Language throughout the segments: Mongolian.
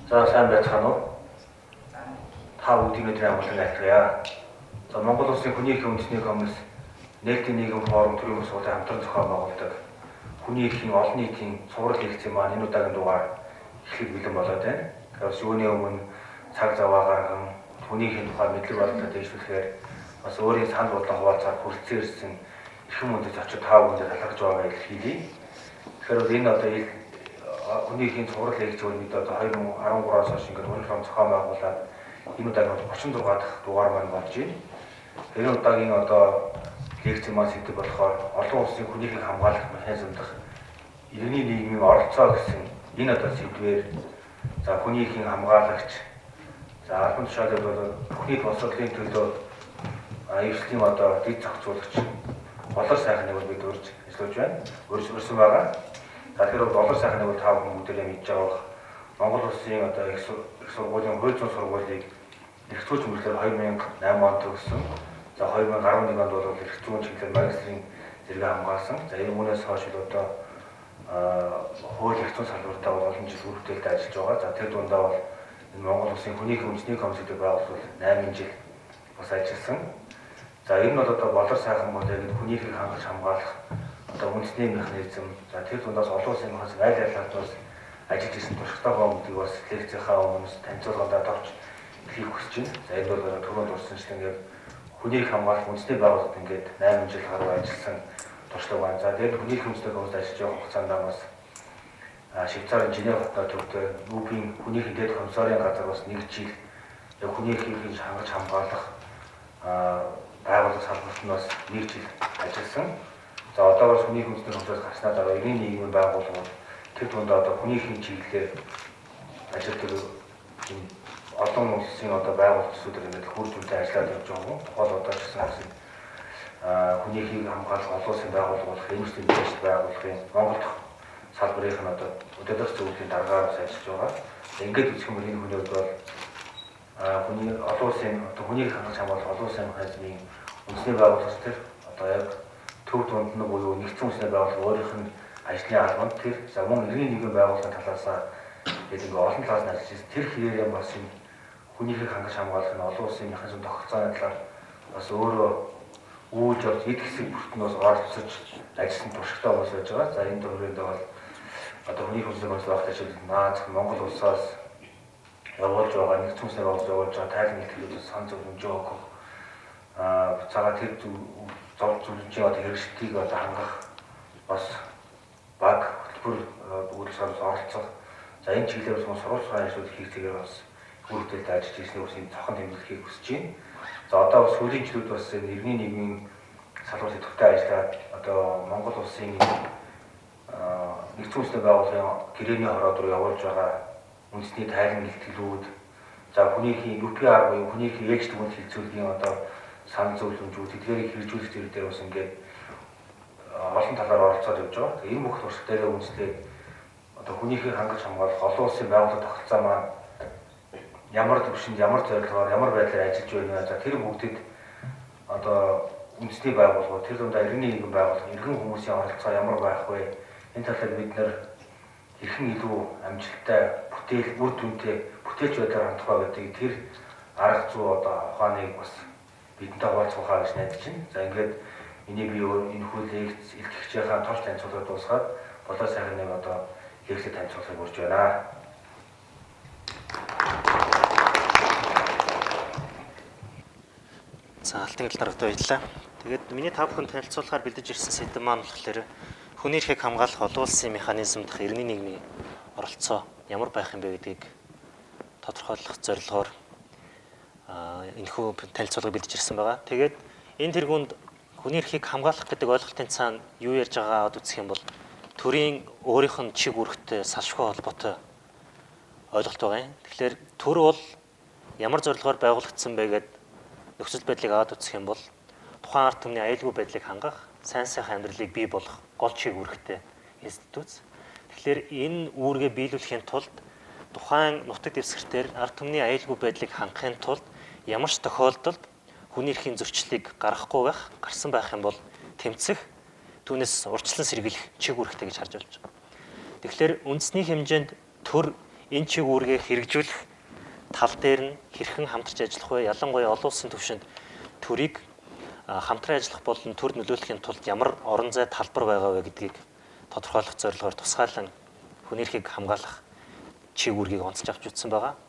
За сайн байцгаана уу? Та бүгдийн өдрийн амгалан айлтгая. За Монгол Улсын хүний эрхийн үндэсний комисс нийтийн нийгэм форум төрийн усуудын хамтран зохион байгуулдаг хүний эрхийн олон нийтийн цуврал лекцийн маань энэ удаагийн дугаар эхлэх бэлэн болоод байна. Тэгэхээр юуны өмнө цаг зав гарган хүний эрхийн тухай мэдлэг бололтой дэвшүүлэхээр бас өөрийн санал бодлого хуваалцаар хүрэлцэн ирсэн эрхэм үндэс очиж та бүхэнд талархаж байгаагаа илэрхийлье. Тэгэхээр энэ одоо хүний эрхийн цуврал лекцийн үед одоо 2013-аас хойш ингээд өнөр форум зохион байгуулаад энэ удаагийн 36 дахь дугаар маань болж байна. Энэ удаагийн одоо лекцийн маань сэдэв болохоор олон улсын хүний эрхийг хамгаалах механизм дах иргэний нийгмийн оролцоо гэсэн энэ одоо сэдвээр за хүний эрхийн хамгаалагч за албан тушаалд бол бүхний боловсролын төлөө эвслийн одоо дэд зохицуулагч болор сайхныг бид урьж ажиллаж байна. Өрсөн байгаа. За тэгэхээр болор сайхныг бол та бүхэн бүгдээрээ мэдж байгаа. Монгол Улсын одоо их сургуулийн хууль зүйн сургуулийг эрх зүйн чиглэлээр 2008 онд төгссөн. За 2011 онд бол эрх зүйн чиглэлээр магистрийн зэрэгээ хамгаалсан. За энэ үүнээс хойш одоо хууль эрх зүйн салбартаа олон жил үр бүтээлтэй ажиллаж байгаа. За тэр дундаа бол энэ Монгол Улсын хүний эрхийн үндэсний комиссийг байгуулвал 8 жил бас ажилласан. За энэ нь бол одоо болор сайхан бол яг хүний эрхийг хангаж хамгаалах одоо үндэсний механизм. За тэр дундаас олон улсын механизм аль алиас ажиллаж ирсэн туршлагатай хүмүүсийг бас лекцийнхаа өмнөөс танилцуулгадад орж хэлхийг хүсэж байна. За энэ бол түрүүнд дурсанчлан ингээд хүний эрх хамгаалах үндэсний байгууллагад ингээд 8 жил гаруй ажилласан туршлага байна. За тэгээд хүний эрх үндэсний комиссд ажиллаж байгаа хугацаанд бас Швейцарын Женев хотод төвтэй НУП-ийн хүний эрхийн дэд комиссарын газар бас 1 жил яг хүний эрхийг хангаж хамгаалах байгууллага салбарт нь бас 1 жил ажилласан. За одоо бас хүний эрхийн үндэсний комиссоос гарснаа дараа иргэний нийгмийн байгууллагууд тэр тундаа одоо хүний эрхийн чиглэлээр ажилладаг олон улсын одоо байгууллагууд ингээд хурд үнэтэй ажиллаад явж байгаа юм. Тухайн одоо ч гэсэн хүний эрхийг хамгаалах олон улсын байгууллагууд эмчлийн дэвшил байгууллагын Монгол дахь салбарын одоо өдөөлөх зөвлөлийн даргаараас ажиллаж байгаа. Ингээд үзэх юм бол энэ хүний хувьд бол хүний олон улсын одоо хүний эрхийг хангаж хамгаалах олон улсын механизмын үндэсний байгууллагч тэр одоо яг төв дунд нь буюу нэгдсэн үндэсний байгууллага өөрийнх нь ажлын албанд тэр за мөн иргэний нийгмийн байгууллагын талаасаа ингээд олон талаас нь ажиллаж тэр хэрэгээр бас юм хүний эрхийг хангаж хамгаалах нь олон улсын механизм тогтолцооны талаар бас өөрөө үүж явж эд хэсэг бүртнээс оролцож ажилласан туршлагатай хүмүүс байж байгаа. За энэ төрөнд бол одоо хүний эрхийн үндэсний байгууллагын ажил наад Монгол улсаас явуулж байгаа нэгдсэн үндэсний байгууллагаас явуулж байгаа тайлбар хэлтгэлүүд сан зөвлөмж өгөх буцаага тэр зөвлөмжийн одоо хэрэгжилтийг одоо хангах бас баг хөтөлбөр үйлчлэгээс оролцох. За энэ чиглэлээр бас сурвалжлагын ажлууд хийгдгээр бас үр бүтээлтэй ажиллаж ирсний үсгийн цохон тэмдэглэхийг хүсэж байна. За одоо бас сүүлийн жилүүд бас иргэний нийгмийн салбарт төвтэй ажиллаад одоо Монгол улсын нэгдсэн үндэсний байгууллагын гэрээний хороод руу явуулж байгаа үндэсний тайлан илтгэлүүд за хүний эрхийн UPR буюу хүний эрхийн ээлж дүгнэлт хэлцүүлгийн одоо санал зөвлөмжүүд тэдгээрийг хэрэгжүүлэх зэрэг дээр бас ингээд олон талаар оролцоод явж байгаа. Энэ бүх туршлага дээр үндэслээд одоо хүний эрхийг хангаж хамгаалах олон улсын байгууллага тогтолцоо маань ямар төвшөнд ямар зорилгоор ямар байдлаар ажиллаж байна. За тэр бүгдэд одоо үндэсний байгууллагууд тэр дундаа иргэний нийгэм байгууллага иргэн хүмүүсийн оролцоо ямар байх вэ? Энэ талаар бид нэр хэрхэн илүү амжилттай бүтээл үр дүнтэй бүтээлч байдлаар хандах вэ гэдэг тэр арга зүй одоо ухааныг бас бидэнтэй хуваалцахаа гэж найдаж байна. За ингээд миний би энэ хуулийг илтгэгчийнхаа товч танилцуулгад дуусгаад болоо сайхны одоо лекцээ танилцуулгыг урьж байна. За алтан гэрэл наргад баярлалаа. Тэгээд миний та бүхэн танилцуулахаар бэлдэж ирсэн сэдэв маань болохоор хүний эрхийг хамгаалах олон улсын механизм дах иргэний нийгмийн оролцоо ямар байх юм бэ гэдгийг тодорхойлох зорилгоор энэхүү танилцуулгыг бэлдэж ирсэн байгаа. Тэгээд энэ тэргуунд хүний эрхийг хамгаалах гэдэг ойлголтын цаана юу ярьж байгаагаа үзэх юм бол төрийн өөрийнх нь чиг үүрэгтэй салшгүй холбоотой ойлголт байгаа юм. Тэгэхээр төр бол ямар зорилгоор байгуулагдсан бэ гэдэг нөхцөл байдлыг аваад үзэх юм бол тухайн ард түмний аюулгүй байдлыг хангах, сайн сайхан амьдралыг бий болгох гол чиг үүрэгтэй институт. Тэгэхээр энэ үүргээ биелүүлэхийн тулд тухайн нутаг дэвсгэртээр ард түмний аюулгүй байдлыг хангахын тулд ямар ч тохиолдолд хүний эрхийн зөрчлийг гаргахгүй байх, гарсан байх юм бол тэмцэх, түүнээс урьдчилан сэргийлэх чиг үүрэгтэй гэж харж болж байгаа. Тэгэхээр үндэсний хэмжээнд төр энэ чиг үүргээ хэрэгжүүлэх тал дээр нь хэрхэн хамтарч ажиллах вэ? Ялангуяа олон улсын түвшинд төрийг хамтран ажиллах болон төр нөлөөлөхийн тулд ямар орон зай талбар байгаа вэ гэдгийг тодорхойлох зорилгоор тусгаалan хүний эрхийг хамгаалах чиг үүргийг онцолж авч үзсэн байгаа.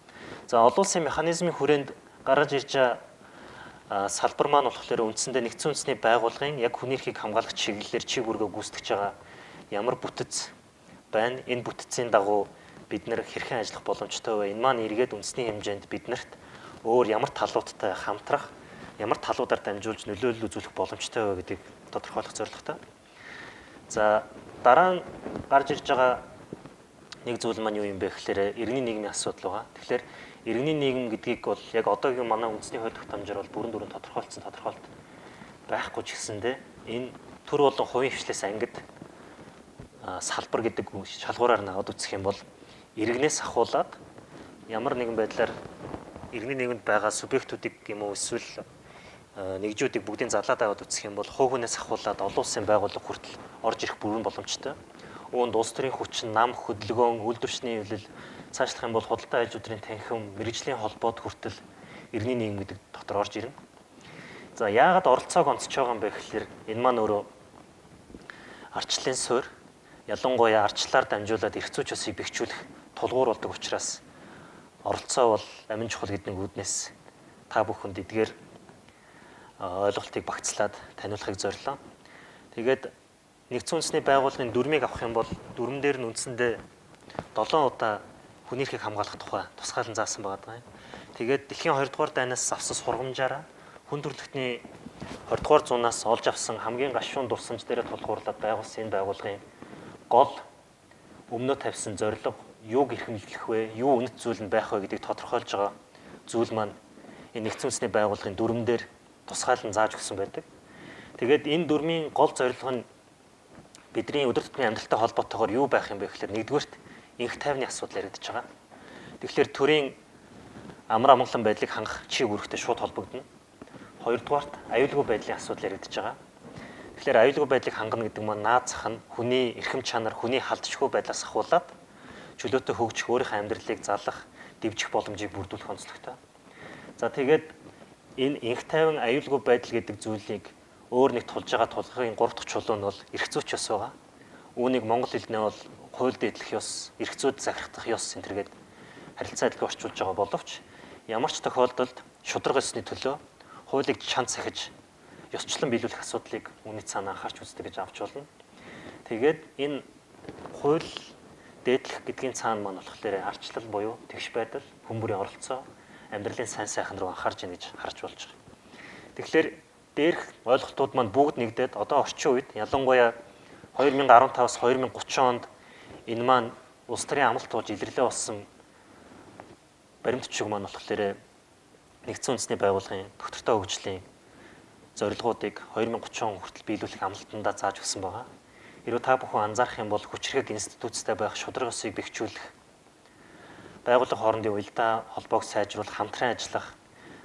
За олон улсын механизмын хүрээнд гаргаж ирж байгаа салбар маань болохоор үндсэндээ нэгдсэн үндэсний байгууллагын яг хүний эрхийг хамгаалах чиглэлээр чиг үүргээ гүйцэтгэж байгаа ямар бүтэц байна? Энэ бүтцийн дагуу бид нэр хэрхэн ажиллах боломжтой вэ? Энэ маань эргээд үндэсний хэмжээнд биднэрт өөр ямар талуудтай хамтрах, ямар талуудаар дамжуулж нөлөөлөл үзүүлэх боломжтой вэ гэдгийг тодорхойлох зорилготой. За дараа нь гарч ирж байгаа нэг зүйл маань юу юм бэ гэхээр иргэний нийгмийн асуудал байгаа. Тэгэхээр иргэний нийгэм гэдгийг бол яг одоогийн манай үндэсний хууль тогтоомжоор бол бүрэн тодорхойлцсон тодорхойлт байхгүй ч гэсэндээ энэ төр болон хувийн хвшлээс ангид салбар гэдэг шалгуураар наваад үзэх юм бол иргэнээс ахуулаад ямар нэгэн байдлаар иргэний нийгэмд байгаа субъектүүдийг юм уу эсвэл нэгжүүдийг бүгдийг залаад аваад үзэх юм бол хувь хүнээс ахуулаад олон улсын байгууллага хүртэл орж ирэх бүрэн боломжтой. Үүнд улс төрийн хүчин, нам, хөдөлгөөн, үйлдвэрчний эвлэл цаашлах юм бол худалдаа аж ахуйн танхим, мэрэгжлийн холбоод хүртэл иргэний нийгэм гэдэг дотор орж ирнэ. За яагаад оролцоог онцож байгаа юм бэ гэхээр энэ маань өөрөө арчлалын суурь, ялангуяа арчлалаар дамжуулаад эрх зүйч ёсыг бэхжүүлэх тулгуур болдог учраас оролцоо бол амин чухал гэдэг үүднээс та бүхэнд эдгээр ойлголтыг багцлаад таниулахыг зорилоо. Тэгээд нэгдсэн үндэсний байгууллагын дүрмийг авах юм бол дүрмэн дээр нь үндсэндээ 7 удаа хүний эрхийг хамгаалах тухай тусгаалan заасан байгаа юм. Тэгээд дэлхийн 2 дугаар дайнаас авсан сургамжаараа хүн төрөлхтний 20 дугаар зуунаас олж авсан хамгийн гашуун дурсамж дээр тулгуурлаад байгуулсан энэ байгууллагын гол өмнө тавьсан зорилго юуг эрхэмлэх вэ, юу үнэт зүйл нь байх вэ гэдгийг тодорхойлж байгаа зүйл маань энэ нэгдсэн үндэсний байгууллагын дүрмэн дээр тусгаалan зааж өгсөн байдаг. Тэгээд энэ дүрмийн гол зорилго нь бидний өдөр тутмын амьдралтай холбоотойгоор юу байх юм бэ гэхээр нэгдүгээрт инх тайвны асуудал яригдж байгаа. Тэгэхээр төрийн амар амгалан байдлыг хангах чиг үүрэгтэй шууд холбогдно. Хоёрдугаарт аюулгүй байдлын асуудал яригдж байгаа. Тэгэхээр аюулгүй байдлыг хангана гэдэг маань наад зах нь хүний эрхэм чанар, хүний халдшгүй байдлаас ахуулаад чөлөөтэй хөгжих, өөрийнхөө амьдралыг залах, дэвжих боломжийг бүрдүүлэх онцлогтой. За тэгээд энэ инх тайван аюулгүй байдал гэдэг зүйлийг өөр нэг тулж байгаа тулгын 3 дахь чулуу нь бол эрх зүйч ёс байгаа. Үүнийг монгол хэлнээ бол хуульд эдлэх ёс, эрх зүйд захирагдах ёс гэнтергээд харилцаа адилхан орчуулж байгаа боловч ямар ч тохиолдолд шударга ёсны төлөө хуулийг чанд сахиж ёсчлон биелүүлэх асуудлыг үүний цаана анхаарч үздэг гэж авч болно. Тэгээд энэ хууль дээдлэх гэдгийн цаана маань болохоор арчлал буюу тэгш байдал, хүн бүрийн оролцоо, амьдралын сайн сайхан руу анхаарч ийн гэж харж болж байгаа. Тэгэхээр дээрх ойлголтууд маань бүгд нэгдээд одоо орчин үед ялангуяа 2015-аас 2030 онд энэ маань улс төрийн амлалт туулж илэрлээ болсон баримт бичиг маань болохоор нэгдсэн үндэсний байгууллагын доктортой хөгжлийн зорилгоодыг 2030 он хүртэл биелүүлэх амлалтандаа зааж өгсөн байгаа. Хэрвээ та бүхэн анзаарах юм бол хүчирхэг институцтай байх, шударга ёсыг бэхжүүлэх, байгууллага хоорондын уялдаа холбоог сайжруулах, хамтран ажиллах,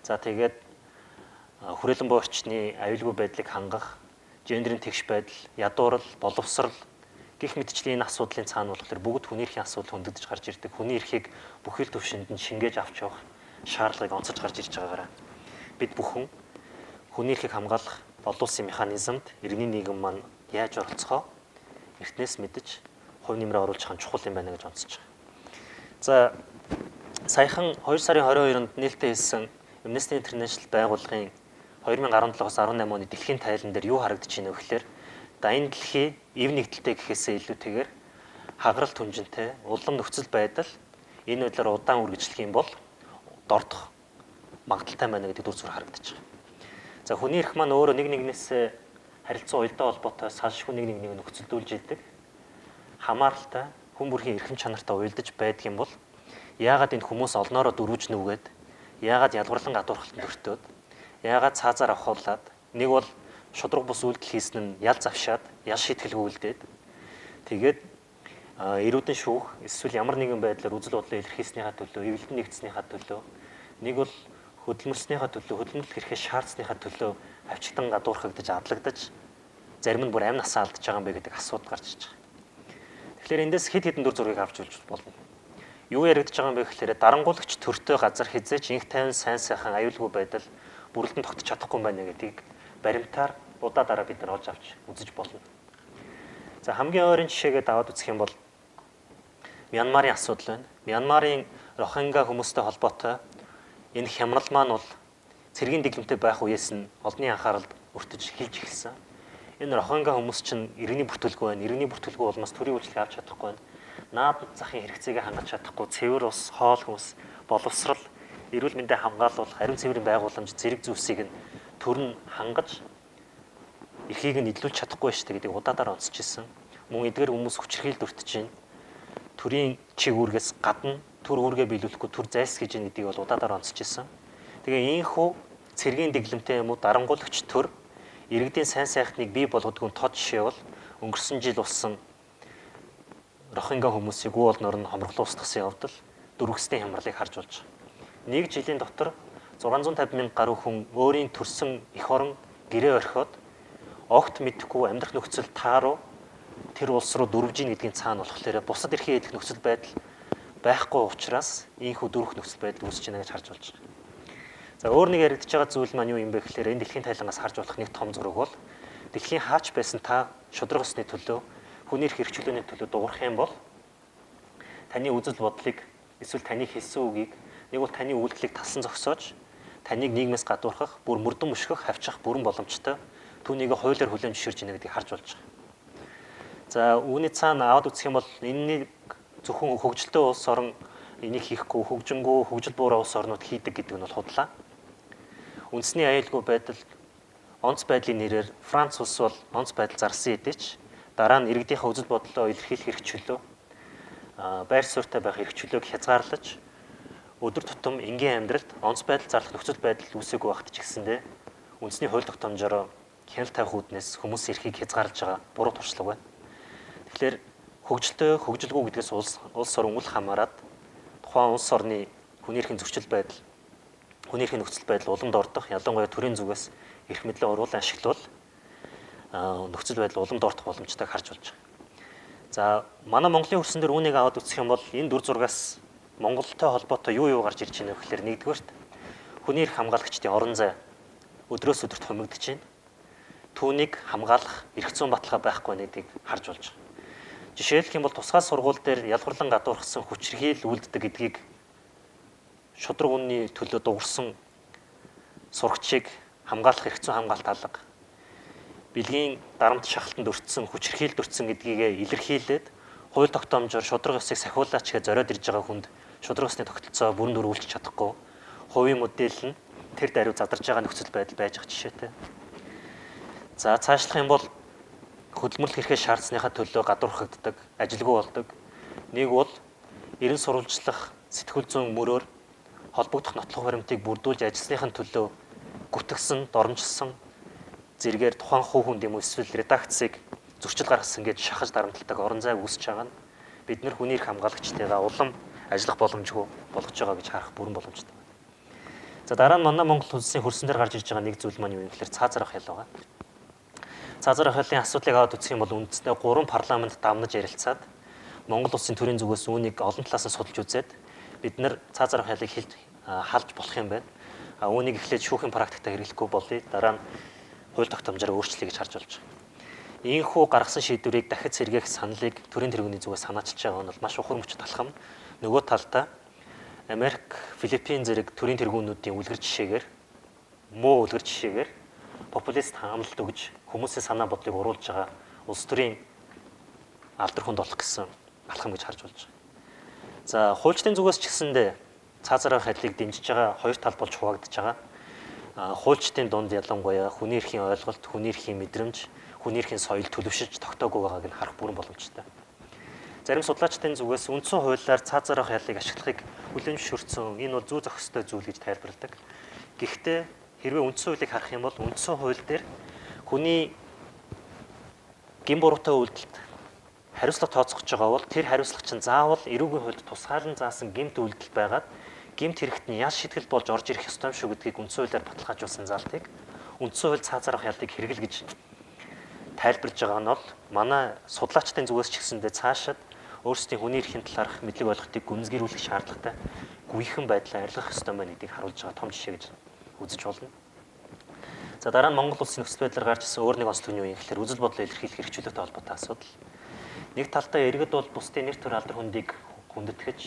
за тэгээд хүрээлэн буй орчны аюулгүй байдлыг хангах, гендерийн тэгш байдал, ядуурл, боловсрал гэх мэтчлийн энэ асуудлын цаана болохоор бүгд хүний эрхийн асуудал хөндөгдөж гарч ирдэг. Хүний эрхийг бүхэл түвшинд нь шингээж авч явах шаардлагыг онцолж гарч ирж байгаагаараа бид бүхэн хүний эрхийг хамгаалах олон улсын механизмд иргэний нийгэм маань яаж оролцохоо эртнээс мэдэж хувь нэмрээ оруулж хаан чухал юм байна гэж онцолж байгаа. За саяхан 2 сарын 22-нд нээлттэй хэлсэн Amnesty International байгууллагын 2017-аас 18 оны дэлхийн тайлан дээр юу харагдаж байна вэ гэхээр дайны дэлхий эв нэгдэлтэй гэхээсээ илүүтэйгээр хаграл түнжинтэй улам нөхцөл байдал энэ байдлаар удаан үргэлжлэх юм бол дордох магадaltaй байна гэдэг дүр зураг харагдаж байгаа. За хүний эрх маань өөрөө нэг нэгнээс харилцан уялдаа холбоотой салшгүй нэг нэгнийг нөхцөлдүүлж идэг. Хамааралтай хүн бүрхийн эрхэм чанартай уялдаж байдаг юм бол яагаад энэ хүмүүс олноороо дөрвж нүгээд яагаад ялгуурлан гадуурхалтанд өртөөд яагаад цаазаар авахуулаад нэг бол шудраг бус үйлдэл хийсэн нь ял завшаад ял шийтгэлгүй үлдээд тэгээд эрүүдэн шүүх эсвэл ямар нэгэн байдлаар үзэл бодлоо илэрхийлснийхаа төлөө эвлэлд нэгдснийхаа төлөө нэг бол хөдөлмөрснийхаа төлөө хөдөлмөрлөх хэрэгээ шаардсныхаа төлөө авчигдан гадуурхагдаж адлагдаж зарим нь бүр амь насаа алдаж байгаа юм бэ гэдэг асуудал гарч иж байгаа. Тэгэхээр эндээс хэд хэдэн дүр зургийг авч үзэж болно. Юу яригдж байгаа юм бэ гэхээр дарангуулагч төртөө газар хизээч инх тайван сайн сайхан аюулгүй байдал бүрэлдэн тогтож чадахгүй юм байна гэдгийг баримтаар удаа дараа бид нар олж авч үзэж болно. За хамгийн ойрын жишээгээд аваад үзэх юм бол Мянмарын асуудал байна. Мянмарын Рохинга хүмүүстэй холбоотой энэ хямрал маань бол цэргийн дэглэмтэй байх үеэс нь олонний анхааралд өртөж хилж эхэлсэн. Энэ Рохинга хүмүүс чинь иргэний бүртгүүлгүй байна. Иргэний бүртгүүлгүй улмаас төрийн үйлчлэг авч чадахгүй байна. Наад захын хэрэгцээгээ хангаж чадахгүй цэвэр ус, хоол хүнс, боловсрал, эрүүл мэндийг хамгаалуулах, ариун цэврийн байгууламж, зэрэг зүйлсийг нь төр нь хангаж эрхийг нь эдлүүлж чадахгүй шүү дээ гэдгийг удаадаар онцож ирсэн. Мөн эдгээр хүмүүс хүчрхийлд өртөж байна. Төрийн чиг үүргээс гадна төр үүргээ биелүүлэхгүй төр зайлсхийж байна гэдгийг бол удаадаар онцож ирсэн. Тэгээ ийхүү цэргийн дэглэмтэй юм уу дарангуулагч төр иргэдийн сайн сайхныг бий болгодгүй тод жишээ бол өнгөрсөн жил болсон Рохинга хүмүүсийг үе олноор нь хомроглуулсан явдал дөрвөстэй хямралыг харж болж байгаа. Нэг жилийн дотор 650 мянга гаруй хүн өөрийн төрсэн эх орон гэрээ орхиод огт мэдэхгүй амьдрах нөхцөл тааруу тэр улс руу дөрвж ийн гэдгийн цаана болохоор бусад эрхийн эдэх нөхцөл байдал байхгүй учраас ийхүү дөрвөх нөхцөл байдал үүсэж байна гэж харж болж байгаа. За өөр нэг яригдж байгаа зүйл маань юу юм бэ гэхээр энэ дэлхийн тайлангаас харж болох нэг том зураг бол дэлхийн хаач байсан та шудраг усны төлөө хүний эрх хэрэгжүүлээний төлөө дуурах юм бол таны үзэл бодлыг эсвэл таны хэлсэн үгийг нэг бол таны үйлдэлийг талсан зогсоож таныг нийгмээс гадуурхах, бүр мөрдөн мөшгөх, хавчих бүрэн боломжтой түүнийг хуулиар хүлээн зөвшөөрж байна гэдгийг харж болж байгаа. За үүний цаана аваад үзэх юм бол энэний зөвхөн хөгжилтэй улс орн энийг хийхгүй хөгжингүү хөгжил буурай улс орнууд хийдэг гэдэг нь бол худлаа. Үндэсний аюулгүй байдал онц байдлын нэрээр Франц улс бол онц байдал зарсан хэдий ч дараа нь иргэдийнхээ үзэл бодлоо илэрхийлэх эрх чөлөө байр суурьтай байх эрх чөлөөг хязгаарлаж өдөр тутам энгийн амьдралд онц байдал зарлах нөхцөл байдал үүсээгүй багт ч гэсэндээ үндэсний хууль тогтоомжоор хяналт тавих үүднээс хүмүүсийн эрхийг хязгаарлаж байгаа буруу туршлага байна. Тэгэхээр хөгжилтэй хөгжилгүй гэдгээс улс орн үл хамааран тухайн улс орны хүний эрхийн зөрчил байдал хүний эрхийн нөхцөл байдал уламд ордох ялангуяа төрийн зүгээс эрх мэдлээ уруулан ашиглавал нөхцөл байдал уламд ордох боломжтойг харж болж байгаа. За манай Монголын хөрсөн дээр үүнийг аваад үзэх юм бол энэ дүр зургаас Монголтой холбоотой юу гарч ирж байна вэ гэхээр нэгдүгээрт хүний эрх хамгаалагчдын орон зай өдрөөс өдөрт хумигдж байна. Түүнийг хамгаалах эрх зүйн баталгаа байхгүй нэгдийг харж болж байгаа. Жишээлх юм бол тусгай сургууль дээр ялгарлан гадуурхсан хүчирхийл үлддэг гэдгийг шудраг үнний төлөө дуурсан сурагчийг хамгаалах эрх зүйн хамгаалалт алга бэлгийн дарамт шахалтанд өртсөн хүчирхийлд өртсөн гэдгийг илэрхийлээд хууль тогтоомжоор шудраг ёсыг сахиулаач гэж зориод ирж байгаа хүнд шудраг ёсны тогтолцоо бүрэн дөрвүүлж чадахгүй хувийн модель нь тэр даруй задарж байгаа нөхцөл байдал байж байгаа жишээтэй. За цаашлах юм бол хөдөлмөрлөх эрхээ шаардсныхаа төлөө гадуурхагддаг, ажилгүй болдог. Нэг бол эрен сурвалжлах сэтгүүл зүйн мөрөөр холбогдох нотлох баримтыг бүрдүүлж ажилласныхын төлөө гүтгсэн, доромжилсан зэрэгээр тухайн хувь хүнд юм уу эсвэл редакцийг зөрчил гаргасан гэж шахаж дарамтлагдаг орон зай үүсэж байгаа нь бид нар хүний эрх хамгаалагчдыгаа улам ажиллах боломжгүй болгож байгаа гэж харах бүрэн боломжтой байна. За дараа нь манай Монгол улсын хөрсөн дээр гарч ирж байгаа нэг зүйл маань юу юм гэхээр цаазар ах ял байгаа. Цаазар ах ялын асуудлыг аваад үзэх юм бол үндэсний 3 парламент дамнаж ярилцаад Монгол улсын төрийн зүгээс үүнийг олон талаас нь судалж үзээд бид нар цаазар ах ялыг халж болох юм байна. Үүнийг эхлээд шүүхийн практикт хэрэглэхгүй болъё. Дараа нь хууль тогтоомжоор өөрчлөе гэж харж болж байгаа. Ийхүү гаргасан шийдвэрийг дахид сэргээх саналыг төрийн тэргүүний зүгээс санаачилж байгаа нь бол маш ухар мөчөд алхам. Нөгөө талдаа Америк, Филиппин зэрэг төрийн тэргүүнүүдийн үлгэр жишээгээр муу үлгэр жишээгээр популист хаамлалт өгж хүмүүсийн санаа бодлыг уруулж байгаа улс төрийн алдар хүнд болох гэсэн алхам гэж харж болж байгаа. За хуульчдын зүгээс ч гэсэндээ цаазар ах ялыг дэмжиж байгаа хоёр тал болж хуваагдж байгаа. Хуульчдын дунд ялангуяа хүний эрхийн ойлголт, хүний эрхийн мэдрэмж, хүний эрхийн соёл төлөвшөж тогтоогүй байгааг нь харах бүрэн боломжтой. Зарим судлаачдын зүгээс үндсэн хуулиар цаазар ах ялыг ашиглахыг хүлээн зөвшөөрсөн энэ бол зүй зохистой зүйл гэж тайлбарладаг. Гэхдээ хэрвээ үндсэн хуулийг харах юм бол үндсэн хууль дээр хүний гин буруутай үйлдэлд хариуцлага тооцоогч байгаа бол тэр хариуцлага чинь заавал эрүүгийн хуульд тусгаарлан заасан гэмт үйлдэл байгаад гэмт хэрэгт нь ял шийтгэл болж орж ирэх ёстой юм шүү гэдгийг үндсэн хуулиар баталгаажуулсан залтыг үндсэн хууль цаазар ах ялыг хэрэгэл гэж тайлбарж байгаа нь бол манай судлаачдын зүгээс ч гэсэндээ цаашид өөрсдийн хүний эрхийн талаарх мэдлэг ойлголтыг гүнзгийрүүлэх шаардлагатай гүйхэн байдлаар арилгах ёстой байна гэдгийг харуулж байгаа том жишээ гэж үзэж болно. За дараа нь Монгол улсын нөхцөл байдлаар гарч ирсэн өөр нэг онцлог нь юу юм гэхээр үзэл бодлоо илэрхийлэх эрхчлөлтөй холбоотой асуудал. Нэг талдаа иргэд бол бусдын нэр төр алдар хүндийг хүндэтгэж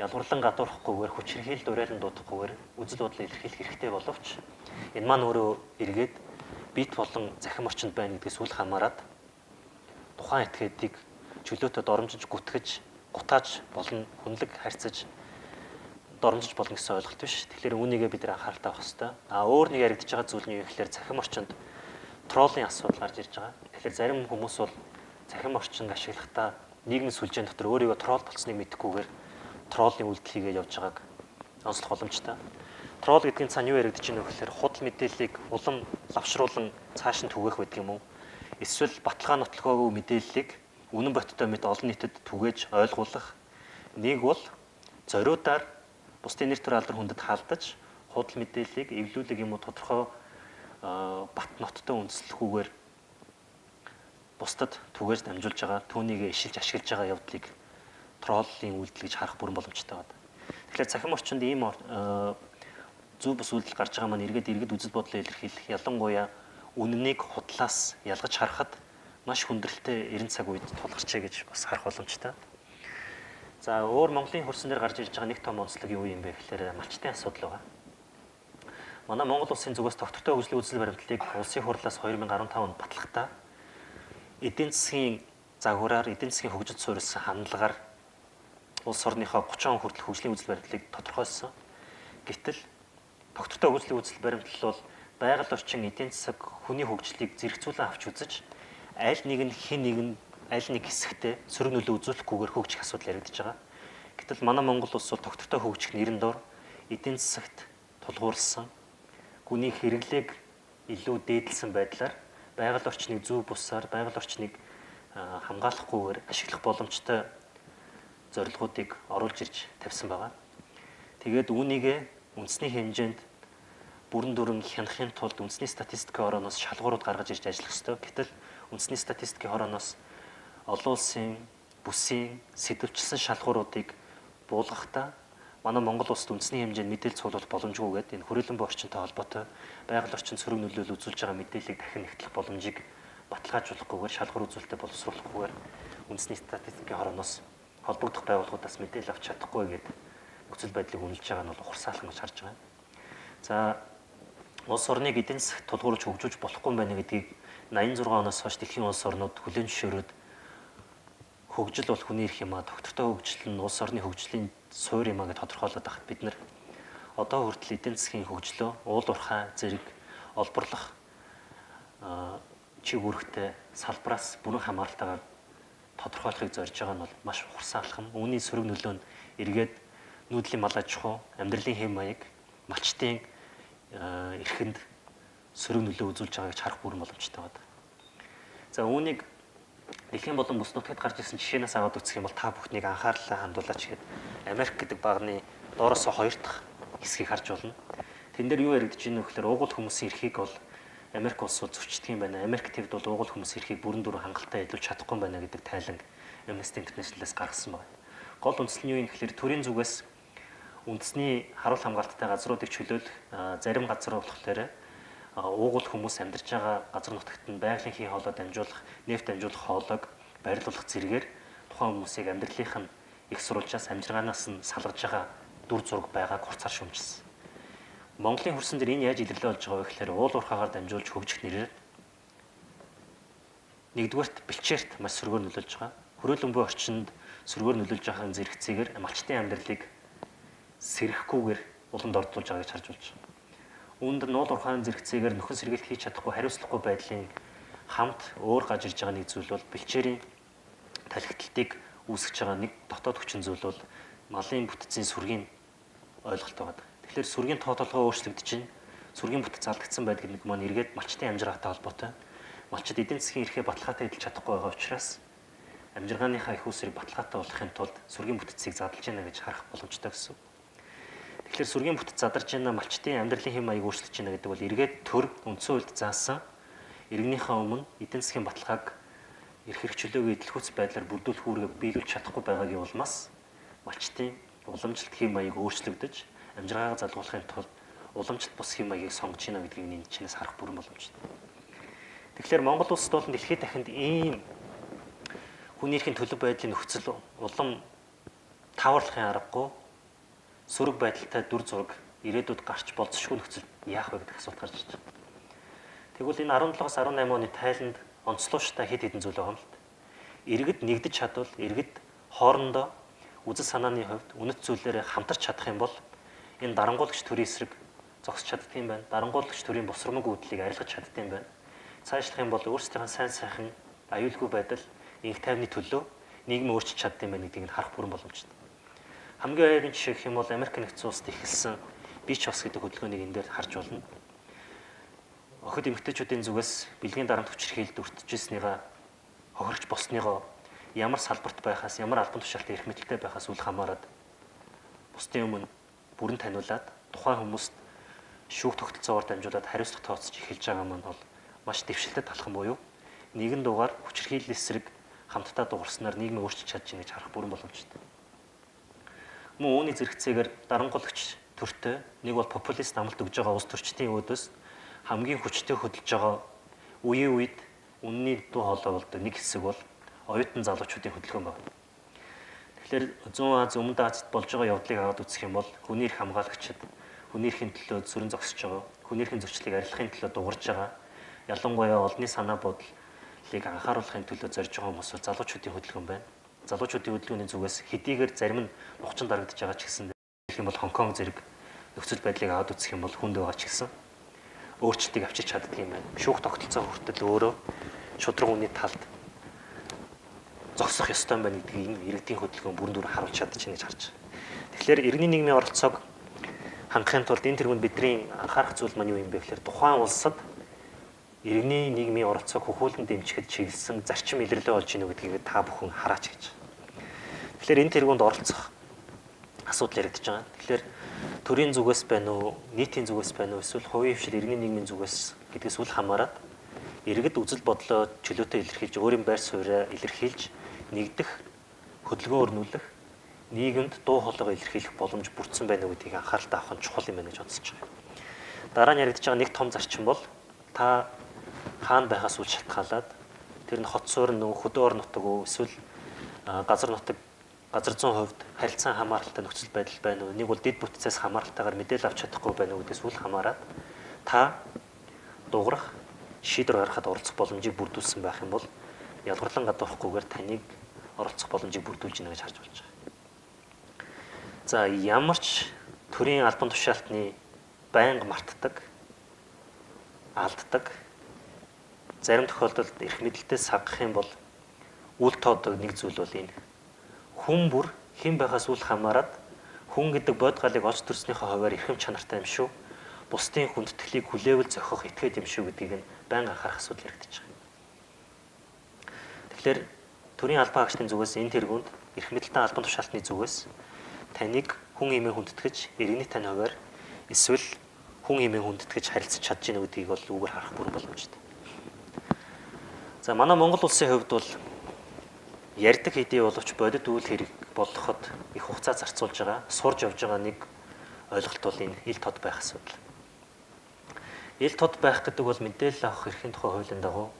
ялгарлан гадуурхахгүйгээр хүчирхийлэл дуурайлан дуудахгүйгээр үзэл бодлоо илэрхийлэх хэрэгтэй боловч энэ маань өөрөө эргээд бит болон захим орчинд байна гэдгээс үл хамааран тухайн этгээдийг чөлөөтэй доромжиж гүтгэж гутааж болон хүнлэг харьцаж доромжиж болно гэсэн ойлголт биш. Тэгэхээр үүнийгээ бид нэр анхаарал тавих хэрэгтэй. Өөр нэг яригдж байгаа зүйл нь юу гэхээр захим орчинд троллын асуудал гарч ирж байгаа. Тэгэхээр зарим хүмүүс бол захим орчинд ашиглахдаа нийгмийн сүлжээн дотор өөрийгөө тролл болсныг мэдхгүйгээр троллын үйлдэл хийгээд явж байгааг онцлох боломжтой. Тролл гэдгийн цаана юу яригдж байна вэ гэхээр худал мэдээллийг улам лавшруулан цааш нь түгээх байдаг юм уу? Эсвэл баталгаа нотлохоогүй мэдээллийг үнэн бодиттой мэд олон нийтэд түгээж ойлгуулах. Нэг бол зориудаар бусдын нэр төр алдар хүндэд хаалдаж худал мэдээллийг эвлүүлэг юм уу тодорхой бат ноттой үндэслэхгүйгээр бусдад түгээж дамжуулж байгаа түүнийг ишилж ашиглаж байгаа явдлыг троллын үйлдэл гэж харах бүрэн боломжтой байна. Тэгэхээр захим орчинд ийм зөв бус үйлдэл гарч байгаа маань иргэд үзэл бодлоо илэрхийлэх ялангуяа үннийг худлаас ялгаж харахад маш хүндрэлтэй 90 цаг үед тулгарчээ гэж бас харах боломжтой. За өөр Монголын хөрсөн дээр гарч ирж байгаа нэг том онцлог юу юм бэ гэхээр малчтын асуудал байна. Манай Монгол улсын зүгээс тогтвортой хөгжлийн үзэл баримтлалыг улсын хурлаас 2015 онд батлахдаа эдийн засгийн загвараар эдийн засгийн хөгжид суурилсан хандлагаар улс орныхоо 30 он хүртэл хөгжлийн үзэл баримтлалыг тодорхойлсон. Гэтэл тогтвортой хөгжлийн үзэл баримтлал бол байгаль орчин эдийн засаг хүний хөгжлийг зэрэгцүүлэн авч үзэж аль нэг нь хэн нэг нь аль нэг хэсэгтээ сөрөг нөлөө үзүүлэхгүйгээр хөгжих асуудал яригдж байгаа. Гэтэл манай Монгол улс бол тогтвортой хөгжих нэрэн дор эдийн засагт тулгуурласан хүний хэрэглээг илүү дээдлсэн байдлаар байгаль орчныг зөв бусаар байгаль орчныг хамгаалахгүйгээр ашиглах боломжтой зорилгоодыг оруулж ирж тавьсан байгаа. Тэгээд үүнийгээ үндэсний хэмжээнд бүрэн дүрэн хянахын тулд үндэсний статистикийн хорооноос шалгуурууд гаргаж ирж ажиллах ёстой. Гэтэл үндэсний статистикийн хорооноос олон улсын бүсийн сэдвчилсэн шалгууруудыг буулгахдаа манай Монгол улсад үндэсний хэмжээнд мэдээлэл цуглуулах боломжгүйгээд энэ хүрээлэн буй орчинтой холбоотой байгаль орчин сөрөг нөлөөлөл үзүүлж байгаа мэдээллийг дахин нэгтлэх боломжийг баталгаажуулахгүйгээр шалгуур үзүүлэлтэд боловсруулахгүйгээр үндэсний статистикийн хорооноос холбогдох байгууллагуудаас мэдээлэл авч чадахгүй гэдэг нөхцөл байдлыг үнэлж байгаа нь бол ухарсаалхан гэж харж байгаа. За улс орныг эдийн засагт тулгуурлаж хөгжүүлж болохгүй юм байна гэдгийг 86 оноос хойш дэлхийн улс орнууд хүлээн зөвшөөрөөд хөгжил бол хүний эрх юм а, тогтвортой хөгжил нь улс орны хөгжлийн суурь юм а гэж тодорхойлоод байхад бид нар одоо хүртэл эдийн засгийн хөгжлөө уул уурхай зэрэг олборлох чиг үүрэгтэй салбараас бүрэн хамааралтайгаар тодорхойлохыг зорж байгаа нь бол маш ухарсаалхан. Үүний сөрөг нөлөө нь эргээд нүүдлийн мал аж ахуй, амьдралын хэм маяг, малчтын эрхэнд сөрөг нөлөө үзүүлж байгааг харах бүрэн боломжтой байна. За үүнийг дэлхийн болон бүс нутагт гарч ирсэн жишээнээс аваад үзэх юм бол та бүхнийг анхаарлаа хандуулаач гэхэд Америк гэдэг багны доороос хоёр дахь хэсгийг харж болно. Тэн дээр юу яригдж байна вэ гэхээр уугуул хүмүүсийн эрхийг бол Америк улс бол зөрчдөг юм байна. Америк төвд бол уугуул хүмүүсийн эрхийг бүрэн дүрэн хангалттай хэлүүлж чадахгүй байна гэдэг тайланг Amnesty International-аас гаргасан байна. Гол үндэслэл нь юу юм гэхээр төрийн зүгээс үндэсний харуул хамгаалттай газруудыг чөлөөлөх зарим газар болохоор уугуул хүмүүс амьдарч байгаа газар нутагт нь байгалийн хий хоолой дамжуулах, нефть дамжуулах хоолойг байрлуулах зэрэгээр тухайн хүмүүсийг амьдралынх нь их сурвалжаас амжиргаанаас нь салгаж байгаа дүр зураг байгааг хурцаар шүүмжилсэн. Монголын хөрсөн дээр энэ яаж илэрлээ болж байгаа вэ гэхээр уул уурхаагаар дамжуулж хөгжих нэрээр нэгдүгээрт бэлчээрт маш сөргөөр нөлөөлж байгаа. Хүрээлэн буй орчинд сөргөөр нөлөөлж байгааг зэрэгцээгээр малчтын амьдралыг сэрхэхгүйгээр улам дордуулж байгааг харж болж байна. Үүнд нуул уурхайн зэрэгцээгээр нөхөн сэргээлт хийж чадахгүй хариуцлагагүй байдлын хамт өөр гаж ирж байгаа нэг зүйл бол бэлчээрийн талхиталтыг үүсгэж байгаа нэг дотоод хүчин зүйл бол малын бүтцийн сүргийн ойлголт байна. Тэгэхээр сүргийн тоо толгой өөрчлөгдөж чинь сүргийн бүтэц алдагдсан байдаг нэг маань эргээд малчтын амжиргаатай холбоотой. Малчид эдийн засгийн эрхээ баталгаатай эдэлж чадахгүй байгаа учраас амжиргааныхаа их усрыг баталгаатай болгохын тулд сүргийн бүтцийг задлж яана гэж харах боломжтой гэсэн. Тэгэхээр сүргийн бүтэц задарч яана малчтын амьдралын хэм маяг өөрчлөж яана гэдэг бол эргээд төр үндсэн хуульд заасан иргэнийхээ өмнө эдийн засгийн баталгааг эрх хэрэгчлөөгөө идэлхүйц байдлаар бүрдүүлэх үүргээ биелүүлж чадахгүй байгаагийн улмаас малчтын уламжлалт хэм маяг өөрчлөгдөж амжиргаагаа залгуулахын тулд уламжлалт бус хэм маягийг сонгож байна гэдгийг энэ чинээс харах бүрэн боломжтой. Тэгэхээр Монгол улсад болон дэлхийд дахинд ийм хүний эрхийн төлөв байдлын нөхцөл улам тааварлахын аргагүй сөрөг байдалтай дүр зураг ирээдүйд гарч болзошгүй нөхцөл яах вэ гэдэг асуулт гарч ирж байна. Тэгвэл энэ 17-аас 18 оны тайланд онцлогчтой хэд хэдэн зүйл байгаа юм л та. Иргэд нэгдэж чадвал иргэд хоорондоо үзэл санааны хувьд үнэт зүйлээрээ хамтарч чадах юм бол энэ дарангуулагч төрийн эсрэг зогсож чаддаг юм байна. Дарангуулагч төрийн босромог үүдлийг арилгаж чаддаг юм байна. Цаашлах юм бол өөрсдийнхөө сайн сайхан аюулгүй байдал, инх тайвны төлөө нийгэм өөрчилж чаддаг юм байна гэдгийг харах бүрэн боломжтой. Хамгийн ойрын жишээ гэх юм бол Америк нэгдсэн улсад эхэлсэн Beach House гэдэг хөдөлгөөнийг энэ дээр харж болно. Охид эмэгтэйчүүдийн зүгээс бэлгийн дарамт хүчирхийлэлд өртөжсөнийгаа хохирч босныгоо ямар салбарт байхаас, ямар албан тушаалтай эрх мэдэлтэй байхаас үл хамааран бусдын өмнө бүрэн таниулаад тухайн хүмүүст шүүх тогтолцоогоор дамжуулаад хариуцлага тооцож эхэлж байгаа маань бол маш дэвшилтэд талхан буюу нэгэн дугаар хүчирхийлэл эсрэг хамтдаа дуурснаар нийгмээ өөрчилж чадж байгаа гэж харах бүрэн боломжтой. Мөн үүний зэрэгцээгээр дарангуулагч төртөө нэг бол популист амлалт өгж байгаа улс төрчдийн өөдөөс хамгийн хүчтэй хөдөлж байгаа үеийн үед үнний дуу хоолой болдог нэг хэсэг бол оюутан залуучуудын хөдөлгөөн байна. Тэгэхээр зүүн Аз, Өмнөд Азид болж байгаа явдлыг аваад үзэх юм бол хүний эрх хамгаалагчид хүний эрхийн төлөө зүрэн зогсож байгаа, хүний эрхийн зөрчлийг арилгахын төлөө дуурж байгаа, ялангуяа олонний санаа бодлыг анхааруулахын төлөө зорж байгаа хүмүүс бол залуучуудын хөдөлгөөн байна. Залуучуудын хөдөлгөөний зүгээс хэдийгээр зарим нь нухчин дарагдж байгаа ч гэсэн гэх юм бол Хонконг зэрэг нөхцөл байдлыг аваад үзэх юм бол хүнд байгаа ч гэсэн өөрчлөлтийг авчирч чаддаг юм байна. Шүүх тогтолцоо хүртэл өөрөө шудраг үнийн талд зогсох ёстой юм байна гэдгийг энэ иргэдийн хөдөлгөөн бүрэн дүр харуулж чадчихна гэж харж байна. Тэгэхээр иргэний нийгмийн оролцоог хангахын тулд энэ тэргүүнд бидний анхаарах зүйл маань юу юм бэ гэхээр тухайн улсад иргэний нийгмийн оролцоог хөхүүлэн дэмжихэд чиглэсэн зарчим илэрлээ болж гинэ гэдгийг та бүхэн хараач гэж. Тэгэхээр энэ тэргүүнд оролцох асуудал яригдж байгаа. Тэгэхээр төрийн зүгээс байна уу, нийтийн зүгээс байна уу, эсвэл хувийн хвшил иргэний нийгмийн зүгээс гэдгээс үл хамааран иргэд үзэл бодлоо чөлөөтэй илэрхийлж, өөрийн байр сууриа илэрхийлж, нэгдэх, хөдөлгөөн өрнүүлэх, нийгэмд дуу хоолойгоо илэрхийлэх боломж бүрдсэн байна уу гэдгийг анхааралтай авах нь чухал юм байна гэж бодсож байгаа. Дараа нь яригдж байгаа нэг том зарчим бол та хаана байхаас үл шалтгаалаад тэр нь хот суурь нөө хөдөө орон нутаг уу, эсвэл газар нутаг газар зүүн хувьд харилцан хамааралтай нөхцөл байдал байна уу? Нэг бол дэд бүтцээс хамааралтайгаар мэдээлэл авч чадахгүй байна уу гэдгээс үл хамааран та дуурах, шийдвэр гаргахад оролцох боломжийг бүрдүүлсэн байх юм бол ялгарлан гадуурхгүйгээр таныг оролцох боломжийг бүрдүүлж гинэ гэж харж болж байгаа. За ямар ч төрийн албан тушаалтны байнга мартдаг, алддаг, зарим тохиолдолд эрх мэдэлтэй сагах юм бол үл тоодог нэг зүйл бол энэ. Хүн бүр хэн байхаас үл хамааран хүн гэдэг бод галыг олж төрснийхөө хуваар эрхэм чанартай юм шүү. Бусдын хүндэтгэлийг хүлээвэл зохих этгээд юм шүү гэдгийг нь байнга анхаарах асуудал яригдчих байна. Тэгэхээр төрийн албан хаагчдын зүгээс энэ тэргуунд эрх мэдэлтэй албан тушаалтны зүгээс таныг хүн эмээ хүндэтгэж иргэний тань хуваар эсвэл хүн эмээ хүндэтгэж харилцаж чадж гэнэ гэдгийг бол үүгээр харах бүрэн боломжтой. За манай Монгол улсын хувьд бол ярьдаг хэдий боловч бодит үйл хэрэг болгоход их хугацаа зарцуулж байгаа, сурж явж байгаа нэг ойлголт бол энэ ил тод байх асуудал. Ил тод байх гэдэг бол мэдээлэл авах эрхийн тухай хуулийн дагуу,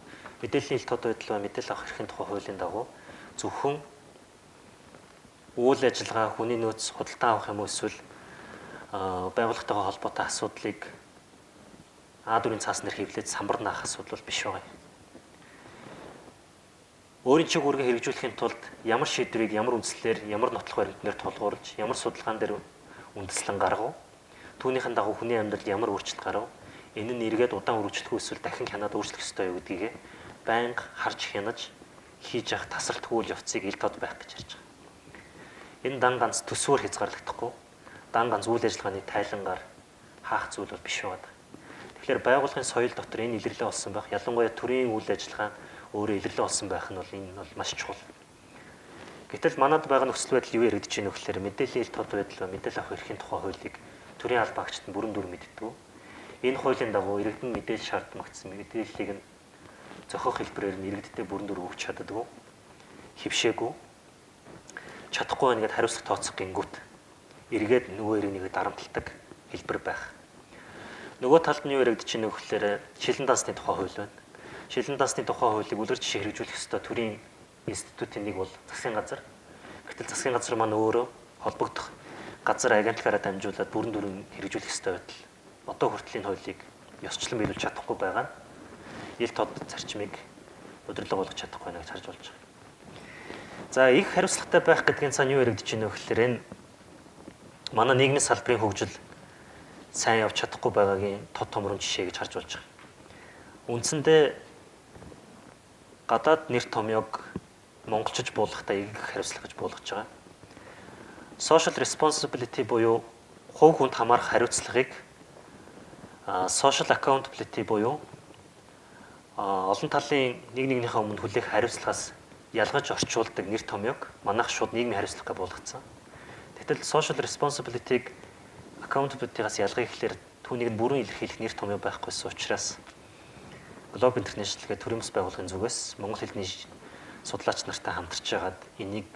мэдээллийн ил тод байдал ба мэдээлэл авах эрхийн тухай хуулийн дагуу зөвхөн үйл ажиллагаа, хүний нөөц худалдан авах юм уу эсвэл байгууллагатайгаа холбоотой асуудлыг А4-ийн цааснаар хэвлээд самбарнаах асуудал бол биш байгаа. Өөрийн чиг үүргээ хэрэгжүүлэхийн тулд ямар шийдвэрийг ямар үндслээр, ямар нотлох баримтнаар тулгуурлаж, ямар судалгаан дээр үндэслэн гаргав, түүнийхэн дагуу хүний амьдралд ямар өөрчлөлт гарав, энэ нь эргээд удаан үргэлжлэх эсвэл дахин хянаад өөрчлөх ёстой юу гэдгийг байнга харж хянаж хийж явах тасралтгүй явцыг ил тод байх гэж ярьж байгаа. Энэ дан ганц төсвөр хязгаарлагдахгүй, дан ганц үйл ажиллагааны тайлангаар хаах зүйл бол биш байгаа. Тэгэхээр байгууллагын соёл дотор энэ илэрлээ болсон байх, ялангуяа төрийн үйл ажиллагаа өөрөө илэрлээ болсон байх нь бол энэ бол маш чухал. Гэтэл манад байгаа нөхцөл байдал юу яригдж байна вэ гэхээр мэдээллийн ил тод байдал ба мэдээлэл авах эрхийн тухай хуулийг төрийн албан хаагчид бүрэн дүр мэддэг. Энэ хуулийн дагуу иргэдэн мэдээлэл шаардлагатсан мэдээллийг нь зохиох хэлбэрээр нь иргэдтэй бүрэн дүр өгч чаддаггүй, хөвшээгүй, чадахгүй байна гэдээ хариуцлага тооцох гингүүт эргээд нөгөө иргэнийг дарамталдаг хэлбэр байх. Нөгөө талд нь юу яригдж байна вэ гэхээр шилэн дансны тухай хууль байна. Шилэн дансны тухай хуулийг үлгэр жишээ хэрэгжүүлэх ёстой төрийн институтын нэг бол засгийн газар. Гэтэл засгийн газар маань өөрөө холбогдох газар агентлагаараа дамжуулаад бүрэн дүрэн хэрэгжүүлэх ёстой байтал одоо хүртлийн хуулийг ёсчлон биелүүлж чадахгүй байгаа нь ил тод зарчмыг удирдлага болгож чадахгүй байна гэж харж болж байгаа. За их хариуцлагатай байх гэдгийн цаана юу яригдж байна вэ гэхээр энэ манай нийгмийн салбарын хөгжил сайн явж чадахгүй байгаагийн тод томрон жишээ гэж харж болж байгаа. Үндсэндээ гадаад нэр томьёог монголчиж буулгахдаа их хариуцлага гэж буулгаж байгаа. Social responsibility буюу хувь хүнд хамаарах хариуцлагыг social accountability буюу олон талын нэг нэгнийхээ өмнө хүлээх хариуцлагаас ялгаж орчуулдаг нэр томьёог манайх шууд нийгмийн хариуцлага болгоцсон. Гэтэл social responsibility-г accountability-гаас ялгах гэхээр түүнийг нь бүрэн илэрхийлэх нэр томьёо байхгүйсэн учраас Globe International гэх төрийн бас байгууллагын зүгээс монгол хэлний судлаач нартай хамтарч байгаад энийг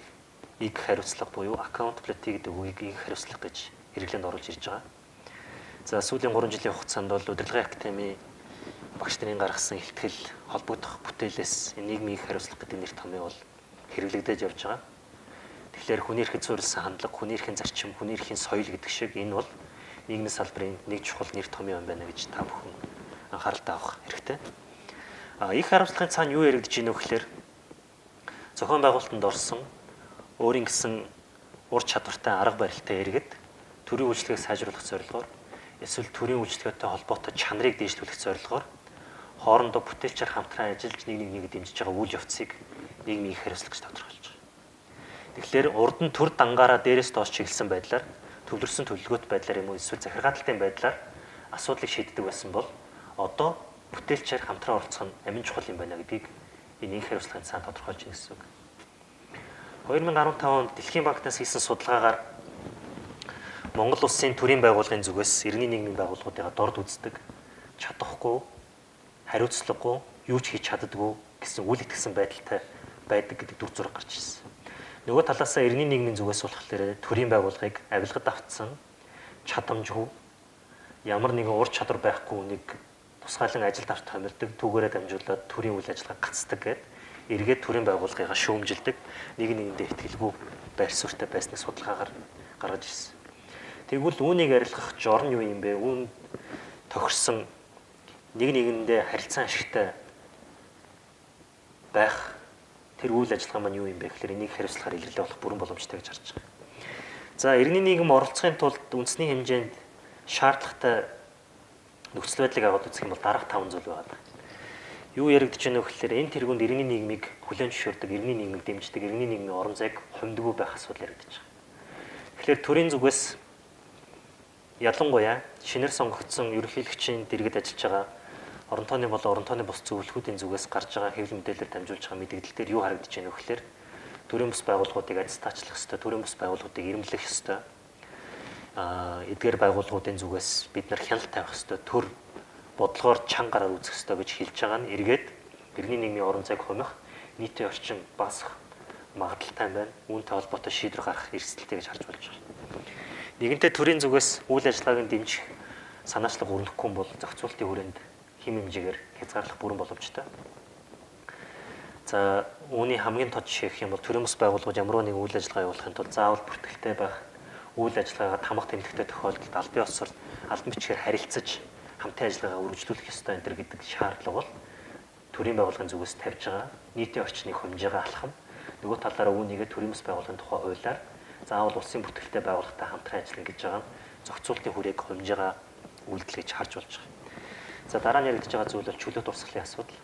их хариуцлага буюу accountability гэдэг үгийг их хариуцлага гэж хэрэглээнд оруулж ирж байгаа. За сүүлийн 3 жилийн хугацаанд бол удирдлагын академи багш нарын гаргасан ихтгэл холбогдох бүтээлээс нийгмийн их хариуцлага гэдэг нэр томьёо бол хэрэглэгдэж явж байгаа. Тэгэхээр хүний эрхэнд суурилсан хандлага, хүний эрхийн зарчим, хүний эрхийн соёл гэдэг шиг энэ бол нийгмийн салбарын нэг чухал нэр томьёо юм байна гэж та бүхэн анхааралтай авах хэрэгтэй. Их хариуцлагын цаана юу яригдж байна вэ гэхээр зохион байгуулалтанд орсон өөрийн гэсэн ур чадвартай арга барилтай иргэд төрийн үйлчлэгийг сайжруулах зорилгоор эсвэл төрийн үйлчлэгтэй холбоотой чанарыг дээшлүүлэх зорилгоор хоорондоо бүтээлчээр хамтран ажиллаж нэг нэгийг дэмжиж байгаа үйл явцыг нийгмийн их хариуцлага гэж тодорхойлж байгаа. Тэгэхээр урд нь төр дангаараа дээрээс доош чиглэсэн байдлаар төвлөрсөн төлөвлөгөөт байдлаар юм уу эсвэл захиргаалтын байдлаар асуудлыг шийддэг байсан бол одоо бүтээлчээр хамтран оролцох нь амин чухал юм байна гэдгийг энэ их хариуцлагын цаана тодорхойлж байна гэсэн үг. 2015 онд Дэлхийн банкнаас хийсэн судалгаагаар Монгол улсын төрийн байгууллагын зүгээс иргэний нийгмийн байгууллагуудыгаа дорд үздэг, чадахгүй, хариуцлагагүй, юу ч хийж чаддаггүй гэсэн үл итгэсэн байдалтай байдаг гэдэг дүр зураг гарч ирсэн. Нөгөө талаасаа иргэний нийгмийн зүгээс болохоор төрийн байгууллагыг авилгад автсан, чадамжгүй, ямар нэгэн ур чадвар байхгүй нэг тусгаалan ажилд авт томилдог, түүгээрээ дамжуулаад төрийн үйл ажиллагаа гацдаг гэд эргээд төрийн байгууллагыг шүүмжилдэг, нэг нэгэндээ итгэлгүй байр суурьтай байсныг судалгаагаар гаргаж ирсэн. Тэгвэл үүнийг арилгах жорн юу юм бэ? Үүн тохирсон нэг нэгэндээ харилцан ашигтай байх тэр үйл ажиллагаа маань юу юм бэ гэхээр энийг хариуцлагаар илэрлээ болох бүрэн боломжтой гэж харж байгаа. За иргэний нийгэм оролцохын тулд үндэсний хэмжээнд шаардлагатай нөхцөл байдлыг аваад үзэх юм бол дараах 5 зүйл байна. Юу яригдж байна вэ гэхээр энэ тэргуунд иргэний нийгмийг хүлээн зөвшөөрдөг, иргэний нийгмийг дэмждэг, иргэний нийгмийн орон зайг хумдгүй байх асуудал яригдж байгаа. Тэгэхээр төрийн зүгээс ялангуяа шинээр сонгогдсон ерөнхийлөгчийн дэргэд ажиллаж байгаа орон тооны болон орон тооны бус зөвлөхүүдийн зүгээс гарч байгаа хэвлэл мэдээлэлээр дамжуулж байгаа мэдээлэл дээр юу харагдаж байна вэ гэхээр төрийн бус байгууллагуудыг аттестачлах ёстой, төрийн бус байгууллагуудыг ирэмблэх ёстой. Эдгээр байгууллагуудын зүгээс бид нар хяналт тавих ёстой, төр бодлогоор чанга гараар үзэх ёстой гэж хэлж байгаа нь эргээд иргэний нийгмийн орон зайг хумих, нийтийн орчин басах магадaltaй байна. Үүнтэй холбоотой шийдвэр гаргах эрсдэлтэй гэж харж болж байна. Нэгэнтээ төрийн зүгээс үйл ажиллагааг дэмжих санаачлага өрнөхгүй бол зохицуултын хүрээнд хэм хэмжээгээр хязгаарлах бүрэн боломжтой. За үүний хамгийн тод жишээ гэх юм бол төрийн бус байгууллагууд ямар нэгэн үйл ажиллагаа явуулахын тулд заавал бүртгэлтэй байх, үйл ажиллагаагаа тамга тэмдэгтэй тохиолдолд албан ёсоор албан бичгээр харилцаж хамтын ажиллагаагаа үргэлжлүүлэх ёстой энэ гэдэг шаардлага бол төрийн байгууллагын зүгээс тавьж байгаа нийтийн орчныг хэмжээгээ алхам. Нөгөө талаараа үүнийгээ төрийн бус байгууллагын тухай хуулиар заавал улсын бүртгэлтэй байгууллагатай хамтран ажиллана гэж байгаа зохицуултын хүрээг хэмжээгээ үйлдэл гэж харж болж байгаа. За дараа нь яригдж байгаа зүйл бол чөлөө дурсгалын асуудал.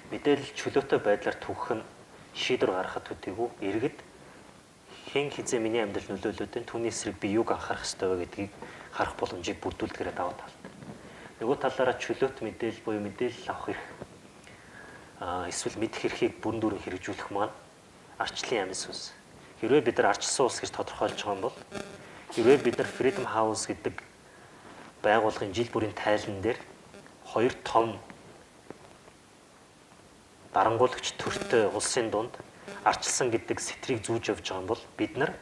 Мэдээлэл чөлөөтэй байдлаар түгэх нь шийдвэр гаргахад төдийгүй иргэд хэн хизээ миний амьдрал нөлөөлөд түүний эсрэг би юуг анхаарах ёстой вэ гэдгийг харах боломжийг бүрдүүлдэгрээ даваа талд. Нөгөө талаараа чөлөөт мэдээлэл буюу мэдээлэл авах эрх эсвэл мэдэх эрхийг бүрэн дүрэн хэрэгжүүлэх маань арчлын яамс ус. Хэрвээ бид нар арчилсан улс гэж тодорхойлж байгаа юм бол хэрвээ бид нар Freedom House гэдэг байгууллагын жил бүрийн тайлан дээр хоёр том дарангуулагч төртөө улсын дунд арчилсан гэдэг сэтрийг зүүж явж байгаа юм бол бид нар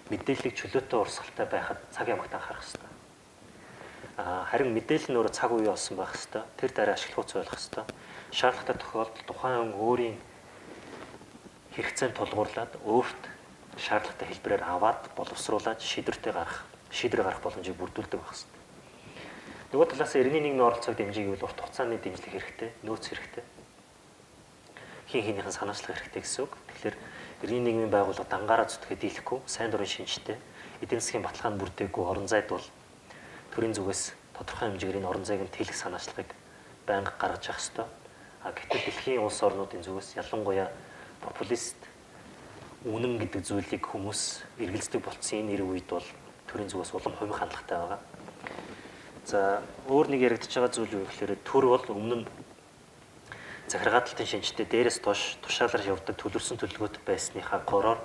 мэдээллийг чөлөөтэй урсгалтай байхад цаг ямагт анхаарах хэрэгтэй. Харин мэдээлэл нь өөрөө цаг үеийн олсон байх хэрэгтэй. Тэр дараа ашиглах хугацаа ойлгох хэрэгтэй. Шаардлагатай тохиолдолд тухайн өөрийн хэрэгцээнд тулгуурлаад өөрт шаардлагатай хэлбэрээр аваад боловсруулаад шийдвэр гаргах боломжийг бүрдүүлдэг байх хэрэгтэй. Нөгөө талаас иргэний нийгмийн оролцоог дэмжих гэвэл урт хугацааны дэмжлэг хэрэгтэй, нөөц хэрэгтэй. Хин хинийхэн санаачлах хэрэгтэй гэсэн үг. Тэгэхээр иргэний нийгмийн байгууллага дангаараа зүтгээ дийлэхгүй, сайн дурын шинжтэй, эдийн засгийн баталгаанд бүрдээгүй орон зайд бол төрийн зүгээс тодорхой хэмжээгээр энэ орон зайг нь тэлэх санаачлагыг байнга гаргаж явах хэрэгтэй. Гэтэл дэлхийн улс орнуудын зүгээс ялангуяа популист үнэн гэдэг зүйлийг хүмүүс эргэлздэг болцсон энэ нэр үед бол төрийн зүгээс улам хувийн хандлагатай байгаа. За өөр нэг яригдж байгаа зүйл юу гэхээр төр бол өмнө нь захиргааталтын шинжтэй дээрээс доош тушаалаар явдаг төлөвлөсөн төлөвлөгөөт байсныхаа гороор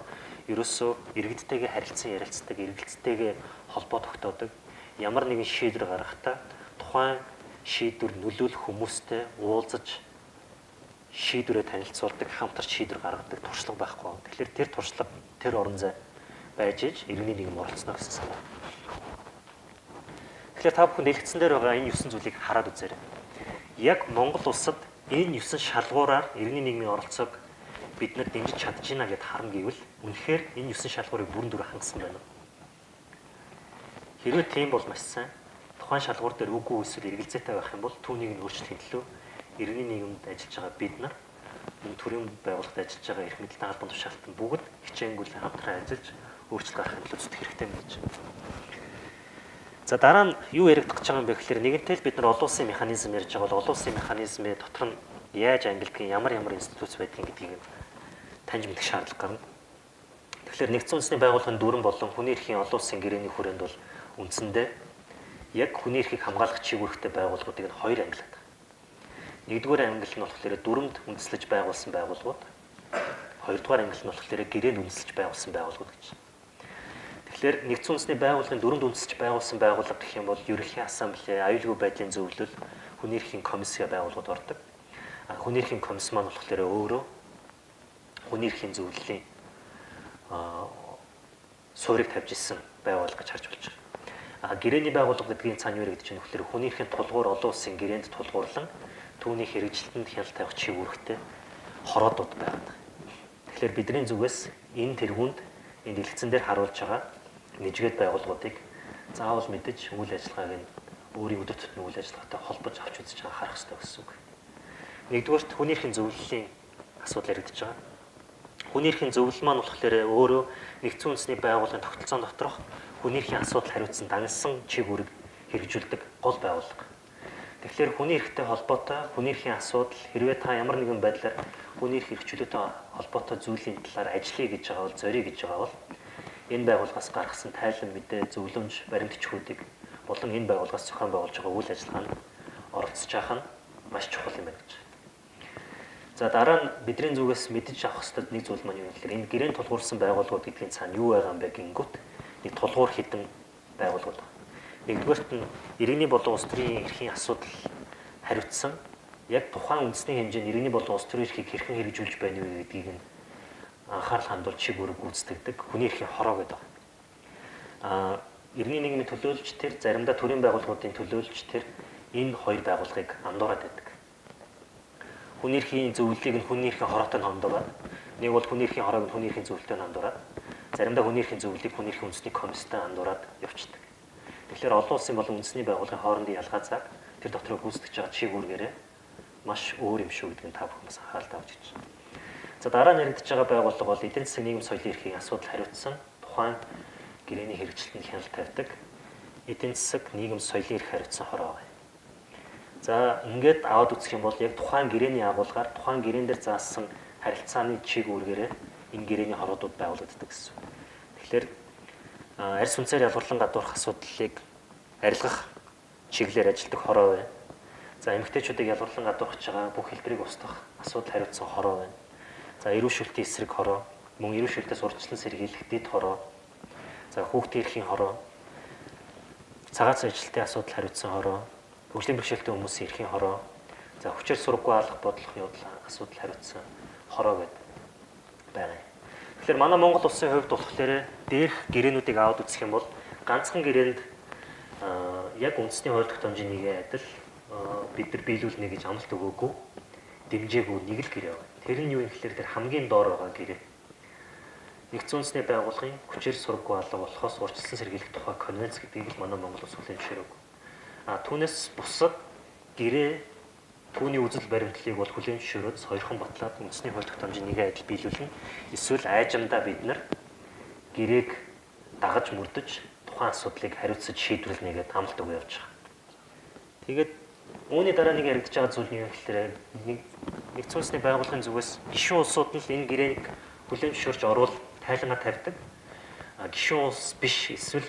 ерөөсөө иргэдтэйгээ харилцан ярилцдаг, эргэлзтэйгээ холбоо тогтоодог, ямар нэгэн шийдвэр гаргахдаа тухайн шийдвэр нөлөөлөх хүмүүстэй уулзаж шийдвэрээ танилцуулдаг, хамтарч шийдвэр гаргадаг туршлага байхгүй. Тэгэхээр тэр туршлага, тэр орон зай байж иж иргэний нийгэм оролцоно гэсэн санаа. Тэгэхээр та бүхэн дэлгэцэн дээр байгаа энэ 9 зүйлийг хараад үзээрэй. Яг Монгол улсад энэ 9 шалгуураар иргэний нийгмийн оролцоог бид нар дэмжиж чадж байна гэдээ харна гэвэл үнэхээр энэ 9 шалгуурыг бүрэн дүр хангасан байна. Хэрвээ тийм бол маш сайн. Тухайн шалгуур дээр үгүй эсвэл эргэлзээтэй байх юм бол түүнийг нь өөрчлөх төлөө иргэний нийгэмд ажиллаж байгаа бид нар төрийн байгууллагад ажиллаж байгаа эрх мэдэлтэй албан тушаалтан бүгд хичээнгүйлэн хамтран ажиллаж өөрчлөлт гаргахын төлөө зүтгэх хэрэгтэй юм гэж. За дараа нь юу яригдах гэж байгаа юм бэ гэхээр нэгэнтээ л бид нар олон улсын механизм ярьж байгаа бол олон улсын механизмын дотор нь яаж ангилдгийг ямар институт байдгийг гэдгийг таньж мэдэх шаардлага гарна. Тэгэхээр нэгдсэн үндэсний байгууллагын дүрэн болон хүний эрхийн олон улсын гэрээний хүрээнд бол үндсэндээ яг хүний эрхийг хамгаалах чиглэлтэй байгууллагуудыг нь хоёр ангилаад. Нэгдүгээр ангилал нь болохоор дүрмд үндэслэж байгуулсан байгууллагууд. Хоёрдугаар ангилал нь болохоор гэрээнд үндэслэж байгуулсан байгууллагууд гэж. Тэгэхээр нэгдсэн үндэсний байгууллагын дүрмд үндэслэж байгуулсан байгууллага гэх юм бол ерөнхий ассамбле, аюулгүй байдлын зөвлөл, хүний эрхийн комиссийн байгууллагууд ордог. Хүний эрхийн комисс маань болохоор өөрөө хүний эрхийн зөвлөлийн суурийг тавьж ирсэн байгууллага гэж харж болж байгаа. Гэрээний байгууллага гэдгийн цаана юу гэдэг чинь болохоор хүний эрхийн тулгуур олон улсын гэрээнд тулгуурлан түүний хэрэгжилтэнд хяналт тавих чиг үүрэгтэй хороодууд байдаг. Тэгэхээр бидний зүгээс энэ тэргуунд энэ дэлгэцэн дээр харуулж байгаа нэгжгээд байгууллагуудыг заавал мэдэж үйл ажиллагааг нь өөрийн өдөр тутмын үйл ажиллагаатай холбож авч үзэж байгаа харах хэрэгтэй гэсэн үг. Нэгдүгээрт хүний эрхийн зөвлөлийн асуудал яригдж байгаа. Хүний эрхийн зөвлөл маань болохоор өөрөө нэгдсэн үндэсний байгууллагын тогтолцоон доторх хүний эрхийн асуудал хариуцсан дагнасан чиг үүрэг хэрэгжүүлдэг гол байгууллага. Тэгэхээр хүний эрхтэй холбоотой хүний эрхийн асуудал хэрвээ та ямар нэгэн байдлаар хүний эрх эрхчлөөтэй холбоотой зүйлийн талаар ажиллая гэж байгаа бол зориг гэж байгаа бол энэ байгууллагаас гаргасан тайлан мэдээ зөвлөмж баримтчгүүдийг болон энэ байгууллагаас зохион байгуулж байгаа үйл ажиллагаанд оролцож байгаа нь маш чухал юм байна гэж. За дараа нь бидний зүгээс мэдэж авах хэрэгтэй нэг зүйл маань юу вэ гэхээр энэ гэрээнд тулгуурсан байгууллагууд гэдгийн цаана юу байгаа юм бэ гингүүт нэг тулгуур хідэн байгууллагууд. Нэгдүгээрт нь иргэний болон улс төрийн эрхийн асуудал хариуцсан яг тухайн үндэсний хэмжээнд иргэний болон улс төрийн эрхийг хэрхэн хэрэгжүүлж байна вэ гэдгийг нь анхаарал хандуулж чиг үүрэг гүйцэтгэдэг хүний эрхийн хороо гэдэг. Иргэний нийгмийн төлөөлөгч тэр заримдаа төрийн байгууллагуудын төлөөлөгч тэр энэ хоёр байгууллагыг андуураад байдаг. Хүний эрхийн зөвлөлийг нь хүний эрхийн хороотой хандуулаад нэг бол хүний эрхийн хороог нь хүний эрхийн зөвлөлтөд хандуулаад заримдаа хүний эрхийн зөвлөлийг хүний эрхийн үндэсний комисстэй хандуулаад явчихдаг. Тэгэхээр олон улсын болон үндэсний байгууллагын хоорондын ялгаа заг тэр дотроо гүйцэтгэж байгаа чиг үүргээрээ маш өөр юм шүү гэдгийг та бүхэн бас анхаарал тавьж байна. За дараа нь яригдж байгаа байгууллага бол эдийн засгийн нийгэм соёлын эрхийн асуудал хариуцсан тухайн гэрээний хэрэгжилтэнд хяналт тавьдаг эдийн засаг нийгэм соёлын эрх хариуцсан хороо байна. За ингээд аваад үзэх юм бол яг тухайн гэрээний агуулгаар тухайн гэрээн дээр заасан харилцааны чиг үүргээрээ энэ гэрээний хороодууд байгуулагддаг гэсэн. Тэгэхээр арьс үнцээр ялгарлан гадуурх асуудлыг арилгах чиглэлээр ажилладаг хороо байна. За эмэгтэйчүүдийг ялгарлан гадуурхаж байгаа бүх хэлбэрийг устгах асуудал хариуцсан хороо байна. За эрүүл шүүлтийн эсрэг хороо, мөн эрүүл шүүлтээс урьдчилан сэргийлэх дэд хороо. За хүүхдийн эрхийн хороо, цагаац ажилтны асуудал хариуцсан хороо, хөгжлийн бэрхшээлтэй хүмүүсийн эрхийн хороо, За хүчээр сургаггүй алах бодлого явдал асуудал хариуцсан хороо гэдэг байгаа. Тэгэхээр манай Монгол улсын хувьд болохоор дээрх гэрээнүүдийг аваад үзэх юм бол ганцхан гэрээнд яг үндэсний хууль тогтоомжийн адил бид нар биелүүлнэ гэж амлалт өгөөгүй, дэмжээгүй нэг л гэрээ байна. Тэр нь юу юм гэхээр тэр хамгийн доор байгаа гэрээ. Нэгдсэн үндэсний байгууллагын хүчээр сургаггүй алга болохоос урьдчилан сэргийлэх тухай конвенц гэдгийг л манай Монгол улс хүлээн зөвшөөрөв. Түүнээс бусад гэрээ түүний үзэл баримтлалыг бол хүлээн зөвшөөрөөд сойрхон батлаад үндэсний хууль тогтоомжийн адил биелүүлнэ. Эсвэл айжамдаа бид нар гэрээг дагаж мөрдөж тухайн асуудлыг хариуцаж шийдвэрлэнэ гэдэг амлалт өгөө явж байгаа. Тэгээд үүний дараа нэг яригдж байгаа зүйл нь юу гэхээр нэгдсэн үндэсний байгууллагын зүгээс гишүүн улсууд нь энэ гэрээг хүлээн зөвшөөрч орвол тайлангаа тавьдаг. Гишүүн улс биш эсвэл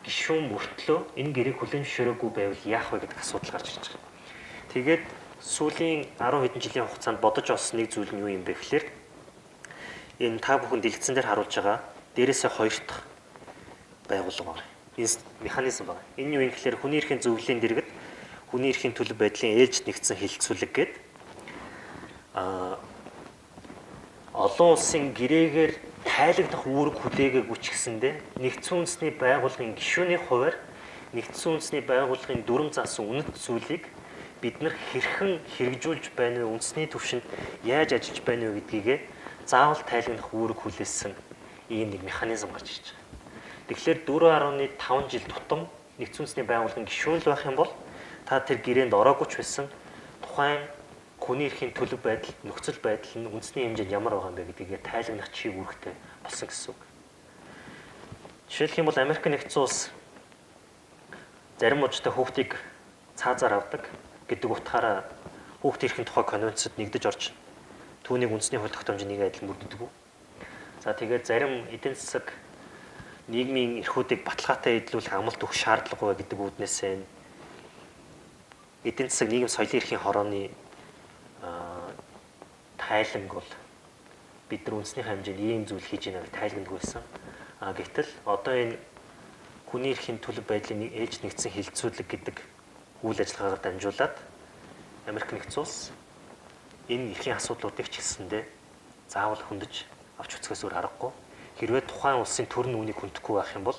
гишүүн мөртлөө энэ гэрээг хүлээн зөвшөөрөөгүй байвал яах вэ гэдэг асуудал гарч ирж байгаа. Тэгээд сүүлийн 10 хэдэн жилийн хугацаанд бодож олсон нэг зүйл нь юу юм бэ гэхээр энэ та бүхэн дэлгэцэн дээр харуулж байгаа дээрээсээ хоёр дахь байгууллага байна. Энэ механизм байна. Энэ юу юм гэхээр хүний эрхийн зөвлөлийн дэргэд хүний эрхийн төлөв байдлын ээлжид нэгдсэн хилцүүлэг гэдэг олон улсын гэрээгээр тайлагдах үүрэг хүлээгээгүй ч гэсэндээ нэгдсэн үндэсний байгууллагын гишүүний хувьар нэгдсэн үндэсний байгууллагын дүрм заасан үнэт зүйлийг бид нар хэрхэн хэрэгжүүлж байна вэ, үндэсний түвшинд яаж ажиллаж байна вэ гэдгийг заавал тайлгнах үүрэг хүлээсэн ийм нэг механизм гарч ирж байгаа. Тэгэхээр 4.5 жил тутам нэгдсэн үндэсний байгууллагын гишүүн л байх юм бол та тэр гэрээнд ороогүй ч байсан тухайн хүний эрхийн төлөв байдал, нөхцөл байдал нь үндэсний хэмжээнд ямар байгаа юм бэ гэдгийг тайлгнах чиг үүрэгтэй болсон гэсэн үг. Жишээлх юм бол Америк нэгдсэн улс зарим мужтай хүүхдийг цаазаар авдаг гэдэг утгаараа хүүхдийн эрхийн тухай конвенцэд нэгдэж орж түүнийг үндэсний хууль тогтоомжийн адил мөрддөг. За тэгээд зарим эдийн засаг нийгмийн эрхүүдийг баталгаатай эдлүүлэх амлалт өгөх шаардлагагүй гэдэг үүднээсээ эдийн засаг нийгэм соёлын эрхийн хорооны тайланг бол бид нар үндэсний хэмжээнд ийм зүйл хийж ийна гэж тайлгндаг байсан. Гэтэл одоо энэ хүний эрхийн төлөв байдлын ээлж нэгдсэн хилцүүлэг гэдэг үйл ажиллагаагаар дамжуулаад Америк нэгдсэн улс энэ эрхийн асуудлуудыг ч гэсэндээ заавал хөндөж авч үзэхээс өөр аргагүй. Хэрвээ тухайн улсын төр нь үүнийг хүндэхгүй байх юм бол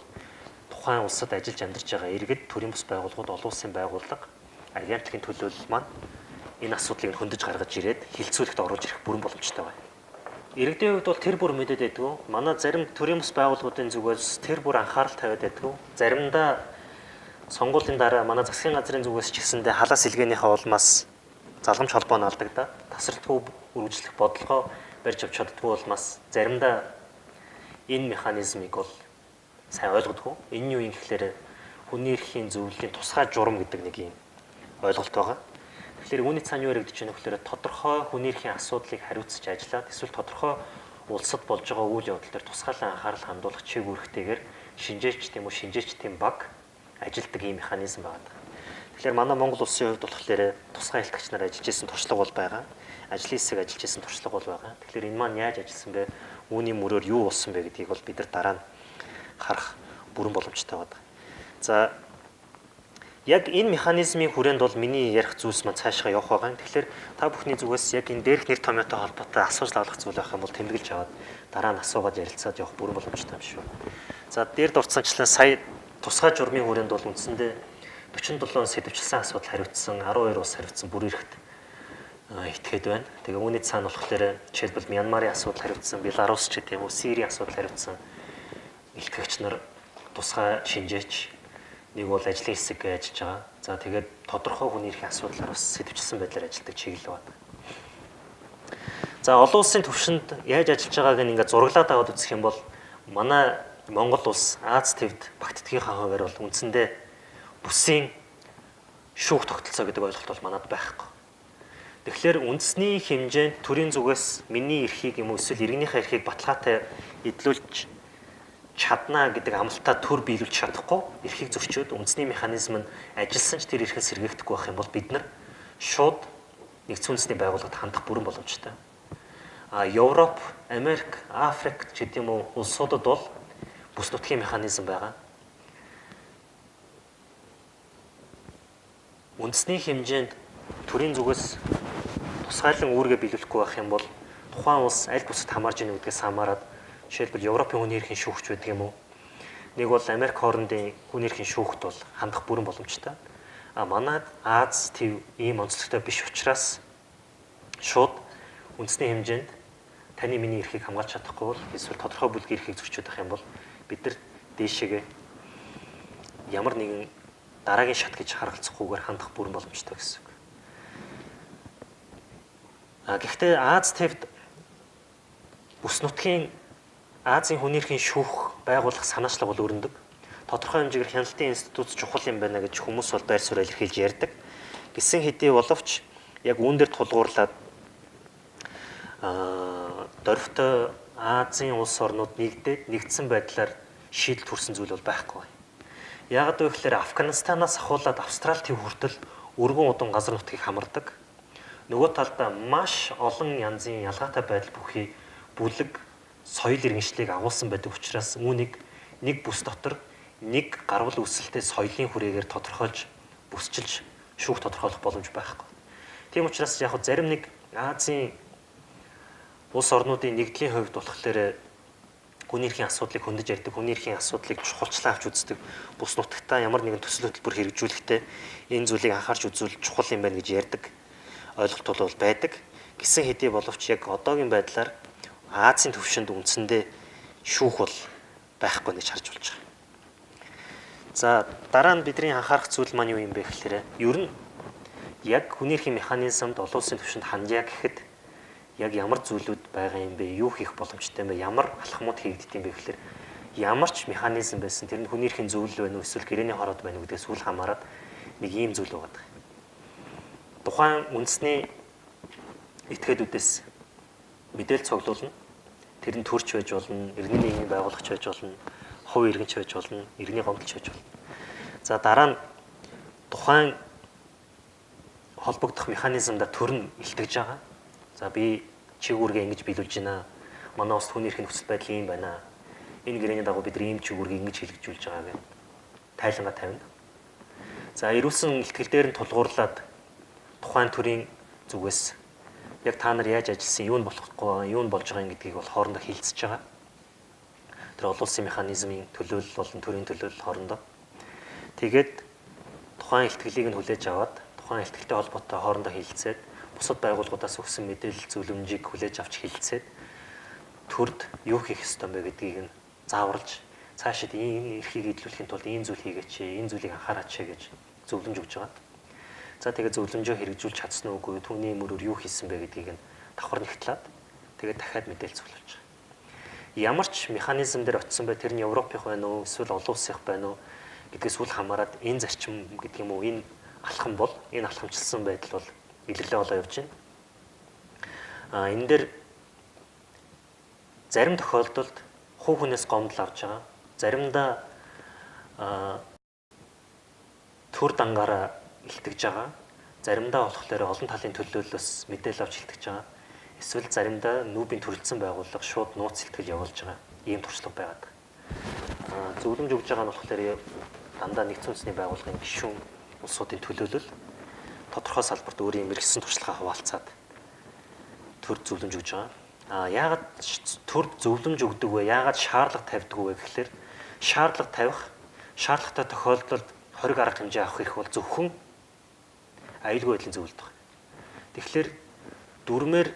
тухайн улсад ажиллаж амьдарч байгаа иргэд, төрийн бус байгууллагууд, олон улсын байгууллага, агентлагийн төлөөлөл маань энэ асуудлыг хөндөж гаргаж ирээд хилцүүлэгт оруулж ирэх бүрэн боломжтой байна. Иргэдийн хувьд бол тэр бүр мэдээд байдгүй. Манай зарим төрийн бус байгууллагуудын зүгээс тэр бүр анхаарал тавиад байдгүй. Заримдаа сонгуулийн дараа манай засгийн газрын зүгээс ч гэсэндээ халаас илгээнийхээ улмаас залгамж холбоо нь алдагдаад тасралтгүй үргэлжлэх бодлогоо барьж авч чаддгүй улмаас заримдаа энэ механизмыг бол сайн ойлгодгүй. Энэ юу юм гэхээр хүний эрхийн зөвлөлийн тусгай журам гэдэг нэг юм ойлголт байгаа. Тэгэхээр үүний цаана юу яригдж байна вэ гэхээр тодорхой хүний эрхийн асуудлыг хариуцж ажиллаад эсвэл тодорхой улсад болж байгаа үйл явдал дээр тусгаалan анхаарал хандуулах чиг үүрэгтэйгээр шинжээч тийм баг ажилтдаг ийм механизм байгаа. Тэгэхээр манай Монгол улсын хувьд болохоор тусгай хэлтгэгч нар ажиллаж исэн туршлага бол байгаа. Ажлын хэсэг ажиллаж исэн туршлага бол байгаа. Тэгэхээр энэ маань яаж ажилласан бэ? Үүний мөрөөр юу болсон бэ гэдгийг бол бид нар дараа нь харах бүрэн боломжтой байна. За яг энэ механизмын хүрээнд бол миний ярих зүйлс маань цаашаа явах байгаа. Тэгэхээр та бүхний зүгээс яг энэ дээрх нэр томьёотой холбоотой асууж лавлах зүйл байх юм бол тэмдэглэж аваад дараа нь асуугаад ярилцаад явах бүрэн боломжтой юм шүү. За дээр дурдсанчлан сая тусгай журмын хүрээнд бол үндсэндээ 47 сэдвчилсэн асуудал хариуцсан, 12 улс хариуцсан бүр ирэхэд итгээд байна. Тэгээ үүний цаана болохоор жишээлбэл Мянмарын асуудал хариуцсан, Беларусь ч гэдэм үү, Сирийн асуудал хариуцсан илтгэгч нар тусгай шинжээч нэг бол ажлын хэсэг гэж ажиллаж байгаа. За тэгээд тодорхой хүний эрхийн асуудлаар бас сэдвчилсэн байдлаар ажилладаг чиглэл байна. За олон улсын түвшинд яаж ажиллаж байгааг ингээд зураглаад аваад үзэх юм бол манай Монгол улс Аз твд багтдгийнхаа хувьар бол үндсэндээ бүсийн шүүх тогтолцоо гэдэг ойлголт бол манад байхгүй. Тэгэхээр үндэсний хэмжээнд төрийн зүгээс миний эрхийг юм уу эсвэл иргэнийхээ эрхийг баталгаатай эдлүүлж чадна гэдэг амлалтаа төр биелүүлж чадахгүй эрхийг зөрчөөд үндэсний механизм нь ажилласан ч тэр эрхэн сэргийгдэхгүй байх юм бол бид нар шууд нэгдсэн үндэсний байгууллагад хандах бүрэн боломжтой. Европ, Америк, Африк ч гэдэм үү улсуудад бол бүс нутгийн механизм байгаа. Үндэсний хэмжээнд төрийн зүгээс тусгайлан үүргээ биелүүлэхгүй байх юм бол тухайн улс аль бусад хамаарж ийнэ гэдгээс хамаарат жишээлбэл Европын хүний эрхийн шүүгч байдаг юм уу? Нэг бол Америк хоорондын хүний эрхийн шүүхт бол хандах бүрэн боломжтой. Манайд Аз төв ийм онцлогтой биш учраас шууд үндэсний хэмжээнд таны миний эрхийг хамгаалж чадахгүй бол эсвэл тодорхой бүлгийн эрхийг зөрчиж байх юм бол бид нар дээшээгээ ямар нэгэн дараагийн шат гэж харгалзахгүйгээр хандах бүрэн боломжтой гэсэн үг. Гэхдээ Аз тэвд бүс нутгийн Азийн хүний эрхийн шүүх байгуулах санаачлага бол өрнөдөг. Тодорхой хэмжээгээр хяналтын институт чухал юм байна гэж хүмүүс бол байр суурь илэрхийлж ярьдаг. Гэсэн хэдий боловч яг үүн дээр тулгуурлаад дөрвтөө Азийн улс орнууд нэгдсэн байдлаар шийдэл төрсэн зүйл бол байхгүй. Яагаад вэ гэхээр Афганистанаас ахуулаад Австрали төв хүртэл өргөн удан газар нутгийг хамардаг. Нөгөө талдаа маш олон янзын ялгаатай байдал бүхий бүлэг соёл иргэншлийг агуулсан байдаг учраас үүнийг нэг бүс дотор нэг гарвал үүсэлтэй соёлын хүрээгээр тодорхойлж бүсчилж шүүх тодорхойлох боломж байхгүй. Тийм учраас яг зарим нэг Азийн улс орнуудын нэгдлийн хувьд болохоор хүний эрхийн асуудлыг хөндөж ярьдаг, хүний эрхийн асуудлыг чухалчлан авч үздэг, бус нутагтаа ямар нэгэн төсөл хөтөлбөр хэрэгжүүлэхдээ энэ зүйлийг анхаарч үзвэл чухал юм байна гэж ярьдаг ойлголт бол байдаг. Гэсэн хэдий боловч яг одоогийн байдлаар Азийн төвшөнд үндсэндээ шүүх бол байхгүй гэж харж болж байгаа. За дараа нь бидний анхаарах зүйл маань юу юм бэ гэхээр ер нь яг хүний эрхийн механизмд олон улсын төвшөнд хандъя гэхэд яг ямар зүйлүүд байгаа юм бэ? Юу хийх боломжтой юм бэ? Ямар алхмууд хийгддэг юм бэ гэхээр ямар ч механизм байсан тэр нь хүний эрхийн зөвлөл байна уу эсвэл гэрээний хороод байна уу гэдгээс үл хамааран нэг ийм зүйл байгаа. Тухайн үндэсний этгээдүүдээс мэдээлэл цуглуулна. Тэр нь төрч байж болно, иргэний нийгмийн байгуулагч байж болно, хувь иргэнч байж болно, иргэний гомдолч байж болно. За дараа нь тухайн холбогдох механизмда төр нь илтгэж байгаа. За би чигүүргээ ингэж биелүүлж байна. Манай улс хүний эрхийн нөхцөл байдал ийм байна. Энэ гэрээний дагуу бид ийм чигүүргийг ингэж хэрэгжүүлж байгаа гэдэг тайлангаа тавина. За ирүүлсэн илтгэл дээр нь тулгуурлаад тухайн төрийн зүгээс яг та нар яаж ажилласан, юу нь болохгүй, юу нь болж байгаа гэдгийг бол хоорондоо хилцэж байгаа. Тэр олон улсын механизмын төлөөлөл болон төрийн төлөөлөл хоорондоо. Тэгээд тухайн илтгэлийг нь хүлээж аваад тухайн илтгэлтэй холбоотой хоорондоо хилцээд бусад байгууллагуудаас өгсөн мэдээлэл зөвлөмжийг хүлээж авч хилцээд төрд юу хийх ёстой юм бэ гэдгийг нь зааварлаж цаашид ийм эрхийг идэлүүлэхийн тулд ийм зүйл хийгээч, энэ зүйлийг анхаараач гэж зөвлөмж өгж байгаа. За тэгээд зөвлөмжөө хэрэгжүүлж чадсан уугүй, түүний мөрөөр юу хийсэн бэ гэдгийг нь давхар нэгтлээд тэгээд дахиад мэдээлэл зөвлөж байгаа. Ямар ч механизм дээр очисон бай, тэр нь Европынх байна уу, эсвэл олон улсынх байна уу гэдгээс үл хамааран энэ зарчим гэдэг юм уу, энэ алхам бол, энэ алхамчилсан байдал бол илэрлээ болоо явж байна. Энэ дээр зарим тохиолдолд хувь хүнээс гомдол авч байгаа. Заримдаа төр дангаараа илтгэж байгаа. Заримдаа болохоор олон талын төлөөллөөс мэдээлэл авч илтгэж байгаа. Эсвэл заримдаа нүүбийн төрөлцсөн байгууллага шууд нууц илтгэл явуулж байгаа. Ийм туршлага байгаад. Зөвлөмж өгж байгаа нь болохоор дандаа нэгдсэн үндэсний байгууллагын гишүүн улсуудын төлөөлөл тодорхой салбарт өөрийн мэргэжсэн туршлагаа хуваалцаад төр зөвлөмж өгж байгаа. Яагаад төр зөвлөмж өгдөг вэ? Яагаад шаардлага тавьдаг вэ гэхээр шаардлага тавих, шаардлагатай тохиолдолд хориг арга хэмжээ авах эрх бол зөвхөн аюулгүй байдлын зөвлөлд байна. Тэгэхээр дүрмээр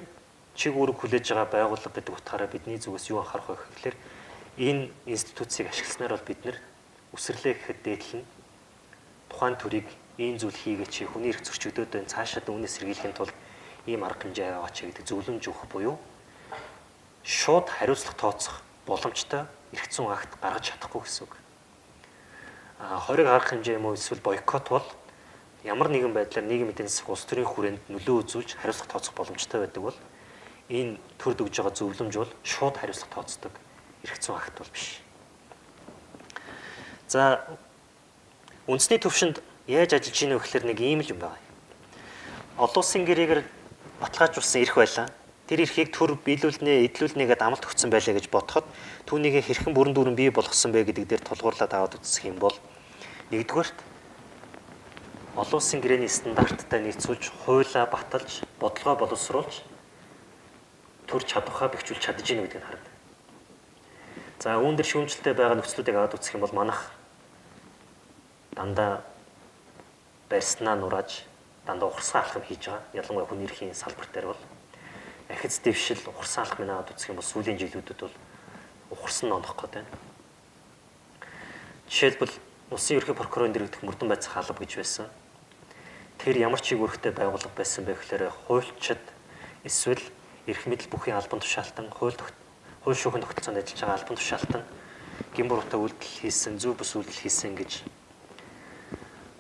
чиг үүрэг хүлээж байгаа байгууллага гэдэг утгаараа бидний зүгээс юу анхаарах вэ гэхээр энэ институцийг ашигласнаар бол бид нэр үсрлээ гэхэд дээдлэн тухайн төрийг ийм зүйл хийгээч, хүний эрх зөрчигдөөд байна, цаашаа үүнээс сэргийлэхийн тулд ийм арга хэмжээ аваач гэдэг зөвлөмж өгөх буюу шууд хариуцлага тооцох боломжтой эрх зүйн акт гаргаж чадахгүй гэсэн үг. Хориг арга хэмжээ юм уу эсвэл бойкот бол ямар нэгэн байдлаар нийгмийн эдийн засаг улс төрийн хүрээнд нөлөө үзүүлж хариуцлага тооцох боломжтой байдаг бол энэ төрд өгж байгаа зөвлөмж бол шууд хариуцлага тооцдог эрх зүйн акт бол биш. За үндэсний төвшөнд яаж ажиллаж ийнэ вэ гэхээр нэг ийм л юм байна. Олон улсын гэрээгээр баталгаажуулсан эрх байлаа. Тэр эрхийг төр биелүүлнэ, эдлүүлнэгээд амлалт өгсөн байлаа гэж бодоход түүнийг хэрхэн бүрэн дүүрэн бий болгосон бэ гэдэг дээр тулгуурлаад аваад үзэх юм бол нэгдүгээрт олон улсын гэрээний стандарттай нийцүүлж, хуулиа баталж, бодлогоо боловсруулж төр чадвараа бэхжүүлж чадж гэнэ гэдгийг харна. За үүн дээр шүүмжлэлтэй байгаа нөхцлүүдийг аваад үзэх юм бол манайх дандаа барьснаа нурааж, дандаа ухарсан алхам хийж байгаа. Ялангуяа хүний эрхийн салбар дээр бол ахиц дэвшил ухарсан алхмыг аваад үзэх юм бол сүүлийн жилүүдэд бол ухарсан онох гэдэг. Жишээлбэл улсын ерхий прокурорын дэргэдэх Мөрдөн Байцах алба гэж байсан. Тэр ямар ч үүрэгтэй байгууллага байсан бэ гэхээр хуульчид эсвэл эрх мэдэл бүхий албан тушаалтан, хууль шүүхийн тогтолцоонд ажиллаж байгаа албан тушаалтан гинбуруутай үйлдэл хийсэн, зөв бус үйлдэл хийсэн гэж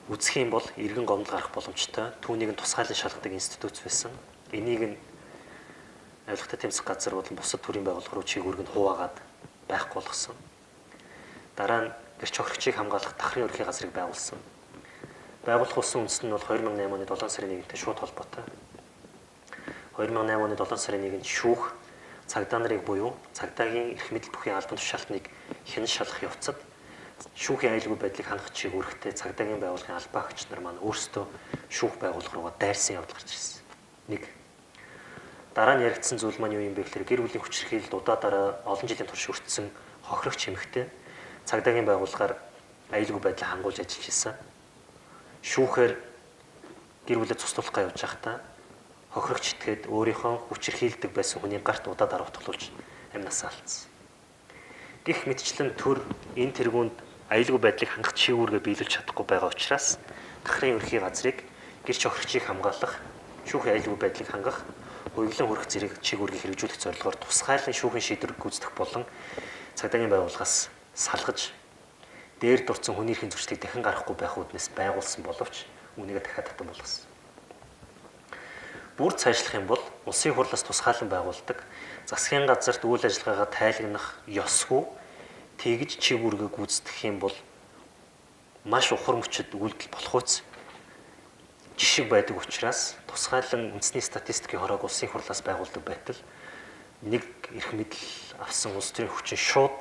үзэх юм бол иргэн гомдол гарах боломжтой. Түүнийг нь тусгайлан шалгадаг институт байсан. Энийг нь авилгатай тэмцэх газар болон бусад төрлийн байгууллага руу чиглүүлэг нь хуваагаад байхгүй болгосон. Дараа нь гэрч хохирогчийг хамгаалах дахрын ерхий газрыг байгуулсан. Байгуулах болсон үндэс нь бол 2008 оны 7 сарын 1-нд шууд холбоотой. 2008 оны 7 сарын 1-нд шүүх цагдаа нарыг буюу цагдаагийн эрх мэдэл бүхий албан тушаалтныг хэн шалгах явцад шүүхийн аюулгүй байдлыг хангах чиглэлтэй цагдаагийн байгууллагын албаа агч нар маань өөрсдөө шүүх байгууллага руугаа дайрсан явдал гарч ирсэн. 1. Дараа нь яригдсан зүйл маань юу юм бэ гэхээр гэр бүлийн хүчирхийлэлд удаа олон жилийн турш өртсөн хохирогч эмэгтэй цагдаагийн байгууллагаар аюулгүй байдлыг хангуулж ажиллаж ирсэн. Шүүхээр гэр бүлээ цуслуулах явж байхдаа хохирогч итгээд өөрийнхөө хүчирхийлдэг байсан хүний гарт удаа утгалуулж амнасаа алдсан. Гэх мэтчлэн төр энэ тэргуунд аюулгүй байдлыг хангах чиглэлгээ биелүүлж чадахгүй байгаа учраас дахрын ерхий газрыг гэрч хохирогчийг хамгаалах, шүүхийн аюулгүй байдлыг хангах, хуйглан хүрэх зэрэг чиглэлгийг хэрэгжүүлэх зорилгоор тусгайлан шүүхийн шийдвэр гүйцэтгэх болон цагдаагийн байгууллагаас салгаж дээр дурдсан хүний эрхийн зөрчлийг дахин гаргахгүй байх үүднээс байгуулсан боловч үүнийгээ дахиад татан болгосон. Бүр цаашлах юм бол улсын хурлаас тусгаалan байгуулдаг засгийн газарт үйл ажиллагаагаа тайлагнах ёсгүй тэгж чиглэлгээ гүйцэтгэх юм бол маш ухар мөчөд үйлдэл болох үс жишг байдаг учраас тусгаалan үндэсний статистикийн хороог улсын хурлаас байгуулдаг байтал нэг эрх мэдэл авсан улс төрийн хүчин шууд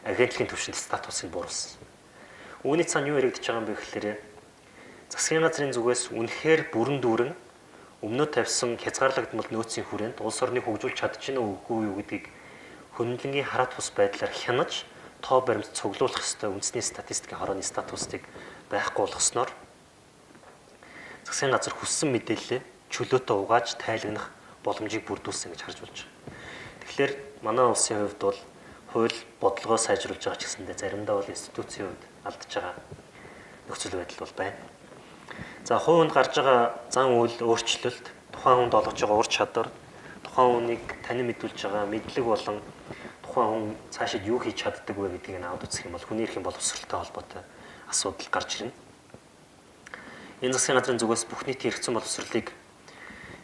агентлагийн түвшинд статусыг бууруулсан. Үүний цаана юу яригдчихэж байгаа юм бэ гэхээр засгийн газрын зүгээс үнэхээр бүрэн дүүрэн өмнө тавьсан хязгаарлагдмал нөөцийн хүрээнд улс орныг хөгжүүлж чадчихна уугүй юу гэдгийг хөндлөнгийн хараат бус байдлаар хянаж тоо баримт цуглуулах ёстой үндэсний статистикийн хорооны статусыг байхгүй болгосноор засгийн газар хүссэн мэдээлэлээ чөлөөтэй угааж тайлагнах боломжийг бүрдүүлсэн гэж харж болж байгаа. Тэгэхээр манай улсын хувьд бол хууль бодлогоо сайжруулж байгаа ч гэсэндээ заримдаа бол институцийн хувьд алдж байгаа нөхцөл байдал бол байна. За хувьд гарч байгаа зан үйл өөрчлөлт, тухайн хүнд олгож байгаа ур чадвар, тухайн хүнийг танин мэдүүлж байгаа мэдлэг болон тухайн хүн цаашид юу хийж чаддаг вэ гэдгийг аваад үзэх юм бол хүний эрхийн боловсролтой холбоотой асуудал гарч ирнэ. Энэ засгийн газрын зүгээс бүх нийтийн эрхцэн боловсролыг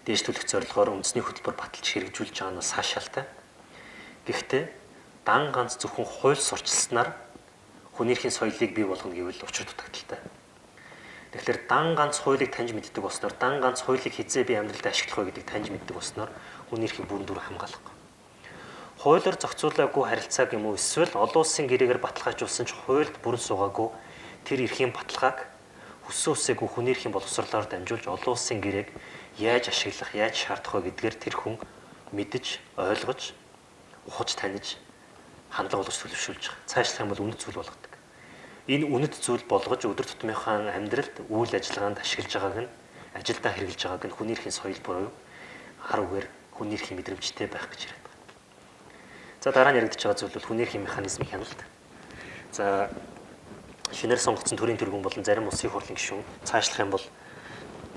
дээшлүүлэх зорилгоор үндэсний хөтөлбөр баталж хэрэгжүүлж байгаа нь саашаалтай. Гэхдээ дан ганц зөвхөн хууль сурчилснаар хүний эрхийн соёлыг бий болгоно гэвэл учир дутагдaltaй. Тэгэхээр дан ганц хуулийг таньж мэддэг болсноор дан ганц хуулийг хизээ би амьдралд ашиглах вэ гэдгийг таньж мэддэг болсноор хүний эрхийн бүрэн дүр хамгаалахгүй. Хуулиар зохицуулаагүй харилцааг юм уу эсвэл олон улсын гэрээгээр баталгаажуулсан ч хуульд бүрэн суугаагүй тэр эрхийн баталгааг хүссэн үсээгүй хүний эрхийн боловсролоор дамжуулж олон улсын гэрээг яаж ашиглах, яаж шаардах вэ гэдгээр тэр хүн мэдж, ойлгож, ухаж таних хандлага болгож төлөвшүүлж байгаа. Цаашлах юм бол үнэт зүйл болгодог. Энэ үнэт зүйл болгож өдөр тутмынхаа амьдралд үйл ажиллагаанд ашиглаж байгааг нь ажилдаа хэрэгжилж байгааг нь хүний эрхийн соёл буюу хар үгээр хүний эрхийн мэдрэмжтэй байх гэж яриад байгаа. За дараа нь яригдж байгаа зүйл бол хүний эрхийн механизмын хяналт. За шинээр сонгогдсон төрийн тэргүүн болон зарим улсын хурлын гишүүн цаашлах юм бол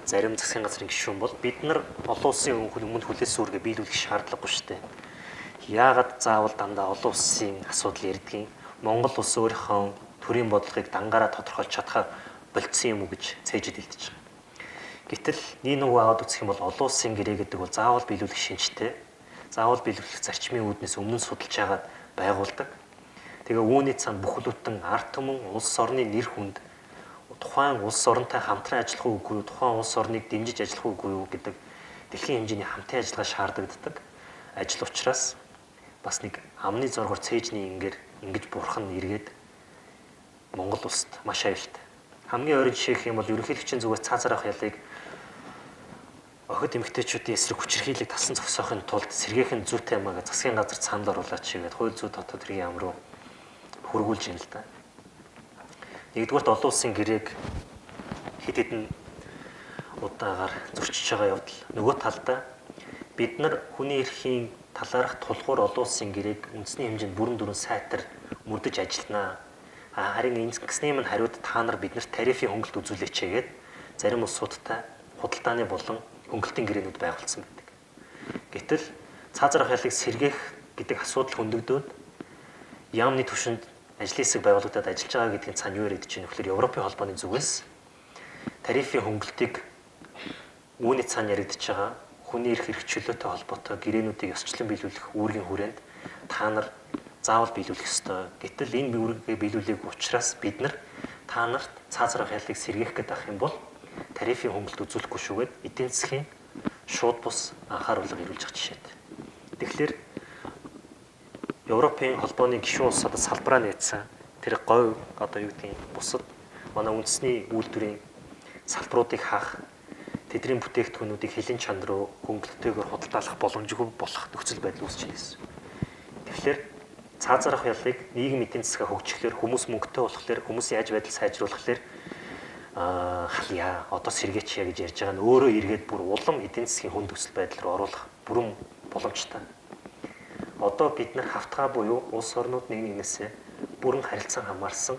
зарим засгийн газрын гишүүн бол бид нар олон улсын өмнө хүлээсэн үүргээ биелүүлэх шаардлагагүй шүү дээ. Яагаад заавал дандаа олон улсын асуудал ярьдгийг Монгол улс өөрийнхөө төрийн бодлогыг дангаараа тодорхойлж чадхаар болцсон юм уу гэж цээжид илдэж байгаа. Гэтэл нэг нөгөө аваад үзэх юм бол олон улсын гэрээ гэдэг бол заавал биелүүлэх шинжтэй, заавал биелүүлэх зарчмын үүднээс өмнө судалж байгаад байгуулдаг. Тэгээ үүний цаана бүхлбүтэн ард түмэн улс орны нэр хүнд тухайн улс оронтой хамтран ажиллах уугүй, тухайн улс орныг дэмжиж ажиллах уугүй юу гэдэг дэлхийн хэмжээний хамтын ажиллагаа шаардлагаддаг ажил учраас бас нэг амны зоргоор цээжний ингэж бурхан эргээд Монгол улсад маш аюултай. хамгийн ойрын жишээ гэх юм бол ерөнхийлөгчийн зүгээс цаазаар авах ялыг охид эмэгтэйчүүдийн эсрэг хүчирхийлийг тасан зогсоохын тулд сэргээхэн зүйтэй амгааг засгийн газар цаанд оруулаач гэдэг хууль зүйн дотоод хэргийн яам руу хөргүүлж юм л да. Нэгдүгээрт олон улсын гэрээг хэд хэдэн удаагаар зөрчиж байгаа явдал. Нөгөө талдаа бид нар хүний эрхийн талаарх тулгуур олон улсын гэрээг үндэсний хэмжээнд бүрэн дүрэн сайтар мөрдөж ажилланаа. Харин ингэсний минь хариуд та нар биднэрт тарифын хөнгөлт үзүүлээч гэдэг зарим улсуудтай худалдааны болон хөнгөлтийн гэрээнүүд байгуулсан байдаг. Гэтэл цаазаар авах ялыг сэргээх гэдэг асуудал хөндөгдөөд яамны түвшинд ажлын хэсэг байгуулагдаад ажиллаж байгаа гэдгийн цаана юу яригдэж байна вэ гэхээр Европын холбооны зүгээс тарифын хөнгөлтийг үүний цаана яригдж байгаа хүний эрх хэрэгчлөөтэй холбоотой гэрээнүүдийг ёсчлон биелүүлэх үүргийн хүрээнд та нар заавал биелүүлэх ёстой. Гэтэл энэ үүргээ биелүүлэх учраас бид нар та нарт цаазаар авах ялыг сэргээх гэдэг ах юм бол тарифын хөнгөлт үзүүлэхгүй шүүгээд эдийн засгийн шууд бус анхааруулга ирүүлж байгаа жишээтэй. Тэгэхээр Европын холбооны гишүүн улсуудад салбараа нээсэн тэр говь одоо юу гэдгийг бусад манай үндэсний үйлдвэрийн салбаруудыг хаах тэдний бүтээгдэхүүнүүдийг хилэн чанд руу хөнгөлөлтөөр худалдаалах боломжгүй болох нөхцөл байдал үүсэж байна. Тэгэхээр цаазаар авах ялыг нийгэм эдийн засгаа хөгжихлөөр хүмүүс мөнгөтэй болохлээр хүмүүсийн аж байдал сайжруулахлаар халья одоо сэргээч яа гэж ярьж байгаа нь өөрөө эргээд бүр улам эдийн засгийн хүнд төсөл байдал руу оруулах бүрэн боломжтой. Одоо бид нар хавтгай буюу улс орнууд нэг нэгнээсээ бүрэн харилцан хамаарсан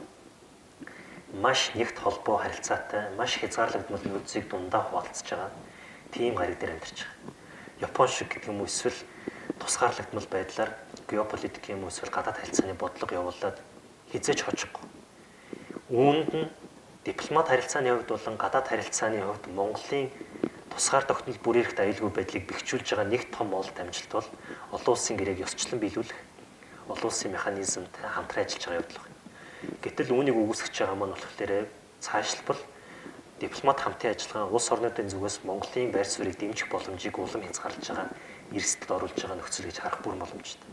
маш нэгт холбоо харилцаатай маш хязгаарлагдмал нөөцийг дундаа хуваалцаж байгаа тийм гариг дээр амьдарч байгаа. Япон шиг гэдэг юм уу эсвэл тусгаарлагдмал байдлаар геополитик юм уу эсвэл гадаад харилцааны бодлого явуулаад хизээж хожихгүй. Үүнд нь дипломат харилцааны хувьд болон гадаад харилцааны хувьд Монголын тусгаар тогтнол бүр эрхт аюулгүй байдлыг бэхжүүлж байгаа нэг том олд амжилт бол олон улсын гэрээг ёсчлон биелүүлэх олон улсын механизмтай хамтран ажиллаж байгаа явдал байна. Гэтэл үүнийг үүсгэж байгаа маань болохоор цаашлбал дипломат хамтын ажиллагаа улс орнуудын зүгээс Монголын байр суурийг дэмжих боломжийг улам хязгаарлаж байгаа эрсдэлд оруулж байгаа нөхцөл гэж харах бүр боломжтой.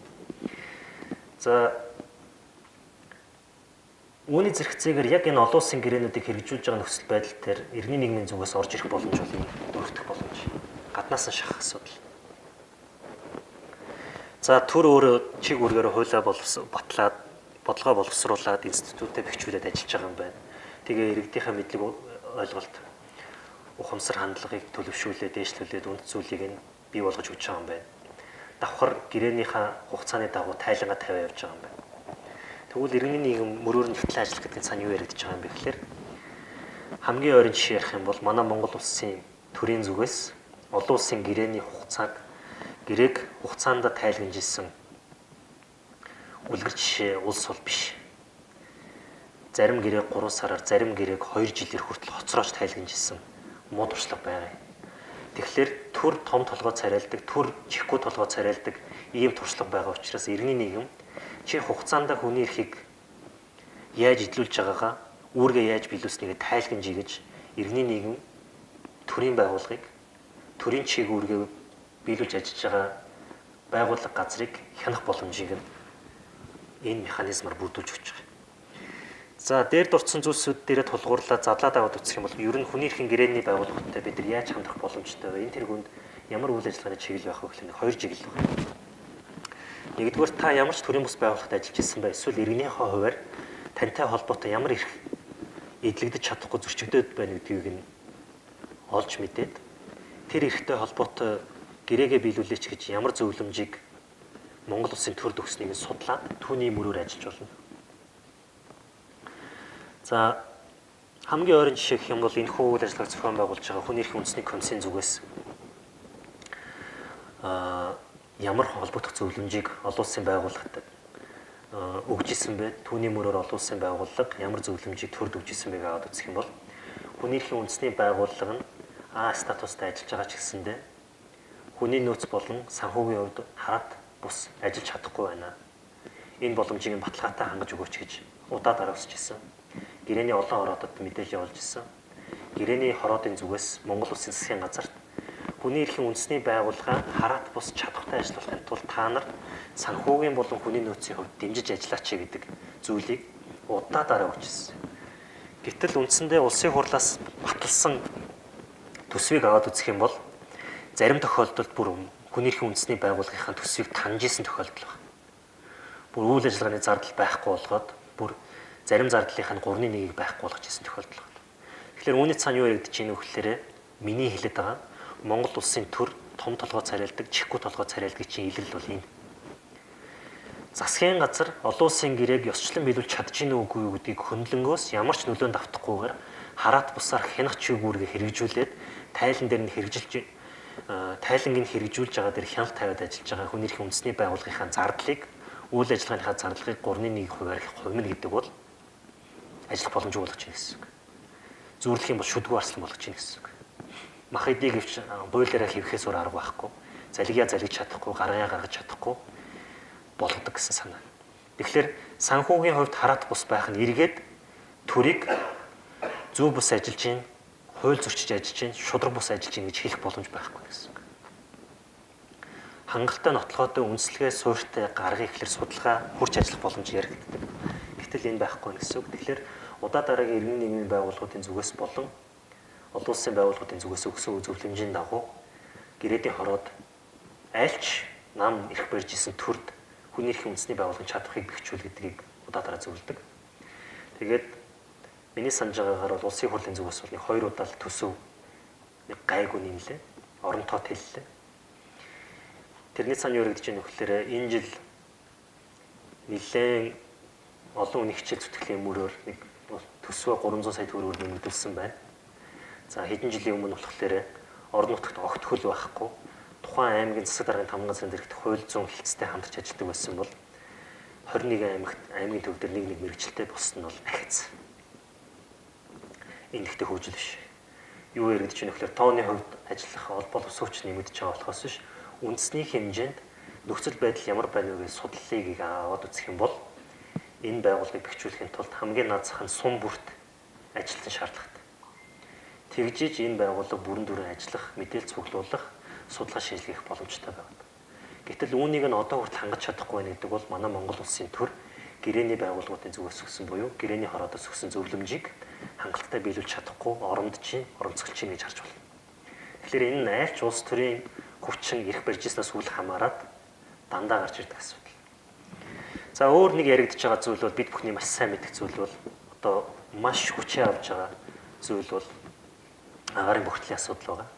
За үүний зэрэгцээгээр яг энэ олон улсын гэрээнүүдийг хэрэгжүүлж байгаа нөхцөл байдал дээр иргэний нийгмийн зүгээс орж ирэх боломж бол өргөдөх боломж. Гаднаас нь шахах асуудал. За төр өөрөө чиг үүргээр хуулиа батлаад бодлогоо боловсруулад институттэй бэхжүүлээд ажиллаж байгаа юм байна. Тэгээ иргэдийнхээ мэдлэг ойлголт ухамсар хандлагыг төлөвшүүлээд дээшлүүлээд үнд зүйлийг нь бий болгож өгч байгаа юм байна. Давхар гэрээнийхээ хугацааны дагуу тайлангаа тавиа явж байгаа юм байна. Тэгвэл иргэний нийгэм мөрөөр нь ихтлэн ажиллах гэдэг цаана юу яригдж байгаа юм бэ гэхээр хамгийн ойрын жишээ ярих юм бол манай Монгол улсын төрийн зүгээс олон улсын гэрээний гэрээг хугацаанд тайлгнажсэн үлгэр жишээ улс бол биш. Зарим гэрээг 3 сараар, зарим гэрээг 2 жилээр хүртэл хоцроож тайлгнажсэн муу туршлага байгаа юм. Тэгэхээр төр том толгой царайлдаг, төр чихгүй толгой царайлдаг ийм туршлага байгаа учраас иргэний нийгэм чи хугацаанд хүний эрхийг яаж эдлүүлж байгаагаа үүргээ яаж биелүүлснийгээ тайлгнажий гэж иргэний нийгэм төрийн байгууллагыг төрийн чиг үүргээ биелүүлж ажиллаж байгаа байгууллага газрыг хянах боломжийг энэ механизмаар бүрдүүлж өгч байгаа. За дээр дурдсан зүйлсүүд дээрээ тулгуурлаад задлаад аваад үзэх юм бол ер нь хүний эрхийн гэрээний байгууллагатай бид нар яаж хандах боломжтой вэ? Энэ тэргуунд ямар үйл ажиллагааны чиглэл байх вэ гэхэл хоёр чиглэл байна. Нэгдүгээр та ямар ч төрийн бус байгууллагад ажиллаж ирсэн бай эсвэл иргэнийхээ хувьар тантай холбоотой ямар эрх эдлэгдэж чадахгүй зөрчигдөд байна гэдгийг нь олж мэдээд тэр эрхтэй холбоотой гэрээгээ биелүүлээч гэж ямар зөвлөмжийг Монгол улсын төр төгснийг судлаад түүний мөрөөр ажиллаж болно. За хамгийн ойрын жишээ гэх юм бол энэхүү үйл ажиллагааг зохион байгуулж байгаа хүний эрхийн үндэсний комиссийн зүгээс ямар холбогдох зөвлөмжийг олон улсын байгууллагад өгж исэн бэ? Түүний мөрөөр олон улсын байгууллага ямар зөвлөмжийг төрд өгж исэн бэ гэдэг үзэх юм бол хүний эрхийн үндэсний байгууллага нь А статустай ажиллаж байгаа ч гэсэндээ хүний нөөц болон санхүүгийн хувьд хараад бус ажиллаж чадахгүй байна. Энэ боломжийг баталгаатай хангаж өгөөч гэж удаа дараусж исэн. Гэрээний олон хороодод мэдээлэл явуулж исэн. Гэрээний хороодын зүгээс Монгол Улсын засгийн газарт хүний эрхийн үндэсний байгууллага хараад бус чадвартай ажиллахын тулд та нар санхүүгийн болон хүний нөөцийн хувьд дэмжиж ажиллаач гэдэг зүйлийг удаа дараа өгч ирсэн. Гэтэл үндсэндээ улсын хурлаас баталсан төсвийг аваад үзэх юм бол зарим тохиолдолд бүр хүний эрхийн үндэсний байгууллагынхаа төсвийг таньж исэн тохиолдол байна. Бүр үйл ажиллагааны зардал байхгүй болгоод бүр зарим зардлынхаа 3/1-ийг байхгүй болгож исэн тохиолдол байна. Тэгэхээр үүний цаана юу яригдж байна вэ гэхээр миний хэлээд байгаа Монгол улсын төр том толгой царайлдаг, чихгүй толгой царайлдаг чинь илрэл бол энэ. Засгийн газар олон улсын гэрээг ёсчлон биелүүлж чадж гинэ үгүй юу гэдгийг хөндлөнгөөс ямар ч нөлөөнд автахгүйгээр хараат бусаар хянах чиглэлүүргээ хэрэгжүүлээд тайлан дээр нь тайланг нь хэрэгжүүлж байгаа дээр хяналт тавиад ажиллаж байгаа хүний эрхийн үндэсний байгууллагынхаа зардлыг үйл ажиллагааныхаа зарлагыг 3/1-ээр хувирна гэдэг бол ажиллах боломжгүй болгож байна гэсэн үг. Зүүрлэх юм бол шүдгүү арслан болгож байна гэсэн үг. Мах эдийг өвч бойлороо хийхээс өөр арга байхгүй. Залгиа залгиж чадахгүй, гаргаа гаргаж чадахгүй болгодог гэсэн санаа. Тэгэхээр санхүүгийн хувьд хараат бус байх нь эргээд төрийг зөв бус ажиллаж гин, хууль зөрчиж ажиллаж гин, шудраг бус ажиллаж гин гэж хэлэх боломж байхгүй гэсэн үг. Хангалттай нотлохоотой үндэслэгээ суурьтай гаргыг ихлээр судалгаа хурц ажиллах боломж яригддаг. Гэтэл энэ байхгүй гэсэн үг. Тэгэхээр удаа дараагийн иргэний нийгмийн байгууллагуудын зүгээс болон олон улсын байгууллагуудын зүгээс өгсөн зөвлөмжийн дагуу гэрээдийн хороод айлч нам эрх барьж исэн төрд хүний эрхийн үндэсний байгууллагын чадварыг бэхжүүл гэдгийг удаа дараа зөвлөдөг. Тэгээд миний санаж байгаагаар бол улсын хурлын зүгээс бол 2 удаа л төсөв нэг гайгүй нэмлээ. Оронтоод хэллээ. Тэрний цаана юу яригдж байгаа вэ гэхээр энэ жил нэлээд олон үнэ хичээл зүтгэлийн мөрөөр нэг төсвөө 300 сая төгрөгөөр нэмэгдүүлсэн байна. За хэдэн жилийн өмнө болохоор орон нутагт огт хөл байхгүй тухайн аймгийн засаг даргын тамган газрын дэрэгт хууль зүйн хэлцтэй хамтарч ажилладаг байсан бол 21 аймгийн төв дээр нэг мэрэгчлээ бус нь бол ахиц. Энэ ихтэй хөгжил биш. Юу яригдж байна вэ гэхээр тооны хувьд ажиллах холбоо төсөвч нэмэгдэж байгаа болохоос биш үндэсний хэмжээнд нөхцөл байдал ямар байна вэ гэж судлалыг аваад үзэх юм бол энэ байгууллагыг бэхжүүлэхийн тулд хамгийн наад зах нь сум бүрт ажилтан шаардлагатай. Тэгжиж энэ байгууллага бүрэн дүрэн ажиллах, мэдээлэл цуглуулах, судалгаа шинжилгээх боломжтой байна. Гэтэл үүнийг нь одоо хүртэл хангаж чадахгүй байна гэдэг бол манай Монгол улсын төр гэрээний байгууллагуудын зүгээс өгсөн буюу гэрээний хороодоос өгсөн зөвлөмжийг хангалттай биелүүлж чадахгүй оромцголч гэж харж байна. Тэгэхээр энэ нь айлч улс төрийн хүчин эрх барьж ирснээс үл хамааран дандаа гарч ирдэг асуудал. За өөр нэг яригдж байгаа зүйл бол бид бүхний маш сайн мэддэг зүйл бол одоо маш хүчээ авч байгаа зүйл бол агаарын бохирдлын асуудал байгаа.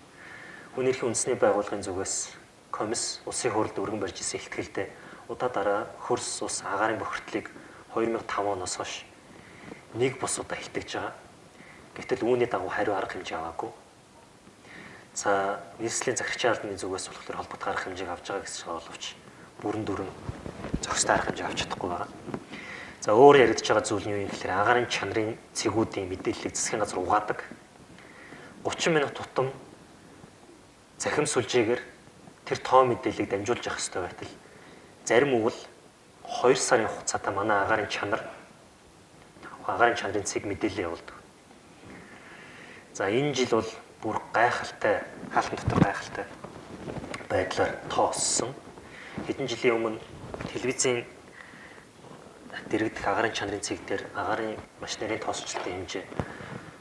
Хүний эрхийн үндэсний байгууллагын зүгээс комисс улсын хурлд өргөн барьж исэн ихтгэлдээ удаа дараа хөрс ус агаарын бохирдлыг 2005 оноос хойш нэг бус удаа хилтгэж байгаа. Гэтэл үүний дагуу хариу арга хэмжээ аваагүй. За нийслэлийн захирагчийн албаны зүгээс болохоор холбогд арга хэмжээг авч байгаа гэсэн боловч бүрэн дүрэн зохистой арга хэмжээ авч чадахгүй байгаа. За өөр яригдж байгаа зүйл нь юу юм гэхээр агаарын чанарын цэгүүдийн мэдээллийг засгийн газар угаадаг. 30 минут тутам захим сүлжээгээр тэр тоо мэдээллийг дамжуулж явах хэрэгтэй байтал зарим үйл 2 сарын хугацаатай манай агаарын чанарын цэг мэдээлэл явуулдаг. За энэ жил бол бүр гайхалтай хаалтан дотор гайхалтай байдлаар тооссон. Хэдэн жилийн өмнө телевизийн дэрэгдэх агаарын чанарын цэг дээр агаарын маш нарийн тоосчлтын хэмжээ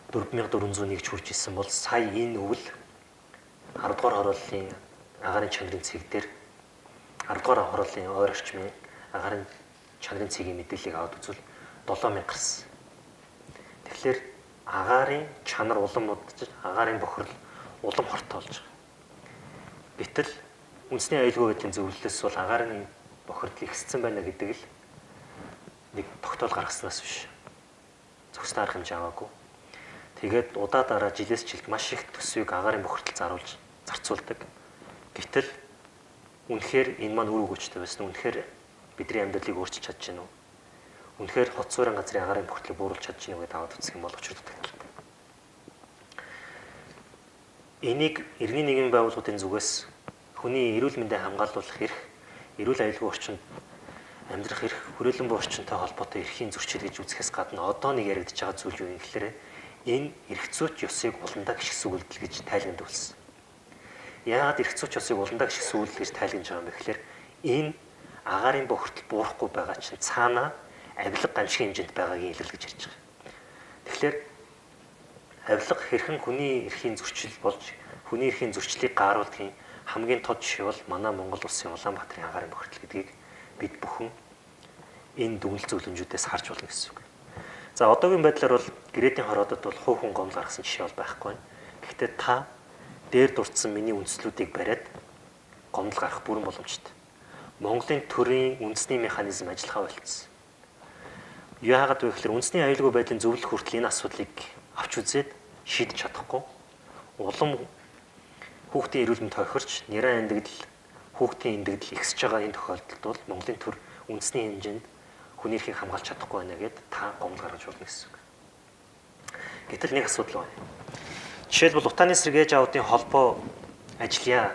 4401 ч хүрч ирсэн бол сая энэ үйл 10 дугаар хорооллын агаарын чанарын цэг дээр 10 дугаар хорооллын ойр орчмын агаарын чанарын цэгийн мэдээллийг аваад үзвэл 7000 гарсан. Тэгэхээр агаарын чанар улам удаж агаарын бохирол улам хортой болж байгаа. Гэтэл үндэсний аюулгүй байдлын зөвлөлөөс бол агаарын бохирдол ихссэн байна гэдэг л нэг тогтоол гаргаснаас биш. Зохистой арга хэмжээ аваагүй. Тэгээд удаа дараа жилээс жилд маш их төсвийг агаарын бохирдол зарцуулдаг. Гэтэл үнэхээр энэ маань үр өгөөжтэй байсан. Үнэхээр бидний амьдралыг өөрчилж чадж гэнэ үү? Үнэхээр хот суурин газрын агаарын бохирдлыг бууруулж чадж гэнэ үү гэдээ аваад үзэх юм бол учир дутагдaltaй. Энийг иргэний нийгмийн байгууллагуудын зүгээс хүний эрүүл мэндийг хамгаалуулах эрх, эрүүл аюулгүй орчинд амьдрах эрх, хүрээлэн буй орчинтой холбоотой эрхийн зөрчил гэж үзэхээс гадна одоо нэг яригдж байгаа зүйл юу юм гэхээр энэ эрх зүйч ёсыг уландаа гიშгс үйлдэл гэж тайлбарлуулсан. Яагаад эрх зүйч ёсыг уландаа гიშгс үйлдэл гэж тайлбарлаж байгаа юм бэ гэхээр энэ агаарын бохирдол буурахгүй байгаа чинь цаана авилга гамшигын хэмжээнд байгаагийн илэрлэж ярьж байгаа. Тэгэхээр авилга хэрхэн хүний эрхийн зөрчил болж хүний эрхийн зөрчлийг гааруулдгийн хамгийн тод жишээ бол манай Монгол улсын Улаанбаатарын агаарын бохирдол гэдгийг бид бүхэн энэ дүгнэлт зөвлөмжүүдээс харж болно гэсэн үг. За одоогийн байдлаар бол гэрээдийн хороодод бол хувь хүн гомдол гаргасан жишээ бол байхгүй байна. Гэхдээ та дээр дурдсан миний үндслүүдийг бариад гомдол гарах бүрэн боломжтой. Монголын төрийн үндэсний механизм ажиллахаа болцсон. Яагаад вэ гэхээр үндэсний аюулгүй байдлын зөвлөх хүртэл энэ асуудлыг авч үзээд шийдэж чадахгүй. Улам хүүхдийн эрүүл мэнд тохирч, нэрэн эндэгдэл, хүүхдийн эндэгдэл ихсэж байгаа энэ тохиолдолд бол Монголын төр үндэсний хэмжээнд хүний эрхийг хамгаалж чадахгүй байна гэдээ та гомдол гаргаж болно гэсэн үг. Гэтэл нэг асуудал байна. Жишээлбэл Утааны сэргээж аудын холбоо ажиллая.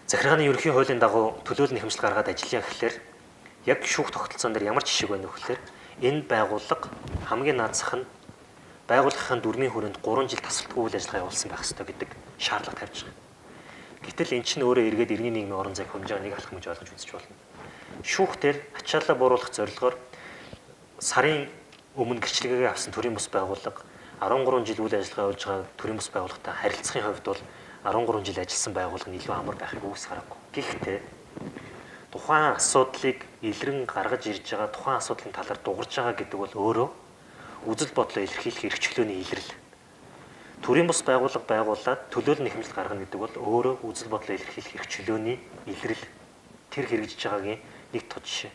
Захиргааны ерөнхий хуулийн дагуу төлөөлөл нэхэмжил гаргаад ажиллая гэхлээр яг шүүх тогтолцоон дээр ямар жишээ байна вэ гэхээр энэ байгууллага хамгийн наазах нь байгууллагын дүрмийн хүрээнд 3 жил тасралтгүй үйл ажиллагаа явуулсан байх ёстой гэдэг шаардлага тавьж байгаа. Гэтэл эн чинь өөрөө эргээд иргэний нийгмийн орон зайг хөнж байгаа нэг алхам гэж ойлгож үзэж болно. Шүүхтэр ачаалал бууруулах зорилгоор сарын өмнө гэрчлэгээ авсан төрийн бус байгууллага 13 жил үйл ажиллагаа явуулж байгаа төрийн бус байгууллагатай харилцахын хувьд бол 13 жил ажилласан байгууллага нь илүү амар байхыг үгүйс харахгүй. Гэхдээ тухайн асуудлыг илрэн гаргаж ирж байгаа тухайн асуудлын талаар дугарж байгаа гэдэг бол өөрөө үзэл бодлоо илэрхийлэх эрх чөлөөний илрэл. Төрийн бус байгууллага байгуулад төлөөлөл нэхэмжил гаргана гэдэг бол өөрөө үзэл бодлоо илэрхийлэх эрх чөлөөний илрэл. Тэр хэрэгжиж байгаагийн нэг тод жишээ.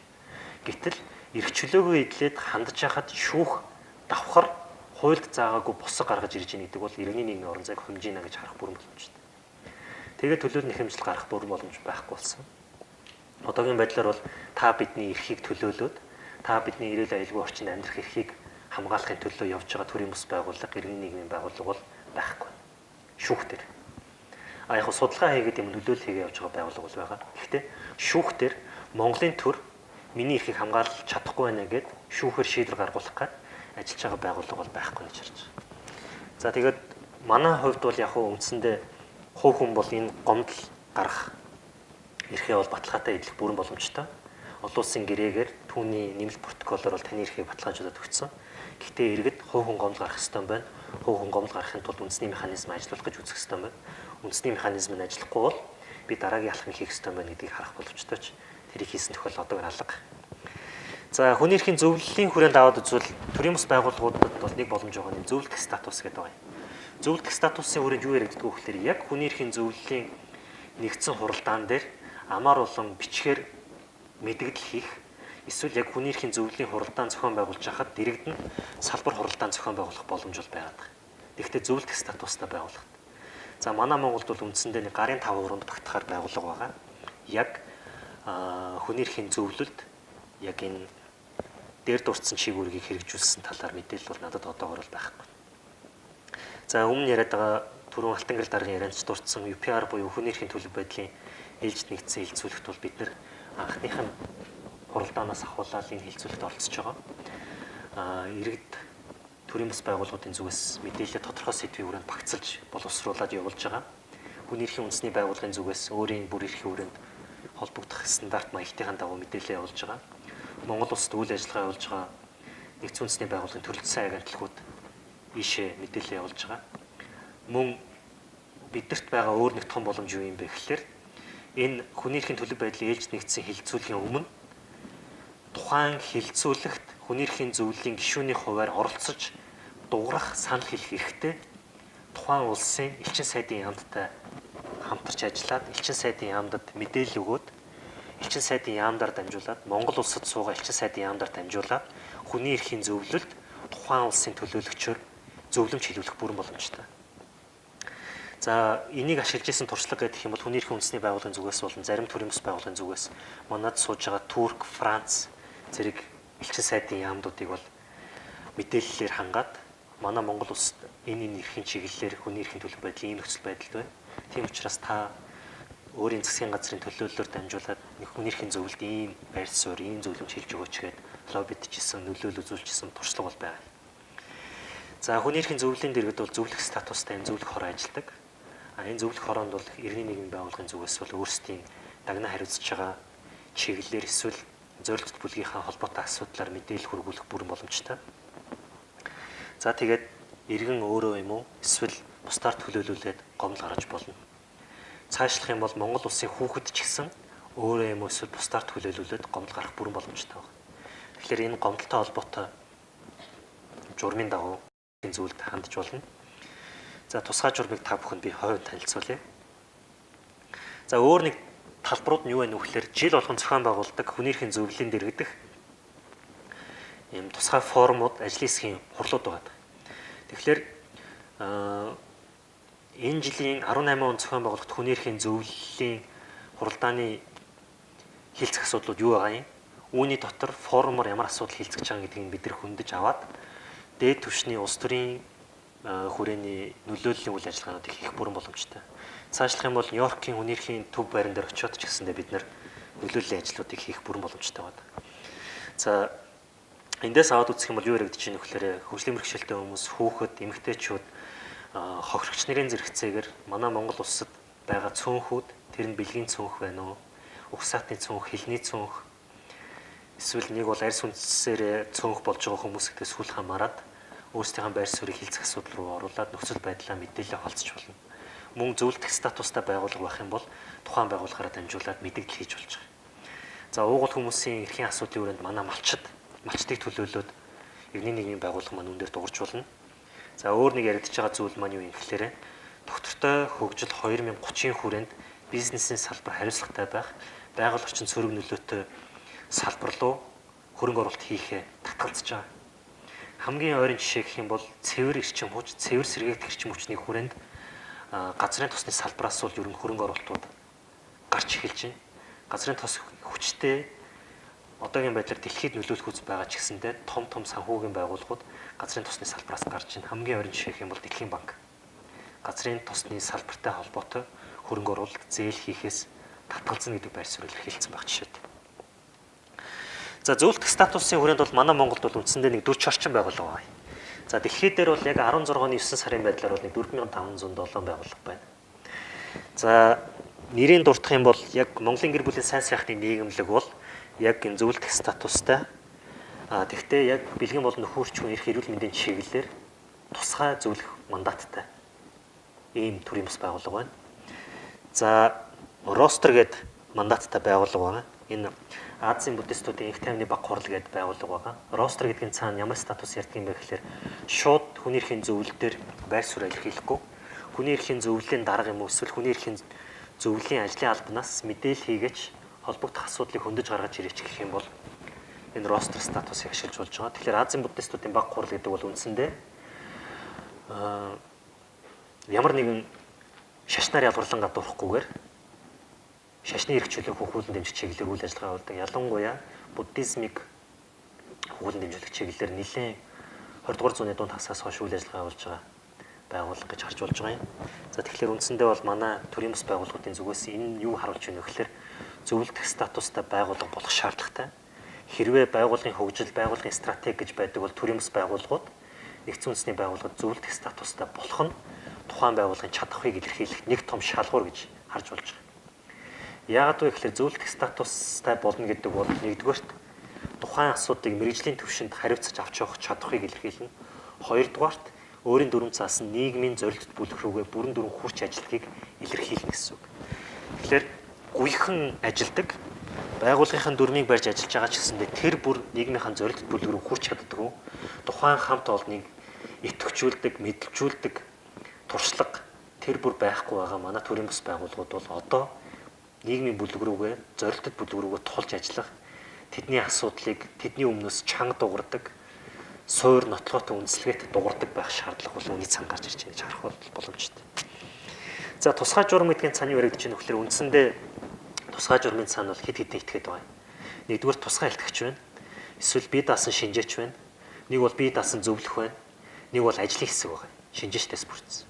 Гэтэл эрх чөлөөгөө эдлээд хандж хахад шүүх давхар хуульд заагаагүй босго гаргаж ирж байгаа гэдэг бол иргэний нийгмийн орон зайг хөнж ийна гэж харах бүрэн боломжтой. Тэгээд төлөөлөл нэхэмжил гарах бүрэн боломж байхгүй болсон. Одоогийн байдлаар бол та бидний эрхийг төлөөлөөд та бидний эрүүл аюулгүй орчинд амьдрах эрхийг хамгаалахын төлөө явж байгаа төрийн бус байгууллага, иргэний нийгмийн байгууллага бол байхгүй. Шүүхтэр. Яг судалгаа хийгээд юм нөлөөлөл хийгээ явж байгаа байгууллага бол байгаа. Гэхдээ шүүхтэр Монголын төр миний эрхийг хамгаалж чадахгүй байна гэд шүүхээр шийдвэр гаргуулах гээд ажиллаж байгаа байгууллага бол байхгүй гэж харж байгаа. За тэгээд манай хувьд бол яг үндсэндээ хувь хүн бол энэ гомдол гарах эрхээ бол баталгаатай эдлэх бүрэн боломжтой. Олон улсын гэрээгээр түүний нэмэлт протоколоор бол таны эрхийг баталгаажуулаад өгсөн. Гэхдээ иргэд хувь хүн гомдол гарах ёстой юм байна. Хувь хүн гомдол гарахын тулд үндэсний механизм ажиллуулах гэж үзэх ёстой юм байна. Үндэсний механизм нь ажиллахгүй бол би дараагийн алхам хийх ёстой юм байна гэдгийг харах боломжтой ч тэрийг хийсэн тохиол одоогээр алга. За хүний эрхийн зөвлөлийн хүрээнд аваад үзвэл төрийн бус байгууллагуудад бол нэг боломж байгаа нь зөвлөлт статус гэдэг байна. Зөвлөлт статусын хүрээнд юу яригддаг вэ гэхээр яг хүний эрхийн зөвлөлийн нэгдсэн хуралдаан дээр амар улам бичгээр мэдгэл хийх эсвэл яг хүний эрхийн зөвлөлийн хуралдаан зохион байгуулж хахад дэрэгдэн салбар хуралдаан зохион байгуулах боломж бол байгаад байна. Тэгэхдээ зөвлөлт статустай байгууллагад. За манай Монголд бол үндсэндээ нэг гарын 5 уранд багтахаар байгууллага байгаа. Яг хүний эрхийн зөвлөлд яг энэ дээр дурдсан чиглэлийг хэрэгжүүлсэн талаар мэдээлэл бол надад одоогор бол байхгүй. За өмнө яриад байгаа түрүүн Алтан гэрэл даргын ярианч дурдсан UPR буюу хүний эрхийн төлөв байдлын ээлжид нэгдсэн хилцүүлэгт бол бид нэр анхныхын хуралдаанаас ахуулаад энэ хилцүүлэгт оролцож байгаа. Иргэд төрийн бус байгууллагуудын зүгээс мэдээлэл тодорхой сэдвийн хүрээнд багцлж боловсруулад явуулж байгаа. Хүний эрхийн үндэсний байгууллагын зүгээс өөрийн бүр эрхийн хүрээнд холбогдох стандарт маягтын дагуу мэдээлэл явуулж байгаа. Монгол улсад үйл ажиллагаа явуулж байгаа нэгдсэн үндэсний байгууллагын төрөлцсөн агентлагууд ийшээ мэдээлэл явуулж байгаа. Мөн бидэрт байгаа өөр нэг том боломж юу юм бэ гэхээр энэ хүний эрхийн төлөв байдлын ээлжид нэгдсэн хилцүүлгийн өмнө тухайн хилцүүлэгт хүний эрхийн зөвлөлийн гишүүний хуваар оролцож дуурах санал хэлэх эрхтэй тухайн улсын элчин сайдын яамдтай хамтарч ажиллаад элчин сайдын яамдад мэдээлэл өгөөд элчин сайдын яамдаар дамжуулаад Монгол улсад суугаа элчин сайдын яамдаар дамжуулаад хүний эрхийн зөвлөлд тухайн улсын төлөөлөгчөөр зөвлөмж хэлүүлэх бүрэн боломжтой. За энийг ашиглаж исэн туршлага гэх юм бол хүний эрхийн үндэсний байгууллагын зүгээс болон зарим төрийн бус байгууллагын зүгээс манад сууж байгаа Турк, Франц зэрэг элчин сайдын яамдуудыг бол мэдээллээр хангаад манай Монгол улсад энэ эрхийн чиглэлээр хүний эрхийн төлөв байдлын ийм нөхцөл байдалд байна. Тийм учраас та өөрийн засгийн газрын төлөөллөөр дамжуулаад хүний эрхийн зөвлөлд ийм байр суурь, ийм зөвлөмж хэлж өгөөч гээд лоббидчихсэн, нөлөөлөл үзүүлчихсэн туршлага бол байна. За хүний эрхийн зөвлөлийн дэргэд бол зөвлөх статустай энэ зөвлөх хороо ажилладаг. Энэ зөвлөх хороонд бол иргэний нийгмийн байгууллагын зүгээс бол өөрсдийн дагна хариуцж байгаа чиглэлээр эсвэл зорилт бүлгийнхаа холбоотой асуудлаар мэдээлэл хүргүүлэх бүрэн боломжтой. За тэгээд иргэн өөрөө юм уу эсвэл бусдаар төлөөлүүлээд гомдол гаргаж болно. Цаашлах юм бол Монгол улсын хүүхэд ч гэсэн өөрөө юм уу эсвэл бусдаар төлөөлүүлээд гомдол гарах бүрэн боломжтой байна. Тэгэхээр энэ гомдолтой холбоотой журмын дагуу энэ зүйлд хандж болно. За тусгай журмыг та бүхэнд би хойд танилцуулъя. За өөр нэг талбарууд нь юу вэ нөхлөөр жил болгон зохион байгуулдаг хүний эрхийн зөвлөлийн дэргэдэх ийм тусгай форумуд, ажлын хэсгийн хурлууд байгаа. Тэгэхээр энэ жилийн 18 он зохион байгуулагдах хүний эрхийн зөвлөлийн хуралдааны хилцэх асуудлууд юу байгаа юм? Үүний дотор форумор ямар асуудал хилцэж байгаа гэдгийг бид нар хөндөж аваад дээд түвшний улс төрийн хүрээний нөлөөллийн үйл ажиллагаануудыг хийх бүрэн боломжтой. Цаашлах юм бол Нью-Йоркийн хүний эрхийн төв байран дээр очиод ч гэсэндээ бид нар нөлөөллийн ажлуудыг хийх бүрэн боломжтой байна. За эндээс аваад үзэх юм бол юу яригдэж байна гэхээр хөгжлийн бэрхшээлтэй хүмүүс, хүүхэд, эмэгтэйчүүд, хохирогч нарын зэрэгцээгээр манай Монгол улсад байгаа цөөнхүүд тэр нь бэлгийн цөөнх байна уу? Угсаатны цөөнх, хилний цөөнх, эсвэл нэг бол арьс үндсээр цөөнх болж байгаа хүмүүсээс сүүл хамаарад өөрсдийнхээ байр суурийг хилцэх асуудал руу оруулаад нөхцөл байдлаа мэдээлэл холцож болно. Мөн зөвлөлтөх статустай байгууллага байх юм бол тухайн байгууллагаараа дамжуулаад мэдээлэл хийж болж байгаа. За уугуул хүмүүсийн эрхийн асуудлын хүрээнд манай малчдыг төлөөлөөд иргэний нийгмийн байгууллага маань үүн дээр дуурж болно. За өөр нэг яригдж байгаа зүйл маань юу юм гэхээр доктортой хөгжил 2030-ийн хүрээнд бизнесийн салбар хариуцлагатай байх, байгаль орчин цөрөг нөлөөтэй салбар руу хөрөнгө оруулалт хийхээ татгалзаж байгаа. Хамгийн ойрын жишээ гэх юм бол цэвэр эрчим хүч, цэвэр сэргээгдэх эрчим хүчний хүрээнд газрын тосны салбараас бол ерөн хөрөнгө оруулалтууд гарч эхэлж байна. Газрын тос хүчтэй одоогийн байдлаар дэлхийд нөлөөлөх үс байгаа ч гэсэндээ том санхүүгийн байгууллагууд газрын тосны салбараас гарч ийн. Хамгийн ойрын жишээ гэх юм бол Дэлхийн банк. Газрын тосны салбартай холбоотой хөрөнгө оруулалт зээл хийхээс татгалзна гэдэг байр суурь илэрхийлсэн байх жишээтэй. За зөвлөлтөх статусын хүрээнд бол манай Монголд бол үндсэндээ нэг 40 орчим байгууллага байна. За дэлхийд дээр бол яг 16-ны 9 сарын байдлаар бол нэг 4507 байгууллага байна. За нэрийн дурдах юм бол яг Монголын гэр бүлийн сайн сайхны нийгэмлэг бол яг энэ зөвлөлтөх статустай. Тэгвэл яг бэлгийн болон нөхөрч хүн эрх эрүүл мэндийн чиглэлээр тусгай зөвлөх мандаттай ийм төрлийн бас байгууллага байна. За ростер гэдэг мандаттай байгууллага байна. Энэ Азийн буддистуудын их тайвны баг хурал гэдэг байгууллага байгаа. Ростер гэдгийн цаана ямар статус ярьдаг юм бэ гэхээр шууд хүний эрхийн зөвлөлтөөр байр суурь илэрхийлэхгүй. Хүний эрхийн зөвлөлийн дарга юм уу эсвэл хүний эрхийн зөвлөлийн ажлын албанаас мэдээлэл хийгээч холбогдох асуудлыг хөндөж гаргаж ирээч гэх юм бол энэ ростер статусыг ашиглаж болж байгаа. Тэгэхээр Азийн буддистуудын баг хурал гэдэг бол үндсэндээ ямар нэгэн шашнаар ялгарлан гадуурхгүйгээр шашны эрх чөлөөг хөхүүлэн дэмжих чиглэлээр үйл ажиллагаа явуулдаг. Ялангуяа буддизмыг хөхүүлэн дэмжих чиглэлээр нэлээд 20 дугаар зууны дунд хасаас хойш үйл ажиллагаа явуулж байгаа байгууллага гэж харж болж байгаа юм. За тэгэхээр үндсэндээ бол манай төрийн бас байгууллагуудын зүгээс энэ юу харуулж байна вэ гэхээр зөвлөлтөх статустай байгууллага болох шаардлагатай. Хэрвээ байгууллагын хөгжил, байгууллагын стратеги гэж байдаг бол төрийн бас байгууллагууд нэгдсэн үндэсний байгууллагад зөвлөлтөх статустай болох нь тухайн байгууллагын чадхыг илэрхийлэх нэг том шалгуур гэж харж болж байгаа. Яагаад вэ гэхээр зөвлөлтөх статустай болно гэдэг бол нэгдүгээрт тухайн асуудлыг мэрэгжлийн түвшинд хариуцаж авч явах чадхыг илэрхийлнэ. Хоёрдугаарт өөрийн дүрм цаасан нийгмийн зорилттой бүлэг рүүгээ бүрэн дүрм хурц ажилтгийг илэрхийлнэ гэсэн үг. Тэгэхээр гүйхэн ажилдаг байгууллагын дүрмийг барьж ажиллаж байгаа ч гэсэндээ тэр бүр нийгмийн зорилттой бүлэг рүү хурц чаддаггүй. Тухайн хамт олныг идэвхжүүлдэг, мэдлжүүлдэг туршлага тэр бүр байхгүй байгаа манай төрийн бас байгууллагууд бол одоо нийгмийн бүлэг рүүгээ, зорилттой бүлэг рүүгээ тулж ажиллах, тэдний асуудлыг тэдний өмнөөс чанга дуурдаг, суур нотлоготой үндэслэгэд дуурдаг байх шаардлага бол үүний цан гарч ирж байгаа гэж харах боломжтой. За тусгай журам гэдгийн цааны яригдж байгаа нөхлөр үндсэндээ тусгай журмын цаана бол хэд хэдэн этгээд байгаа. Нэгдүгээр тусгай илтгэгч байна. Эсвэл бие даасан шинжээч байна. Нэг бол бие даасан зөвлөх байна. Нэг бол ажлын хэсэг байгаа. Шинжээчдээс бүрдсэн.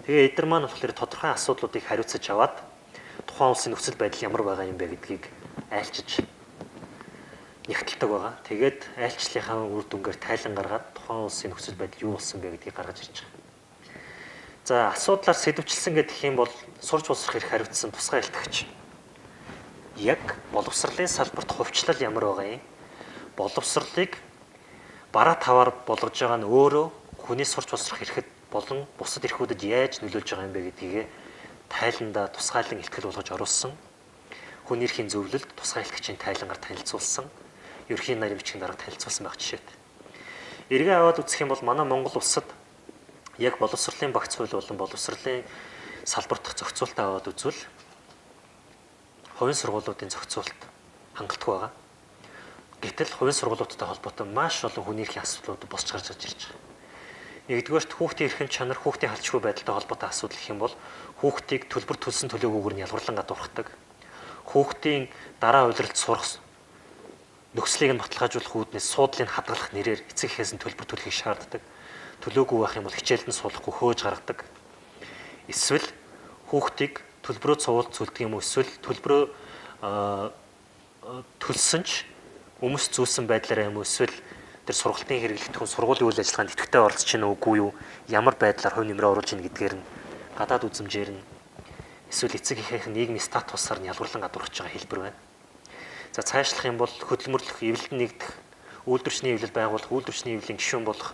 Тэгээ эдгээр маань болохоор тодорхой асуудлуудыг хариуцаж аваад тухайн улсын нөхцөл байдал ямар байгаа юм бэ гэдгийг айлчиж нягтладаг байгаа. Тэгээд айлчлалынхаа үр дүнгээр тайлан гаргаад тухайн улсын нөхцөл байдал юу болсон бэ гэдгийг гаргаж ирж байгаа. За асуудлаар сэдвчилсэн гэх юм бол сурч болсох хэрэг хариуцсан тусгай илтгэгч. Яг боловсролын салбарт хувьчлал ямар байгаа юм? Боловсролыг бараа таваар болгож байгаа нь өөрөө хүний сурч боловсрох эрхэд болон бусад эрхүүдэд яаж нөлөөлж байгаа юм бэ гэдгийг тайландаа тусгайлан илтгэл болгож оруулсан. Хүний эрхийн зөвлөлд тусгай илтгэгчийн тайлангаар танилцуулсан. Ерөнхий нарийн бичгийн дарга танилцуулсан байх жишээд. Эргээ аваад үзэх юм бол манай Монгол улсад яг боловсролын багц хууль болон боловсролын салбарт зохицуултаа аваад үзвэл хувийн сургуулиудын зохицуулт хангалтгүй байгаа. Гэтэл хувийн сургуулиудтай холбоотой маш олон хүний эрхийн асуудлууд босч гарч ирж байгаа. Нэгдүгээрт хүүхдийн эрхэм чанар, хүүхдийн халчгүй байдалтай холбоотой асуудал гэх юм бол хүүхдийг төлбөр төлсөн төлөөгүйгээр нь ялгарлан гадуурхдаг. Хүүхдийн дараа удирдалд сурах нөхцөлийг нь баталгаажуулах үүднээс суудлыг хадгалах нэрээр эцэг эхээс нь төлбөр төлөхийг шаарддаг. Төлөөгүй байх юм бол хичээлд нь суулгахгүй хөөж гаргадаг. Эсвэл хүүхдийг төлбөрөө цувуулт зүлдэг юм уу, эсвэл төлбөрөө төлсөн ч өмс зүүсэн байдлаараа юм уу, эсвэл тэр сургалтын хэрэглэгдэх хүн сургуулийн үйл ажиллагаанд идэвхтэй оролцож байна уугүй юу, ямар байдлаар хувь нэмрээ оруулж ийн гэдгээр нь гадаад үзмжээр нь эсвэл эцэг эхийнх нь нийгмийн статусаар нь ялгарлан гадуурхаж байгаа хэлбэр байна. За цаашлах юм бол хөдөлмөрлөх, эвлэлд нэгдэх, үйлдвэрчний эвлэл байгуулах, үйлдвэрчний эвлэлийн гишүүн болох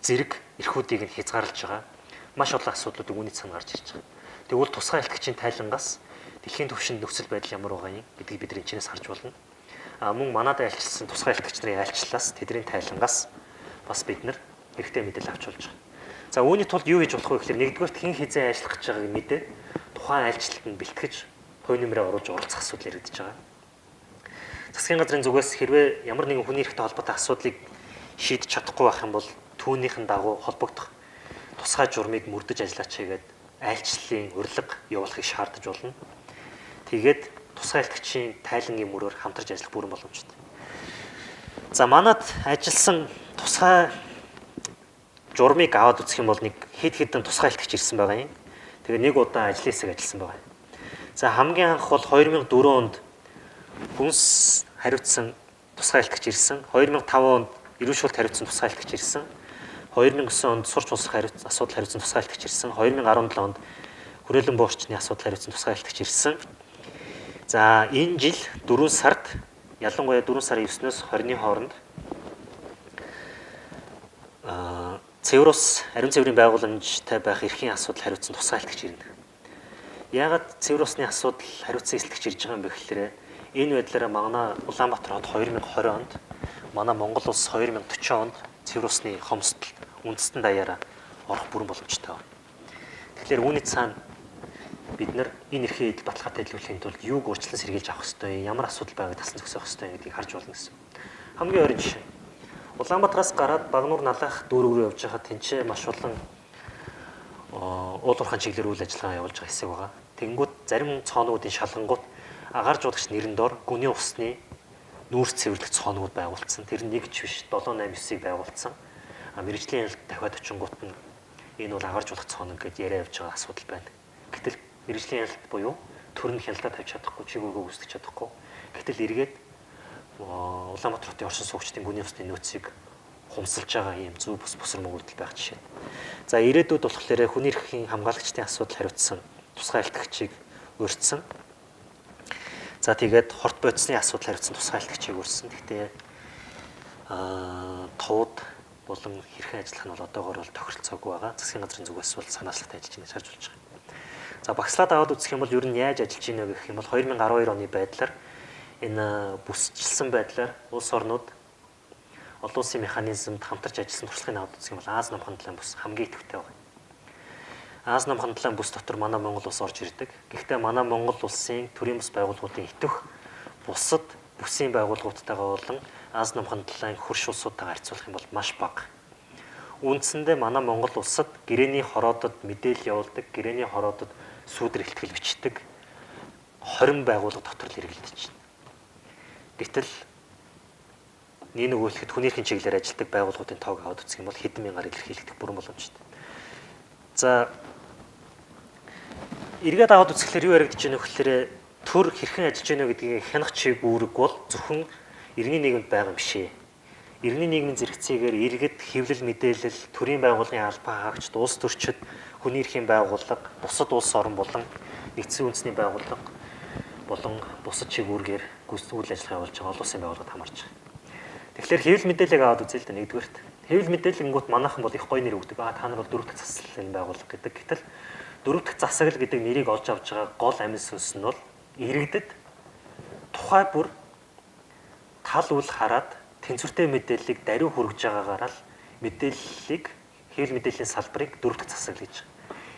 зэрэг эрхүүдийг нь хязгаарлаж байгаа. Маш олон асуудлууд үүний цаана гарч ирж байгаа. Тэгвэл тусгай илтгэгчийн тайлангаас дэлхийн түвшинд нөхцөл байдал ямар байгаа юм гэдгийг бид энэчнээс харж болно. Мөн манад айлчилсан тусгай илтгэгч нарын айлчлалаас тэдний тайлангаас бас бид нар хэрэгтэй мэдээлэл авч болж байгаа. За үүний тулд юу хийж болох вэ гэхээр нэгдүгээр хэн хизээ ажиллах гэж байгааг мэдээ тухайн айлчлалд нь бэлтгэж хувь нэмрээ оруулж оролцох асуудал яригдж байгаа. Засгийн газрын зүгээс хэрвээ ямар нэгэн хүний эрхтэй холбоотой асуудлыг шийдэж чадахгүй байх юм бол түүнийхэн дагуу холбогдох тусгай журмыг мөрдөж ажиллаач гэдэг айлчлалын урилга явуулахыг шаардаж болно. Тэгээд тусгай илтгэгчийн тайлангийн мөрөөр хамтарч ажиллах бүрэн боломжтой. За манад ажилласан тусгай журмыг аваад үзэх юм бол нэг хэд хэдэн тусгай илтгэгч ирсэн байгаа юм. Тэгээ нэг удаа ажлын хэсэг ажилласан байгаа. За хамгийн анх бол 2004 онд хүнс хариуцсан тусгай илтгэгч ирсэн. 2005 онд эрүүл шүүлт хариуцсан тусгай илтгэгч ирсэн. 2009 онд сурч боловсрох асуудал хариуцсан тусгай илтгэгч ирсэн. 2017 онд хүрээлэн буурчны асуудал хариуцсан тусгай илтгэгч ирсэн. За энэ жил 4 сард ялангуяа 4 сарын 9-өөс 20-ны хооронд цэврус ариун цэврийн байгууламжтай байх эрхийн асуудал хариуцсан тусгай илтгэгч ирнэ. Яагаад цэврусны асуудал хариуцсан илтгэгч ирж байгаа юм бэ гэхээр энэ байдлаараа манай Улаанбаатар хот 2020 онд, манай Монгол улс 2040 онд цэврусны хомсдол үндэстэн даяараа орох бүрэн боломжтой байна. Тэгэхээр үүний цаана бид нар энэ эрхийн эдл баталгаатай илрүүлэхийн тулд юуг өөрчлөн сэргийлж авах ёстой, ямар асуудал байгааг тасан зогсоох ёстой гэдгийг харж болно гэсэн. Хамгийн ойрын жишээ. Улаанбаатараас гараад Багнуур налах дүүрэг рүү явж байхад тэнцээ маш олон уул уурхайн чиглэлээр үйл ажиллагаа явуулж байгаа хэсэг байгаа. Тэнгүүд зарим цоонуудын шалгангууд агаар жуулагч нэрэн дор гүний усны нүүрс цэвэрлэх цоонууд байгуулсан. Тэр нь нэг ч биш 789-ыг байгуулсан. Мэргэжлийн ялалт дахиад очингууд нь энэ бол агаар жуулах цоон гэдээ яриа явж байгаа асуудал байна. Гэтэл мэргэжлийн ялалт буюу төрөнд хяналтаа тавьж чадахгүй, чиглэлөө үүсгэж чадахгүй. Гэтэл эргээд Улаанбаатар хотын оршин суугчдын гүний усны нөөцийг хумсалж байгаа юм зөв бус бусар мөгөөдөл байх жишээ. За ирээдүйд болохоор хүний эрхийн хамгаалагчдын асуудал хариуцсан тусгай илтгэгчийг өртсөн. За тэгээд хорт бодисны асуудал хариуцсан тусгай илтгэгчийг өртсөн. Гэхдээ тууд болон хэрхэн ажиллах нь бол одоогоор бол тохиролцоогүй байгаа. Засгийн газрын зүгээс бол санаачлагтай ажиллаж байна шаарж болж байгаа. За багслаад аваад үзэх юм бол ер нь яаж ажиллаж байна гэх юм бол 2012 оны байдлаар энэ бүсчилсэн байдлаар улс орнууд олон улсын механизмд хамтарч ажилласан туршлагыг аваад үзэх юм бол Аз намхан талын бүс хамгийн идэвхтэй байна. Аз намхан талын бүс дотор манай Монгол улс орж ирдэг. Гэхдээ манай Монгол улсын төрийн бүс байгууллагуудын итвэх бусад бүсийн байгууллагуудтайгаа болон Аз намхан талын хөрш улсуудтайгаа харьцуулах юм бол маш бага. Үндсэндээ манай Монгол улсад гэрээний хороодод мэдээлэл явуулдаг, гэрээний хороодод сүүдэр ихтгэл бичдэг 20 байгууллага дотор л хэрэглэгдэж байна. Гэтэл нэг нөгөөлөхөд хүний эрхийн чиглэлээр ажилладаг байгууллагуудын тоог аваад үзэх юм бол хэдэн мянгаар илэрхийлэгдэх бүрэн боломжтой. За эргээд аваад үзэхлээр юу яригдж байна вэ гэхээр төр хэрхэн ажиллаж байна гэдгийг хянах чиг үүрэг бол зөвхөн иргэний нийгэмд байгаа юм бишээ. Иргэний нийгмийн зэрэгцээгээр иргэд хэвлэл мэдээлэл, төрийн байгууллагын албан хаагчид, улс төрчид, хүний эрхийн байгууллага, бусад улс орн болон нэгдсэн үндэсний байгууллага болон бусад чиг үүргээр үйл ажиллагаа явуулж байгаа олон улсын байгууллагад хамаарч байгаа. Тэгэхээр хэвлэл мэдээллийг аваад үзье л да нэгдүгээрт. Хэвлэл мэдээллингууд манайхан бол их гоё нэр өгдөг. Та нар бол дөрөв дэх засаглалын байгууллага гэдэг. Гэтэл дөрөв дэх засаглал гэдэг нэрийг олж авч байгаа гол амин сүнс нь бол иргэдэд тухай бүр тал үл хараад тэнцвэртэй мэдээллийг даруй хүргэж байгаагаар л мэдээллийг хэвлэл мэдээллийн салбарыг дөрөв дэх засаглал гэж.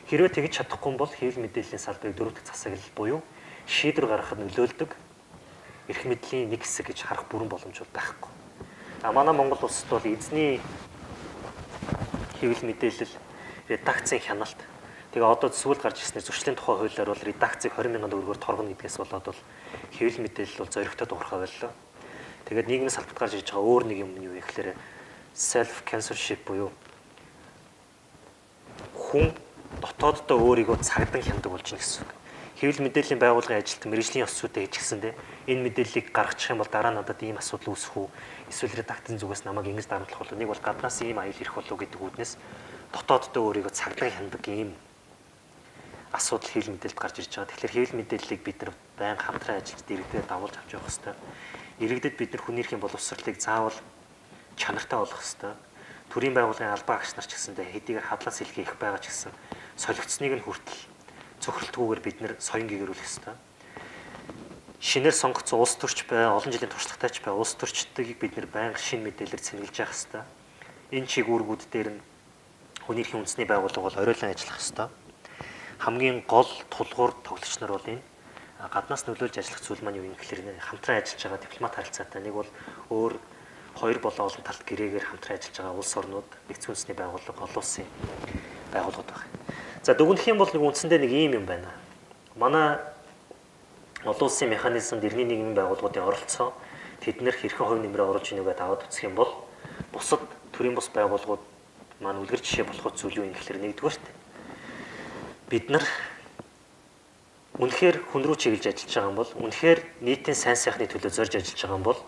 Хэрвээ тэгж чадахгүй бол хэвлэл мэдээллийн салбарыг дөрөв дэх засаглал буюу шийдвэр гаргахад нөлөөлдөг эрх мэдлийн нэг хэсэг гэж харах бүрэн боломж байхгүй. Манай Монгол улсад бол эзний хэвлэл мэдээлэл редакцийн хяналт. Тэгээ одоо сүүлд гарч ирснээр зөрчлийн тухай хуулиар бол редакцийг 20,000 төгрөгөөр торгоно гэдгээс болоод бол хэвлэл мэдээлэл бол зоригтой дуурхай боллоо. Тэгээд нийгмийн салбарт гарч ирж байгаа өөр нэг юм нь юу вэ гэхээр self censorship буюу хүн дотооддоо өөрийгөө цагдан хяндаг болж байна гэсэн үг. Хэвлэл мэдээллийн байгууллагын ажилтан мэргэжлийн ёс зүйтэй хийчихсэндээ энэ мэдээллийг гаргачих юм бол дараа надад ийм асуудал үүсэх үү? Эсвэл редакцийн зүгээс намайг ингэж дарамтлах болов. Нэг бол гаднаас ийм аюул ирэх болов гэдэг үүднээс дотооддоо өөрийгөө цагдан хяндаг ийм асуудал хэвлэл мэдээлэлд гарч ирж байгаа. Тэгэхээр хэвлэл мэдээллийг бид нар байнга хамтран ажиллаж иргэдэд давуулж авч явах хэрэгтэй. Иргэдэд бид нар хүний эрхийн боловсролыг заавал чанартай болгох хэрэгтэй. Төрийн байгууллагын албан агч нар ч гэсэндээ хэдийгээр хадлаас илгээ их байгаа ч гэсэн солигдсныг нь хүртэл цохролтгүйгээр бид нэр соён гэгэрүүлэх ёстой. Шинээр сонгогдсон улс төрч бай, олон жилийн туршлагатай ч бай, улс төрчдгийг бид нэр байнга шинэ мэдээлэлээр цэнгэлж явах ёстой. Энэ чиг үүргүүд дээр нь хүний эрхийн үндэсний байгууллага бол оройлон ажиллах ёстой. Хамгийн гол тулгуур тоглогч нар бол энэ гаднаас нөлөөлж ажиллах зүйл маань юу юм гэхээр хамтран ажиллаж байгаа дипломат харилцаатай. Нэг бол өөр хоёр болоо олон талт гэрээгээр хамтран ажиллаж байгаа улс орнууд, нэгдсэн үндэсний байгууллага, олон улсын байгууллагууд байна. За дүгнэх юм бол нэг үндсэндээ нэг ийм юм байна. Манай олон улсын механизмд иргэний нийгмийн байгууллагуудын оролцоо тэднэр хэрхэн хувь нэмрээ оруулж ийнэ гэдээ аваад үзэх юм бол бусад төрийн бус байгууллагууд маань үлгэр жишээ болох зүйл юу юм гэхээр нэгдүгээрт бид нар үнэхээр хүн рүү чиглэж ажиллаж байгаа юм бол үнэхээр нийтийн сайн сайхны төлөө зорж ажиллаж байгаа юм бол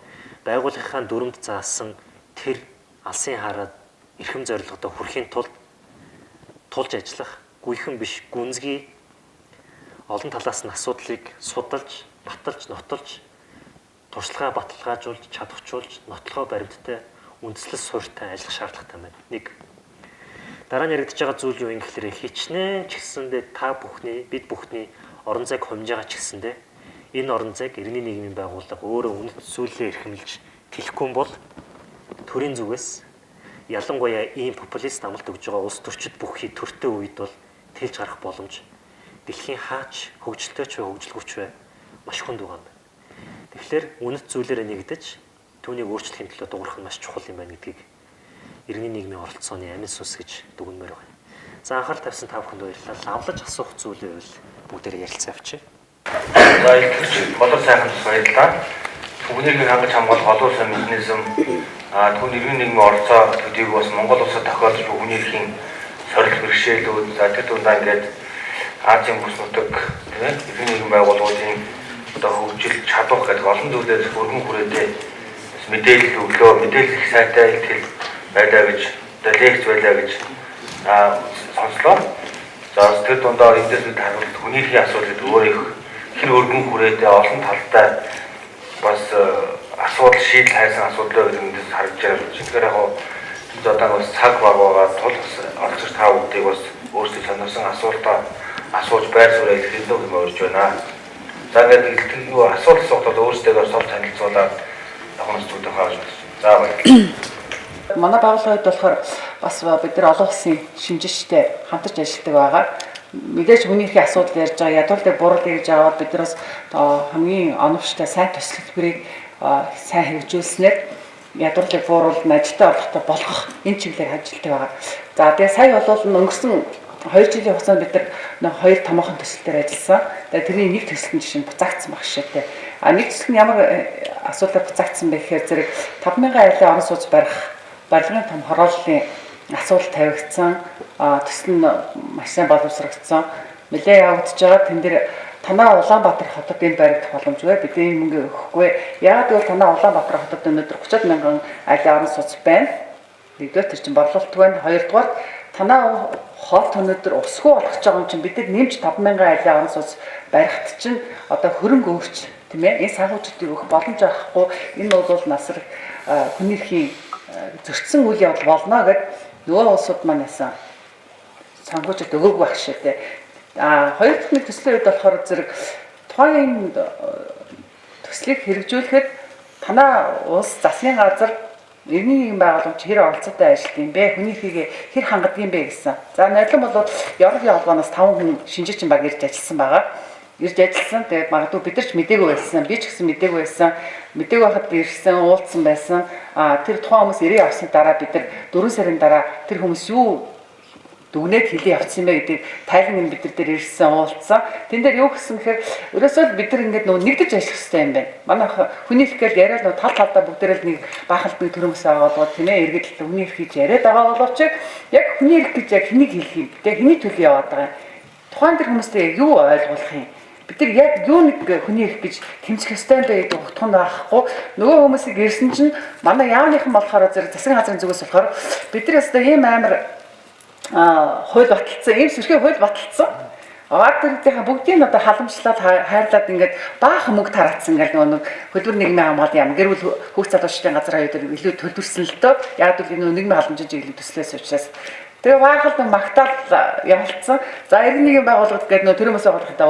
байгууллагынхаа дүрмд заасан тэр алсын хараад эрхэм зорилгодоо хүрэхийн тулд тулж ажиллах гүйхэн биш гүнзгий олон талаас нь асуудлыг судалж, баталж, нотолж, туршлагаа баталгаажуулж, чадварчуулж, нотлохоо баримттай үндэслэл суурьтай ажиллах шаардлагатай байна. Нэг. Дараа нь яригдж байгаа зүйл юу юм гэхээр хичнээн ч гэсэндээ бид бүхний орон зайг хомж байгаа ч гэсэндээ энэ орон зайг иргэний нийгмийн байгууллага өөрөө үнэт зүйлээ эрхэмлж тэлэхгүй бол төрийн зүгээс ялангуяа ийм популист амлалт өгж байгаа улс төрчид бүхий төртөө үед бол тэлж гарах боломж дэлхийн хаач хөгжилтэй ч бай хөгжилгүйч бай маш хүнд байгаа юм. Тэгэхээр үнэт зүйлээрээ нэгдэж түүнийг өөрчлөхийн төлөө дуурах нь маш чухал юм байна гэдгийг иргэний нийгмийн оролцооны амин сүнс гэж дүгнэмээр байна. За анхаарал тавьсан та бүхэнд баярлалаа. Авлаж асуух зүйлээ бол бүгдээрээ ярилцаа авчи. За илтгэж болор сайхан баярлалаа. Түүнийг хангаж хамгаалах олон улсын механизм түүний иргэний нийгмийн оролцоо төдийг бас Монгол улсад тохиолдож буй хүний эрхийн сорилт бэрхшээлүүд за тэр дундаа ингээд Азийн бүс нутаг тийм иргэний нийгмийн байгууллагуудын одоо хөгжил чадвар гэдэг олон зүйлээр өргөн хүрээтэй мэдээлэл өглөө мэдээлэл их сайтай ихтгэл байлаа гэж одоо лекц байлаа гэж сонслоо. За тэр дундаа эндээс бид харуулт хүний эрхийн асуудал гэдэг өөр их хэр өргөн хүрээтэй олон талтай бас асуудал шийдэл хайсан асуудал гэдэг нь харагдж байгаа. Тэгэхээр яг бид одоо бас цаг багуугаар тул олж та бүдгийг бас өөрсдөө сонирсон асуултаа асууж байр суурь хэлэх юм орж байна. За ингээд юу асуулт асуухад өөрсдөө сул танилцуулаад ахнаас зүгтээ хааж байна. За баярлалаа. Манай байгууллагад болохоор бас бид нар олон улсын шинжирчтэй хамтарч ажилладаг байгаа. Мэдээж хүний эрхийн асуудал ярьж байгаа ядуулдаг бурал гэж аваад бид нараас хамгийн оновчтой сайн төсөлбөрийг сайн хэрэгжүүлснээр ядуулдаг буурал ажилтаа олохтой болгох энэ чиглэлээр ажилладаг байгаа. За тэгээ сая бол өнгөрсөн 2 жилийн хугацаанд бид нар 2 томоохон төсөл дээр ажилласан. Тэгээ тэрний нэг төсөлтөнд жишээ нь буцаагдсан баг шигтэй. Нэг төсөл нь ямар асуудлаар буцаагдсан бэ гэхээр зэрэг 5,000 айлын орон сууц барих барилгын том хорооллын асуудал тавигдсан. Төсөл нь маш сайн боловсрогдсон. Нэлээд явагдаж байгаа. Тэн дээр танаа Улаанбаатар хотод энэ баригдах боломжгүй. Бид энэ мөнгө өгөхгүй. Яагаад гэвэл танаа Улаанбаатар хотод өнөөдөр 30,000 айлын орон сууц байна. Нэгдүгээр тэр чинь борлуулалт байна. Хоёрдугаар танаа хот өнөөдөр усгүй болох гэж байгаа юм чинь бид нэмж 5,000 айлын орон сууц барихт чинь одоо хөрөнгө өгч тийм ээ энэ санхүүжилтийг өгөх боломж авахгүй. Энэ бол насар хүний эрхийн зөрчсөн үйл явдал болно гэд нөгөө улсууд манаас сонгуульд өгөөг байх шүү дээ. Хоёр дахь нэг төслийн үед болохоор зэрэг тухайн төслийг хэрэгжүүлэхэд танаа улс засгийн газар иргэний нэгэн байгууламж хэр оролцоотой ажилладаг юм бэ? Хүний эрхийг хэр хангадаг юм бэ гэсэн. За нойлон бол Европын холбооноос 5 хүн шинжирчин баг ирж ажилласан байгаа. Ирж ажилласан. Тэгээд магадгүй бид нар ч мдээгүй байсан. Би ч гэсэн мдээгүй байсан. Мдээгүй байхад ирсэн, уулзсан байсан. Тэр тухайн хүмүүс ирээ авсны дараа бид нар 4 сарын дараа тэр хүмүүс юу дүгнээд хэлээ явцсан юм бэ гэдгийг тайлан бид нар дээр ирсэн уулзсан. Тэн дээр юу гэсэн гэхээр ерөөсөө бид нар ингээд нөгөө нэгдэж ажиллах хэрэгтэй юм байна. Манай хүний эрх гэж яриад нөгөө тал талдаа бүгдээрээ нэг бахалт нэг төрөмсөө аваад тийм ээ иргэд хүний эрх гэж яриад байгаа боловч яг хүний эрх гэж яг хэнийг хэлэх юм бэ? Хэний төлөө яваад байгаа юм? Тухайн тэр хүмүүстэй юу ойлгуулах юм? Бид нар яг юу нэг хүний эрх гэж тэмцэх ёстой юм бэ гэдэг утганд байхгүй. Нөгөө хүмүүсийг ирсэн чинь манай яавныхан болохоор зэрэг засгийн газрын зүгээс болохоор бид нар ястаа ийм амар хууль баталсан, ийм сэрхий хууль баталсан. Аваад тэрийнхээ бүгдийг одоо халамжлаад хайрлаад ингээд баахан мөнгө тараацсан гэх нэг хөдөлмөр нийгмийн хамгааллын яам гэр бүл хөх залуучдын газраа илүү төлөвлөсөн л дөө. Яг л энэ нийгмийн халамжийн чиглэлийн төслөөс учраас тэгээ баахан магтаал явуулсан. За иргэний нэгэн байгууллагад гэдэг нөө төрөөмөөс байгууллагатай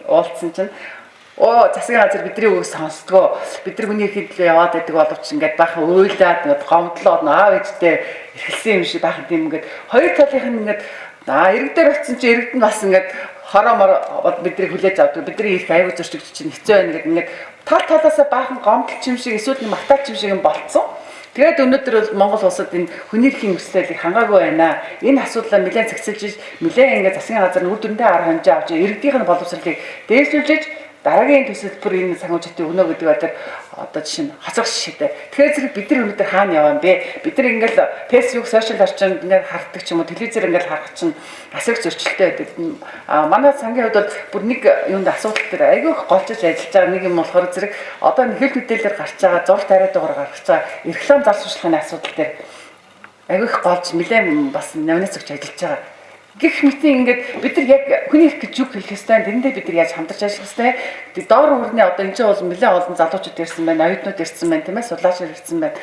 уулзсан чинь засгийн газар бидний үгийг сонсдгоо бид нар хүний эрхийн төлөө яваад байдаг боловч ингээд баахан уйлаад ингээд гомдлоод аав ээжтэй эрхэлсэн юм шиг баахан тийм ингээд хоёр талынх нь ингээд иргэдээр очсон чи иргэд нь бас ингээд хороомор бидний хүлээж авдаг бидний их аюул зөрчигч чинь хэцүү байна гэдэг ингээд тал талаасаа баахан гомдолч юм шиг эсвэл магтаач юм шиг юм болцсон. Тэгээд өнөөдөр бол Монгол улсад энэ хүний эрхийн өслөлийг хангаагүй байна. Энэ асуудлаа нэлээд цэгцэлж, нэлээд ингээд засгийн газар үр дүндээ арга хэмжээ авч иргэдийнх нь боловсролыг дээшлүүлж дараагийн төсөлбөр энэ санхүүжилтийг өгнө гэдэг байдаг одоо жишээ нь хацаг шиштэй. Тэгэхээр зэрэг бид нар өнөөдөр хаана яваа юм бэ? Бид нар ингээл Facebook, сошиал орчинд ингээд хардаг ч юм уу, телевизээр ингээд харах чинь асар зөрчилтэй байдаг. Манай сангийн хувьд бол бүр нэг юунд асуудал дээр айгүйх голчиж ажиллаж байгаа нэг юм болохоор зэрэг одоо нэг хэл мэдээлэлээр гарч байгаа, зураг тариатайгаар гарч байгаа реклам зарцуулахын асуудал дээр айгүйх голж нэлээд бас навнаас өгч ажиллаж байгаа. Гэх мэт ингээд бид нар яг хүний эрх гэж юу хэлэх ёстой вэ? Тэрэндээ бид нар яаж хамтарч ажиллах ёстой вэ? Тэг доор үрнээ одоо энэ ч бол нэлээд олон залуучууд ирсэн байна, оюутнууд ирсэн байна, тийм ээ, судлаач ирсэн байна.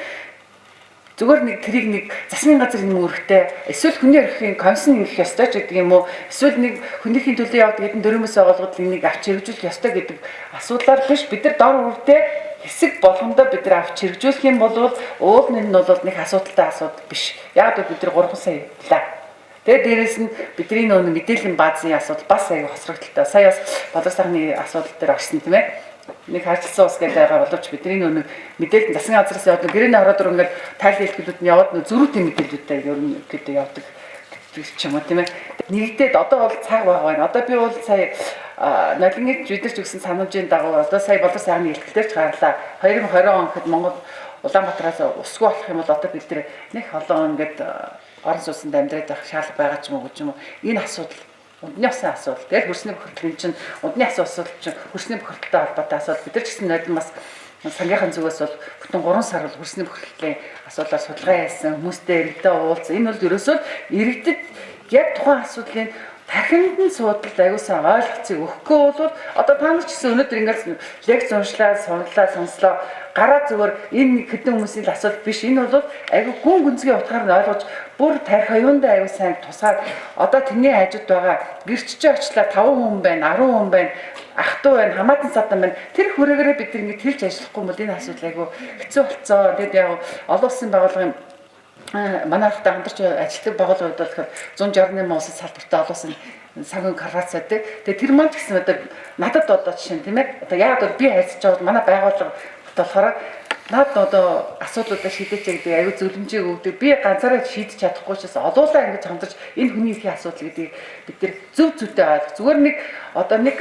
Зүгээр нэг тэрийг нэг засгийн газар юм өрхтэй эсвэл хүний эрхийн комиссн ингэх ёстой ч гэдэг юм уу? Эсвэл нэг хүнийхээ төлөө явдаг хэдэн дөрмөөс байгууллагад энийг авч хэрэгжүүлэх ёстой гэдэг асуудлаар биш бид нар доор үрдээ хэсэг болгондоо бид нар авч хэрэгжүүлэх юм бол уулын нь бол нэг асуудалтай асуудал биш. Яг л бид нар 3 сая явлаа. Тэгээд дээрэс нь бидний нөө мэдээллийн баазын асуудал бас аяга хосрогдолтой. Сая бас бодлого сайхны асуудал дээр орсон тийм ээ. Нэг харилцсан ус гэдэг байгаа боловч бидний нөө мэдээлэл засгийн газраас яваад гэрээний ороод ингээд тайлбар хэлхүүлүүд нь яваад зөрүүтэй мэдээлэлүүдтэй ерөнхийдөө явдаг ч юм уу тийм ээ. Нэгдээд одоо бол цаг байгаа байна. Одоо би бол сая нойлонгийн бид нар ч өгсөн санамжийн дагуу одоо сая бодлого сайхны илтгэл дээр ч гарлаа. 2020 он гэхэд Монгол Улаанбаатараас усгүй болох юм бол одоо бид нар нэг олон ингээд орон сууцнд амьдраад байх шаардлага байгаа ч юм уу гэж юм уу. Энэ асуудал Удны усны асуудал. Тэгээд хөрсний бохирдлын чинь удны асуудал чинь хөрсний бохирдолтой холбоотой асуудал. Бид нар ч гэсэн нойлон бас сангийнхын зүгээс бол бүтэн 3 сар бол хөрсний бохирдлын асуудлаар судалгаа хийсэн, хүмүүстэй иргэдээ уулзсан. Энэ бол ерөөсөө иргэдэд яг тухайн асуудлын тархинд нь суудалд аюулсан ойлгоцыг өгөхгүй бол одоо та нар ч гэсэн өнөөдөр ингээд лекц уншлаа, сонслоо гараа зүгээр энэ хэдэн хүмүүсийн асуудал биш. Энэ бол аюул гүн гүнзгий утгаар нь ойлгож бүр тарих аюундаа аюул сайн тусаад одоо тэрний хажууд байгаа гэрчжээ очлаа 5 хүн байна, 10 хүн байна, ах トゥ байна, хамаатан садан байна. Тэр хүрээлээрээ бид нар ингэж хэлж ажиллахгүй бол энэ асуудал аюул хэцүү болцоо. Тэгээд яг олон улсын байгууллагын манайхтай хамтарч ажилладаг байгууллагууд болохоор 168 улсын салбартай олон улсын сангийн корпорац байдаг. Тэгээ тэр маань ч гэсэн одоо надад одоо жишээ нь тийм ээ. Одоо яг одоо би хайцж байгаа манай байгууллага болохоор над одоо асуудлуудаа шийдэж гэдэг аюу зөвлөмжийг өгдөг. Би ганцаараа шийдэж чадахгүй ч гэсэн олуулаа ингэж хамтарч энэ хүний эрхийн асуудал гэдгийг бид нар зөв зүйтэй ойлгох. Зүгээр нэг одоо нэг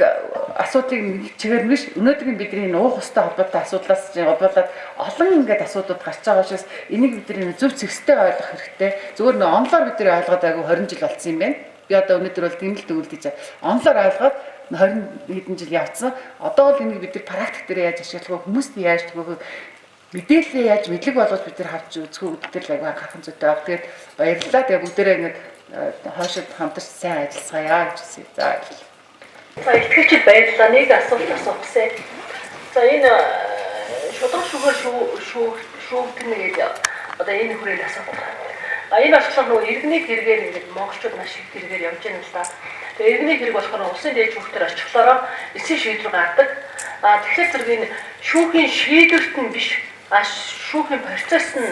асуудлыг нэг чигээр биш өнөөдрийн бидний уух хостой холбоотой асуудлаас болоод олон ингээд асуудлууд гарч байгаа учраас энийг бидний зөв зэгстэй ойлгох хэрэгтэй. Зүгээр нэг онлоор бидний ойлгоод аюу 20 жил болсон юм байна. Би одоо өнөөдөр бол тэмэлт төгөлдөж онлоор ойлгоод 20 хэдэн жил явцсан. Одоо бол энийг бид нар практик дээр яаж ашиглах вэ? Хүмүүст яаж төгөөх вэ? Мэдээлэл яаж мэдлэг болгож бид нар харж үзэх үүдэл аяг анхаарах зүйтэй баг. Тэгээд баярлалаа. Тэгээд бүгдээрээ ингээд хоошид хамтарч сайн ажилласгаая гэж хэлье. За итгэгчид баярлалаа. Нэг асуулт асуусан. За энэ шудраг шүүгээр шүүгдэнэ гэдэг одоо энэ хүрээнд асуудал гардаг. Энэ болохоор нөгөө иргэний хэрэгээр ингээд монголчууд маш их хэрэгээр явж байгаа юм л да. Тэгээ иргэний хэрэг болохоор улсын дээд шүүхтэр очихлоороо эцсийн шийдвэр гардаг. Тэгэхээр зэрэг энэ шүүхийн шийдвэрт нь биш шүүхийн процесс нь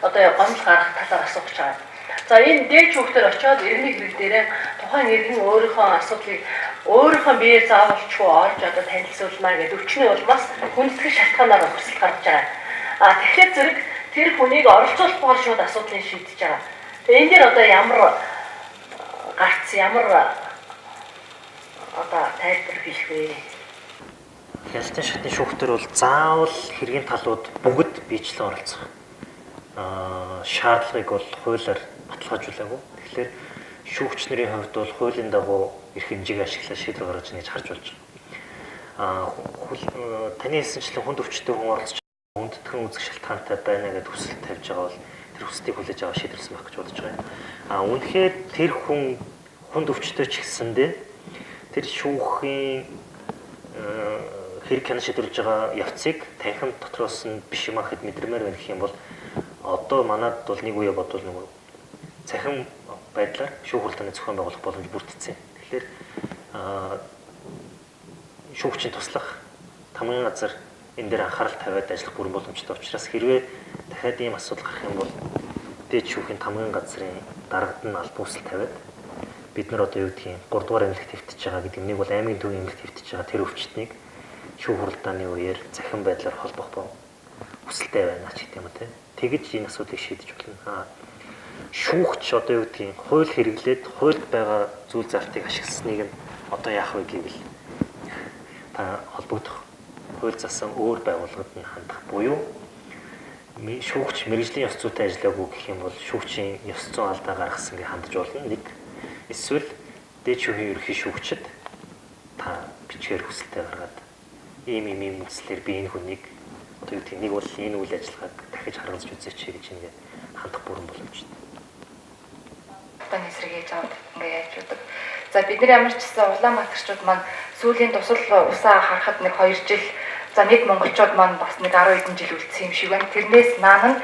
одоо гомдол гарах талаар асууж байгаа. За энэ дээд шүүхтэр очиод иргэний хэрэг дээрээ тухайн иргэн өөрийнхөө асуудлыг өөрийнхөө биеэ заавалчгүй олж одоо танилцуулнаа гэдэг өчнөө улмаас хүндэтгэл шалтгаанаар хүсэл гаргаж байгаа. Тэгэхээр зэрэг тэр хүнийг оролцуулахгүй шууд асуудлыг шийдэж байгаа. Тэгээ энэ дээр одоо ямар гарц ямар одоо тайлбар хийх вэ? Хяналтын шатны шүүхтэр бол заавал хэргийн талууд бүгд биечлэн оролцох шаардлагыг бол хуулиар баталгаажуулаагүй. Тэгэхээр шүүгч нарын хувьд бол хуулийн дагуу эрх хэмжээг ашиглаж шийдвэр гаргаж байгаа гэж харж болж байгаа. Таны хэлсэнчлэн хүнд өвчтөй хүн оролцож хүндэтгэн үзэх шалтгаантай байна гэдэг хүсэл тавьж байгаа бол тэр хүслийг хүлээж аваа шийдвэрлсэн байх гэж бодож байгаа. Үнэхээр тэр хүн хүнд өвчтөй ч гэсэндээ тэр шүүхийн хэрэг хяналт шийдвэрлэж байгаа явцыг танхим дотроос нь биш юм ахад мэдрэмээр байх юм бол одоо манад бол нэг үе бодвол нэг цахим байдлаар шүүх хурлааны зохион байгуулах боломж бүрдсэн. Тэгэхээр шүүгчийн туслах тамгын газар энэ дээр анхаарал тавиад ажиллах бүрэн боломжтой учраас хэрвээ дахиад ийм асуудал гарах юм бол дээд шүүхийн тамгын газрын дарагт нь албан хүсэл тавиад бид нар одоо юу гэдгийг 3 дугаар эмнэлэгт хэвтэж байгаа гэдэг нэг бол аймгийн төвийн эмнэлэгт хэвтэж байгаа тэр өвчтнийг шүүх хурлааны үеэр захин байдлаар холбох хүсэлтэй байна ч гэдэг юм уу те. Тэгэж энэ асуудлыг шийдэж болно. Шүүгч одоо юу гэдгийг хууль хэрэглээд хуульд байгаа зүйл залтыг ашигласныг нь одоо яах вэ гэвэл та холбогдох хууль засан өөр байгууллагад нь хандах буюу шүүгч мэргэжлийн ёс зүйтэй ажиллаагүй гэх юм бол шүүгчийн ёс зүйн алдаа гаргасан гэж хандж болно. Нэг эсвэл дээд шүүхийн ерөнхий шүүгчд та бичгээр хүсэлтээ гаргаад ийм үслээр би энэ хүнийг одоо юу гэдэг нэг бол энэ үйл ажиллагааг дахиж харгалзаж үзээч гэж ингээд хандах бүрэн боломжтой. Таны эсрэг хийж аваад ингээд яаж үүдэг. За бид нар ямар ч гэсэн Улаанбаатарчууд маань сүүлийн тусал усаа харахад нэг 2 жил за нэг монголчууд маань бас нэг 10 хэдэн жил үлдсэн юм шиг байна. Тэрнээс наан нь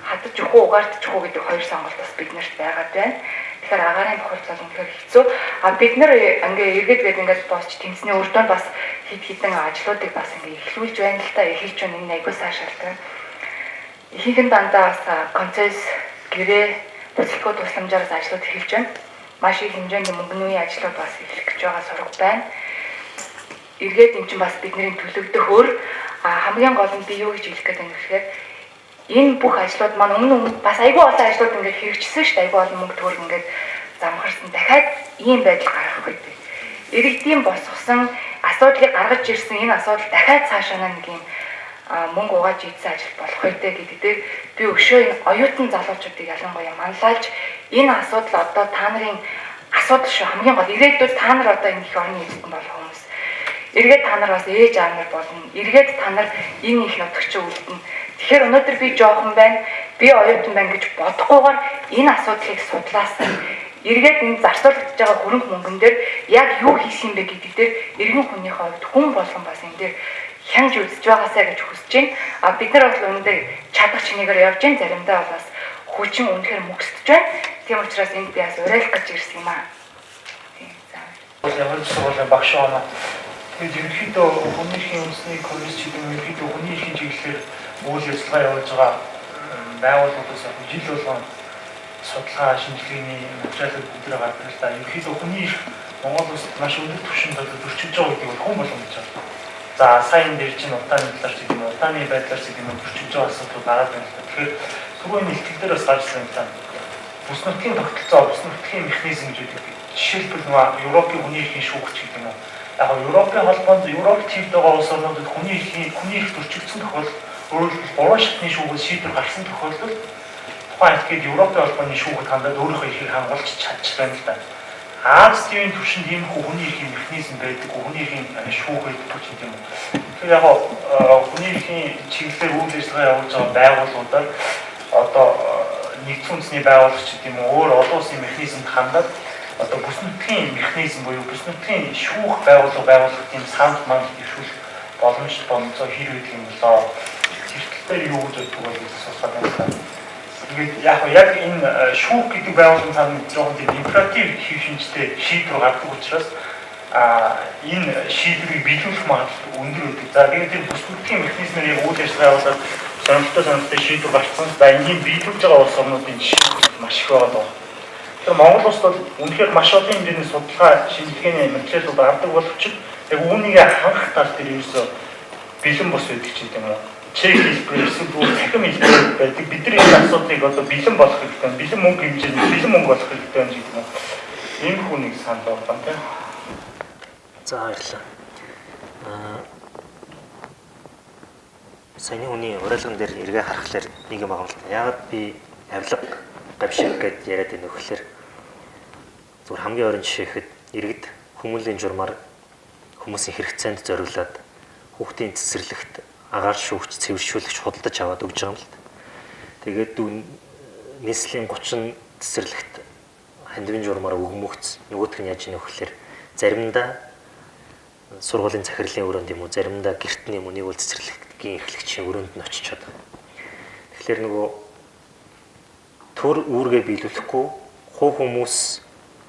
хадаж өгөө угаардаж өгөө гэдэг 2 сонголт бас биднэрт байгаад байна. Тэгэхээр агаарын бохирдол үнэхээр хэцүү. Бид нар ингээ эргээд ингээд дуусч тэмцний өрдөөнд бас хэд хэдэн ажлуудыг бас ингээ эхлүүлж байна л та. Эхэлж байна энэ аягүй сайшаалтай. Ихэнх нь дандаа бас концесс гэрээ бүсэлхүү тусламжаараас ажлууд эхэлж байна. Маш их хэмжээний мөнгөний ажлууд бас эхлэх гэж байгаа сураг байна. Эргээд юм чинь бас бидний төлөвлөлтөөр өөр хамгийн гол нь би юу гэж хэлэх гээд байна гэхээр энэ бүх ажлууд маань өмнө бас айгүй олон ажлууд ингээд хэрэгжсэн шүү дээ. Айгүй олон мөнгө төгрөг ингээд замхарсан. Дахиад ийм байдал гарах гэдэг. Иргэдийн босгосон асуудлыг гаргаж ирсэн энэ асуудал дахиад цаашаа нэг юм мөнгө угааж ийдсэн ажил болох үедээ гэдэг би өшөө энэ оюутан залуучуудыг ялангуяа манлайлж энэ асуудал одоо та нарын асуудал шүү. Хамгийн гол ирээдүйд та нар одоо энэ их орны эзэн болох хүмүүс. Эргээд та нар бас ээж аав нар болно. Эргээд та нар энэ их нутагчаа үлдэнэ. Тэгэхээр өнөөдөр би жоохон байна, би оюутан байна гэж бодохгүйгээр энэ асуудлыг судлаасан. Эргээд энэ зарцуулагдж байгаа хөрөнгө мөнгөн дээр яг юу хийх юм бэ гэдэг дээр иргэн хүний хувьд хүн болгон бас энэ дээр хянж үзэж байгаасаа гэж хүсэж байна. Бид нар бол үүндээ чадах чинээгээр явж байна. Заримдаа бол бас хүчин үнэхээр мөксдөж байна. Тийм учраас энд би бас уриалах гэж ирсэн юм аа. Тийм за. Ямар ч сургуулийн багш байна. Тэгээд ерөнхийдөө хүмүүхийн үндэсний комисс гэдэг нь ерөнхийдөө хүний эрхийн чиглэлээр үйл ажиллагаа явуулж байгаа байгууллагуудаас жил болгон судалгаа шинжилгээний материалууд бүгд гаргаж байна. Ерөнхийдөө хүний эрх Монгол улсад маш өндөр түвшинд зөрчиж байгаа гэдэг бол хүн болгон гэж байна. За сайн дээр чинь утааны талаар ч юм уу, утааны байдлаар ч юм уу зөрчиж байгаа асуудал гараад байна. Тэгэхээр түрүүний нэлтгэл дээр бас гарсан юм байна. Бүс нутгийн тогтолцоо, бүс нутгийн механизм гэж үүдэг. Жишээлбэл нөгөө Европын хүний эрхийн шүүгч гэдэг юм уу. Яг Европын холбоонд Европ чигт байгаа улс орнуудад хүний эрх зөрчигдсөн тохиолдолд өөрөлдөл буруу шатны шүүгээс шийдвэр гарсан тохиолдолд тухайн этгээд Европын холбооны шүүхэд хандаад өөрийнхөө эрхийг хамгаалж чадчих байна л да. Азийн түвшинд ийм хүний эрхийн механизм байдаг, хүний эрхийн шүүх байдаг ч юм уу. Тэгэхээр яг хүний эрхийн чиглэлээр үйл ажиллагаа явуулж байгаа байгууллагуудаар одоо нэгдсэн үндэсний байгууллагч гэдэг юм уу, өөр олон улсын механизмд хандаад одоо бүс нутгийн механизм буюу бүс нутгийн шүүх байгууллагын санд манд дэвшүүлэх боломжтой болцоо хэр байдаг юм болоо. Тэртэлээр юу гэж боддог бол асуусан байна. Тэгээд яг энэ шүүх гэдэг байгууллагын цаана жоохон тийм императив хэв шинжтэй шийдвэр гаргадаг учраас энэ шийдвэрийг биелүүлэх магадлал өндөр байдаг. За тэгээд тэр бүсгүйтгэхийн механизмыг үйл ажиллагаа явуулаад сонирхолтой шийдвэр гаргасан. За энэний биелүүлж байгаа улс орнуудын жишээ маш их байгаа. Тэр Монгол улсд бол үнэхээр маш олон хэмжээний судалгаа, шинжилгээний материалууд гардаг боловч яг үүнийг хангах тал дээр ерөөсөө бэлэн бос байдаг ч юм уу. Чек хэлбэр, эсвэл цахим хэлбэр байдаг. Бид нар энэ асуудлыг одоо бэлэн болох хэрэгтэй, бэлэн мөнгө хэмжээний бэлэн мөнгө болох хэрэгтэй юм шиг юм. Ийм хүнийг санал болгоно тийм. За баярлалаа. Саяны хүний урайлган дээр эргээ харахаар нэг юм байгаа юм л та. Яагаад би авилга гавшиг гэдээ яриад байна вэ гэхээр зүгээр хамгийн ойрын жишээхэд иргэд хүмүүлийн журмаар хүмүүсийн хэрэгцээнд зориулаад хүүхдийн цэцэрлэгт агаар шүүгч, цэвэршүүлэгч худалдаж аваад өгж байгаа юм л та. Тэгээд нийслэлийн 30 цэцэрлэгт хандивын журмаар өгмөгц нөгөөх нь яаж ийм вэхээр заримдаа сургуулийн захирлын өрөөнд юм уу, заримдаа гэртний юм уу, нэг бол цэцэрлэгийн эрхлэгчийн өрөөнд нь очиж чаддаг. Тэгэхээр нөгөө төр үүргээ биелүүлэхгүй, хувь хүмүүс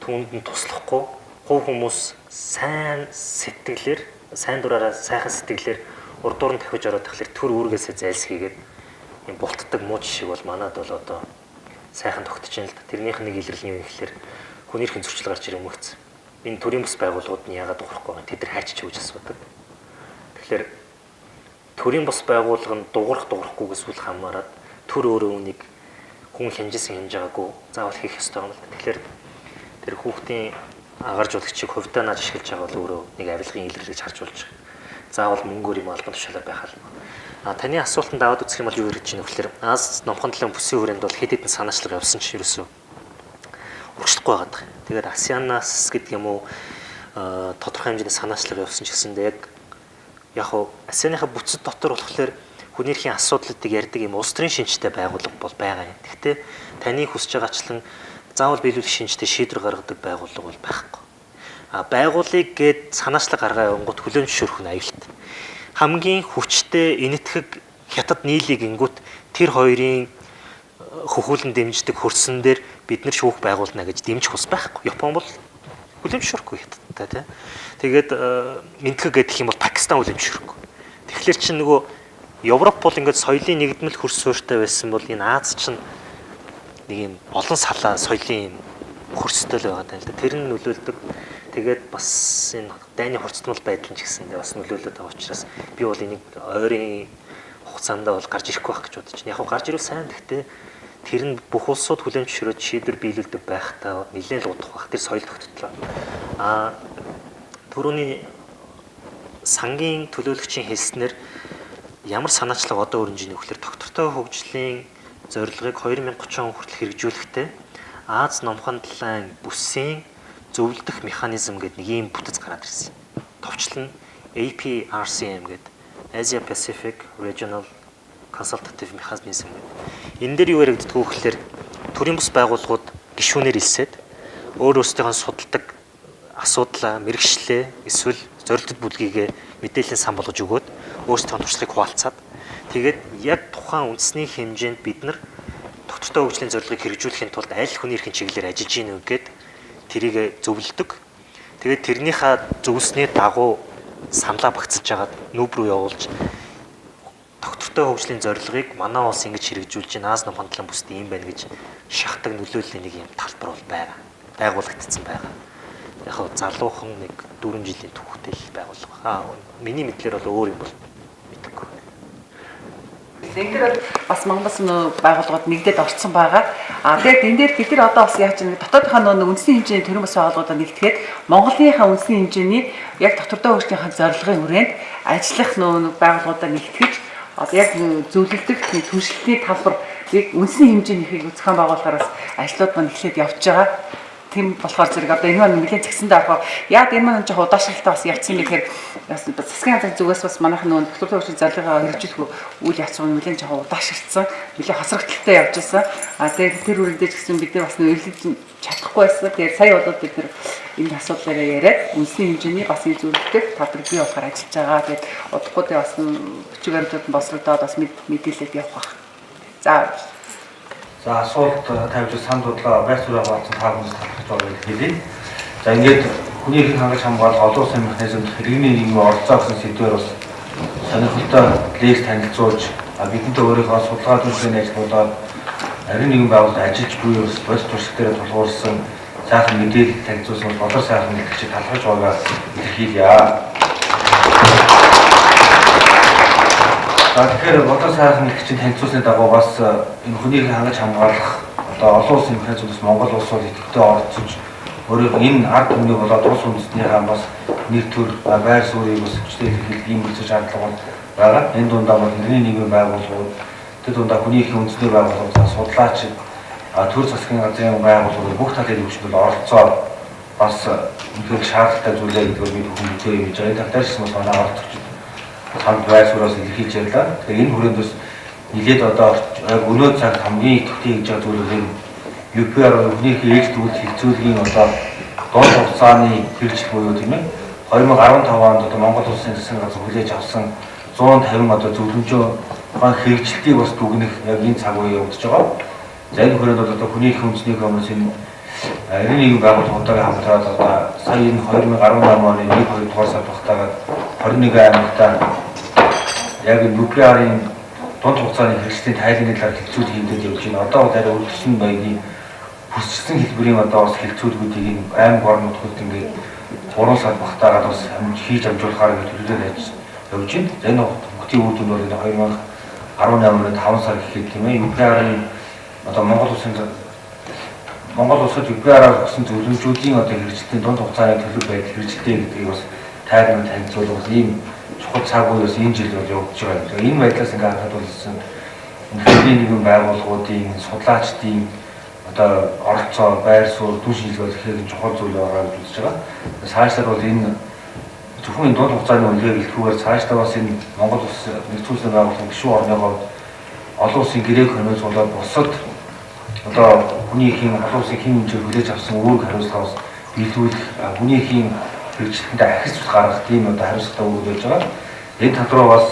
түүнд нь туслахгүй, хувь хүмүүс сайн сэтгэлээр, сайн дураараа сайхан сэтгэлээр урдуур нь тавьж ороод тахлаар төр үүргээсээ зайлсхийгээд юм бултдаг муу жишээ бол манад бол одоо сайхан тогтож байна л да. Тэрнийх нэг илэрлэл нь юу гэхээр хүнийхэн зөрчил гарч ирэмэгц. Энэ төрийн бас байгууллагууд нь яагаад ухрахгүй байна? Тэд нар хайчиж өгч асуудаг. Тэгэхээр төрийн бас байгууллага нь дуурахгүйгээс үл хамааран төр өөрөө үнийг хүн хянжсэн хянж байгаагүй заавал хийх ёстой юм л да. Тэгэхээр тэр хүүхдийн агаар жуулагчийг хувьдаа нааж ашиглаж байгаа бол өөрөө нэг авилгын илэрлэл гэж харж болж байгаа. Заавал мөнгөөр юм албан тушаалаар байх албаа. Таны асуултанд аваад үзэх юм бол юу гэж байна вэ гэхээр Аз номхон талын бүсийн хүрээнд бол хэд хэдэн санаачлага явсан ч ерөөсөө урагшлахгүй байгаа. Тэгээд ASEAN-аас гэдэг юм уу тодорхой хэмжээний санаачлага явсан ч гэсэндээ яг хуу ASEAN-ийнхаа бүтцэд дотор болохоор хүний эрхийн асуудлуудыг ярьдаг юм улс төрийн шинжтэй байгууллага бол байгаа юм. Гэхдээ таны хүсэж байгаачлан заавал биелүүлэх шинжтэй шийдвэр гаргадаг байгууллага бол байхгүй. Байгууллыг гээд санаачлага гаргаа явангууд хүлээн зөвшөөрөх нь аюултай. Хамгийн хүчтэй энэтхэг хятад нийлийг ингүүт тэр хоёрын хөхүүлэн дэмждэг хөрсөн дээр бид нар шүүх байгуулна гэж дэмжих ус байхгүй. Япон бол хүлээн зөвшөөрөхгүй хятадтай тийм. Тэгээд энэтхэг гэдэг юм бол Пакистан хүлээн зөвшөөрөхгүй. Тэгэхээр чинь нөгөө Европ бол ингээд соёлын нэгдмэл хөрс суурьтай байсан бол энэ Аз чинь нэг юм олон салаа соёлын хөрстэй л байгаа юм л да. Тэр нь нөлөөлдөг. Тэгээд бас энэ дайны хурцтмал байдал ч гэсэндээ бас нөлөөлөд байгаа учраас би бол энийг ойрын хугацаанд бол гарч ирэхгүй байх гэж бодож байна. Яг нь гарч ирвэл сайн. Гэхдээ тэр нь бүх улсууд хүлээн зөвшөөрөд шийдвэр биелүүлдэг байхдаа нэлээд л удах байх. Тэр соёл тогттлоо. Түрүүний сангийн төлөөлөгчийн хэлснээр ямар санаачлага одоо өрнжийн нөхлөр доктортой хөгжлийн зорилгыг 2030 он хүртэл хэрэгжүүлэхдээ Аз номхон талын бүсийн зөвлөдөх механизм гэдэг нэг юм бүтэц гараад ирсэн. Товчлол нь APRCM гэдэг Asia Pacific Regional Consultative Mechanism гэдэг. Энэ дээр юу яригддаг вэ гэхээр төрийн бус байгууллагууд гишүүнээр илсээд өөрөөсөө судалдаг асуудлаа, мэрэгчлээ эсвэл зорилттой бүлгийг мэдээллийн сан болгож өгөөд өөрсдөө туршлагыг хуваалцаад тэгээд яг тухайн үндэсний хэмжээнд бид нар доктортой хөгжлийн зорилгыг хэрэгжүүлэхийн тулд аль хүний эрхийн чиглэлээр ажиллаж гин үү гэд тэрийг зөвлөдөг. Тэгээд тэрнийхээ зөвлөсний дагуу саналаа багцаж жагаад нүүб рүү явуулж доктортой хөгжлийн зорилгыг манай улс ингэж хэрэгжүүлж байна. Аз номхон талын бүсд ийм байна гэж шахдаг нөлөөллийн нэг юм талбар бол байгаа. Байгуулагдсан байгаа. Яг хөө залуухан нэг 4 жилийн түүхтэй л байгууллага. Миний мэдлэр бол өөр юм бол мэдэхгүй. Тэгэхээр бас Монголс байгууллагууд нэгдээд орцсон байгаа. Тэгээд энэ дээр бид нар одоо бас яаж нэг дотоодынхаа нэг үндэсний хэмжээний төрийн бас байгууллагуудаа нэгтгэхэд Монголынхаа үндэсний хэмжээний яг доктортой хөгжлийнхаа зорилгын хүрээнд ажиллах нэг байгууллагуудаа нэгтгэж одоо яг зөвлөлдөх нэг түншлэлийн талбарыг үндэсний хэмжээнийхийг зохион байгуулахаар бас ажлууд маань эхлээд явж байгаа. Тийм болохоор зэрэг одоо энэ маань нэлээд згсэндээ авах. Яг энэ маань жоохон удаашралтай бас явцсан юм гэхээр бас засгийн газрын зүгээс бас манайх нөө доктортой хөгжлийн зорилгоо хэрэгжүүлэх үйл явцыг нэлээд жоохон удаашралсан. Нэлээд хосрогдолтой явж байсан. Тэгээд тэр үргэлжлэж гисэн бид нар бас нөлөөлж чадахгүй байсан. Тэгээд сая болоод бид нар энэ асуудлаараа яриад үндэсний хэмжээний бас ийм зөвлөлтөд талбар бий болохоор ажиллаж байгаа. Тэгээд удахгүй бас бичиг баримтууд нь босрогдоод бас мэдээлэлд явах. За За асуулт тавьж санд бодлоо байр суурь хаваалцсан та бүхэнд талархаж байгаа гэж хэлье. За ингээд хүний эрхийг хангаж хамгаалах олон улсын механизмд иргэний нийгмийн оролцоо гэсэн сэдвээр бас сонирхолтой лекц танилцуулж бидэнтэй өөрийнхөө судалгаа төлөвлөлийн ажлуудаар арийн нийгмийн байгууллагад ажиллаж буй бас бодит туршилт дээр тулгуурсан сайхан мэдээлэл танилцуулсан болор сайхан мэдээлэл талархаж байгаагаа илэрхийлье. За тэгэхээр болор сайхан мэдээлэл танилцуулсны дагуу бас энэ хүний эрхийг хангаж хамгаалах одоо олон улсын механизмд Монгол улс бол идэвхтэй оролцож өөрөөр энэ ард түмний болоод улс үндэстнийхээ бас нэр төр байр суурийг бас хүчтэй илэрхийлэх юм хэсэг шаардлага байгаа. Энэ дундаа бол иргэний нийгмийн байгууллагууд, тэд дундаа хүний эрхийн үндэсний байгууллагууд, судлаач, төр засгийн газрын байгууллагууд бүх талын өвчтөд оролцоо бас үнэхээр шаардлагатай зүйлээ гэдгээр бид бүхэн мэдээ юм гэж байгаа. Энэ талаас нь санаа оролцож хамт байр сууриас илэрхийлж ярьлаа. Тэгэхээр энэ хүрээнд бас нэлээд одоо өнөө цаг хамгийн идэвхтэй гэж байгаа зүйлүүд UPR хүний эрхийн ээлж дүүл хэлцүүлгийн одоо дунд хугацааны хэрэгжил буюу тийм ээ 2015 онд одоо Монгол улсын засгийн газар хүлээж авсан 150 одоо зөвлөмжөө хэрэгжилтийг бас дүгнэх яг энэ цаг үеийн явагдаж байгаа. За энэ хүрээнд бол одоо хүний эрхийн үндэсний комисс энэ арийн нийгмийн байгууллагуудаа хамтраад одоо сая энэ 2018 оны 1-2 дугаар сард багтаагаад 21 аймагтаа яг UPR-ийн дунд хугацааны хэрэгжлийн тайлбарны талаар хэлцүүлэг хийгээд явж байна. Одоо бол арай өргөсөн байгийн хүссэн хэлбэрийн одоо бас хэлцүүлгүүдийг энэ аймаг орнуудад ингээд 3 сар багтаагаад бас хийж амжуулахаар гэж төлөвлөж явж байна. За энэ хотын үр дүн бол 2018 оны 5 сар гэхэд тийм ээ UPR-ийн одоо Монгол улсад UPR-аар өгсөн зөвлөмжүүдийн одоо хэрэгжилтийн дунд хугацааны төлөв байдал хэрэгжилтэй гэдгийг бас тайлбар танилцуулах ийм чухал цаг үе бас энэ жил бол явагдаж байгаа. Энэ байдлаас ингээд харахад бол иргэний нийгмийн байгууллагуудын судлаачдын одоо оролцоо байр суурь түн шийдэл гэхэд чухал зүйл байгаа гэж үзэж байгаа. Цаашдаа бол энэ зөвхөн энэ дунд хугацааны үнэлгээ гэлтгүүгээр цаашдаа бас энэ Монгол улс нэгдсэн улсын байгууллагын гишүүн орныгоо олон улсын гэрээг хөнөөс болоод бусад одоо хүний эрхийн олон улсын хэм хэмжээр хүлээж авсан үүрэг хариуцлагаас биелүүлэх хүний эрхийн хэрэгжилтэнд ахис гаргах тийм одоо хариуцлагатай үүрэг байж байгаа. Энэ тал руу бас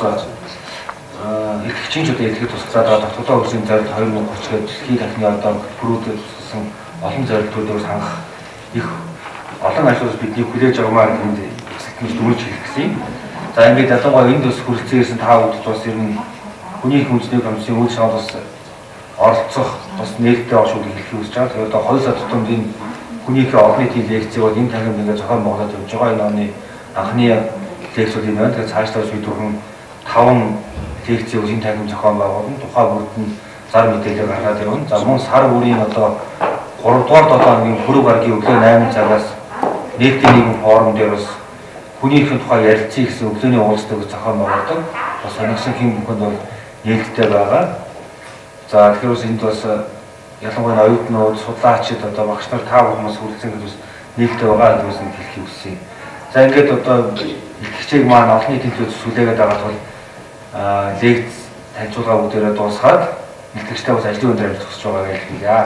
эрхчийн ч одоо илэрхийлэх тусгацаад байгаа татварлаа хөгжлийн зорилт 2030 гээд дэлхийн дахны одоо бүрүүдээр тусгасан олон зорилтуудаас хангах их олон ажлууд бидний хүлээж авмаар энд эцэгтмж дүрж хэлэх гэсэн. За ингээд ялангуяа энд бас хүрэлцээрсэн та бүхэнд бас ер нь хүний эрхийн үндэсний комиссийн үйл шаардлагаас оролцох бас нээлттэй оршуулгыг хэлхийг хүсэж байгаа. Тэгээд одоо 2 сар тутамд энэ хүний эрхийн олон нийтийн лекцийг бол энэ тахинд ингээд зохион байгуулаад явж байгаа. Энэ оны анхны лекцүүд юм байна. Тэгээд цаашдаа бид бүхэн 5 лекцийг энэ тахинд зохион байгуулна. Тухайн бүрд нь зар мэдээлэл гаргаад явна. За мөн сар бүрийн одоо 3 дугаар 7 хоногийн пүрэв гарагийн өглөө 8 цагаас нийтийн нийгэм форум дээр бас хүний эрхийн тухай ярилцъя гэсэн өглөөний уулзалтыг зохион байгуулдаг. Бас сонирхсан хэм бүхэнд бол нээлттэй байгаа. За тэгэхээр бас энд бас ялангуяа оюутнууд, судлаачид одоо багш нар та бүхэн хүрэлцэн гэж бас нээлттэй байгаа гэдгээс нь хэлхийг хүсье. За ингээд одоо хичээг маань олон нийтийн төлөв сүлээгээд байгаа тул лекц танилцуулга бүгдээрээ дуусгаад илтгэгчтэй бас ажлын өндөр амжилт хүсэж байгаа гэж хэлье.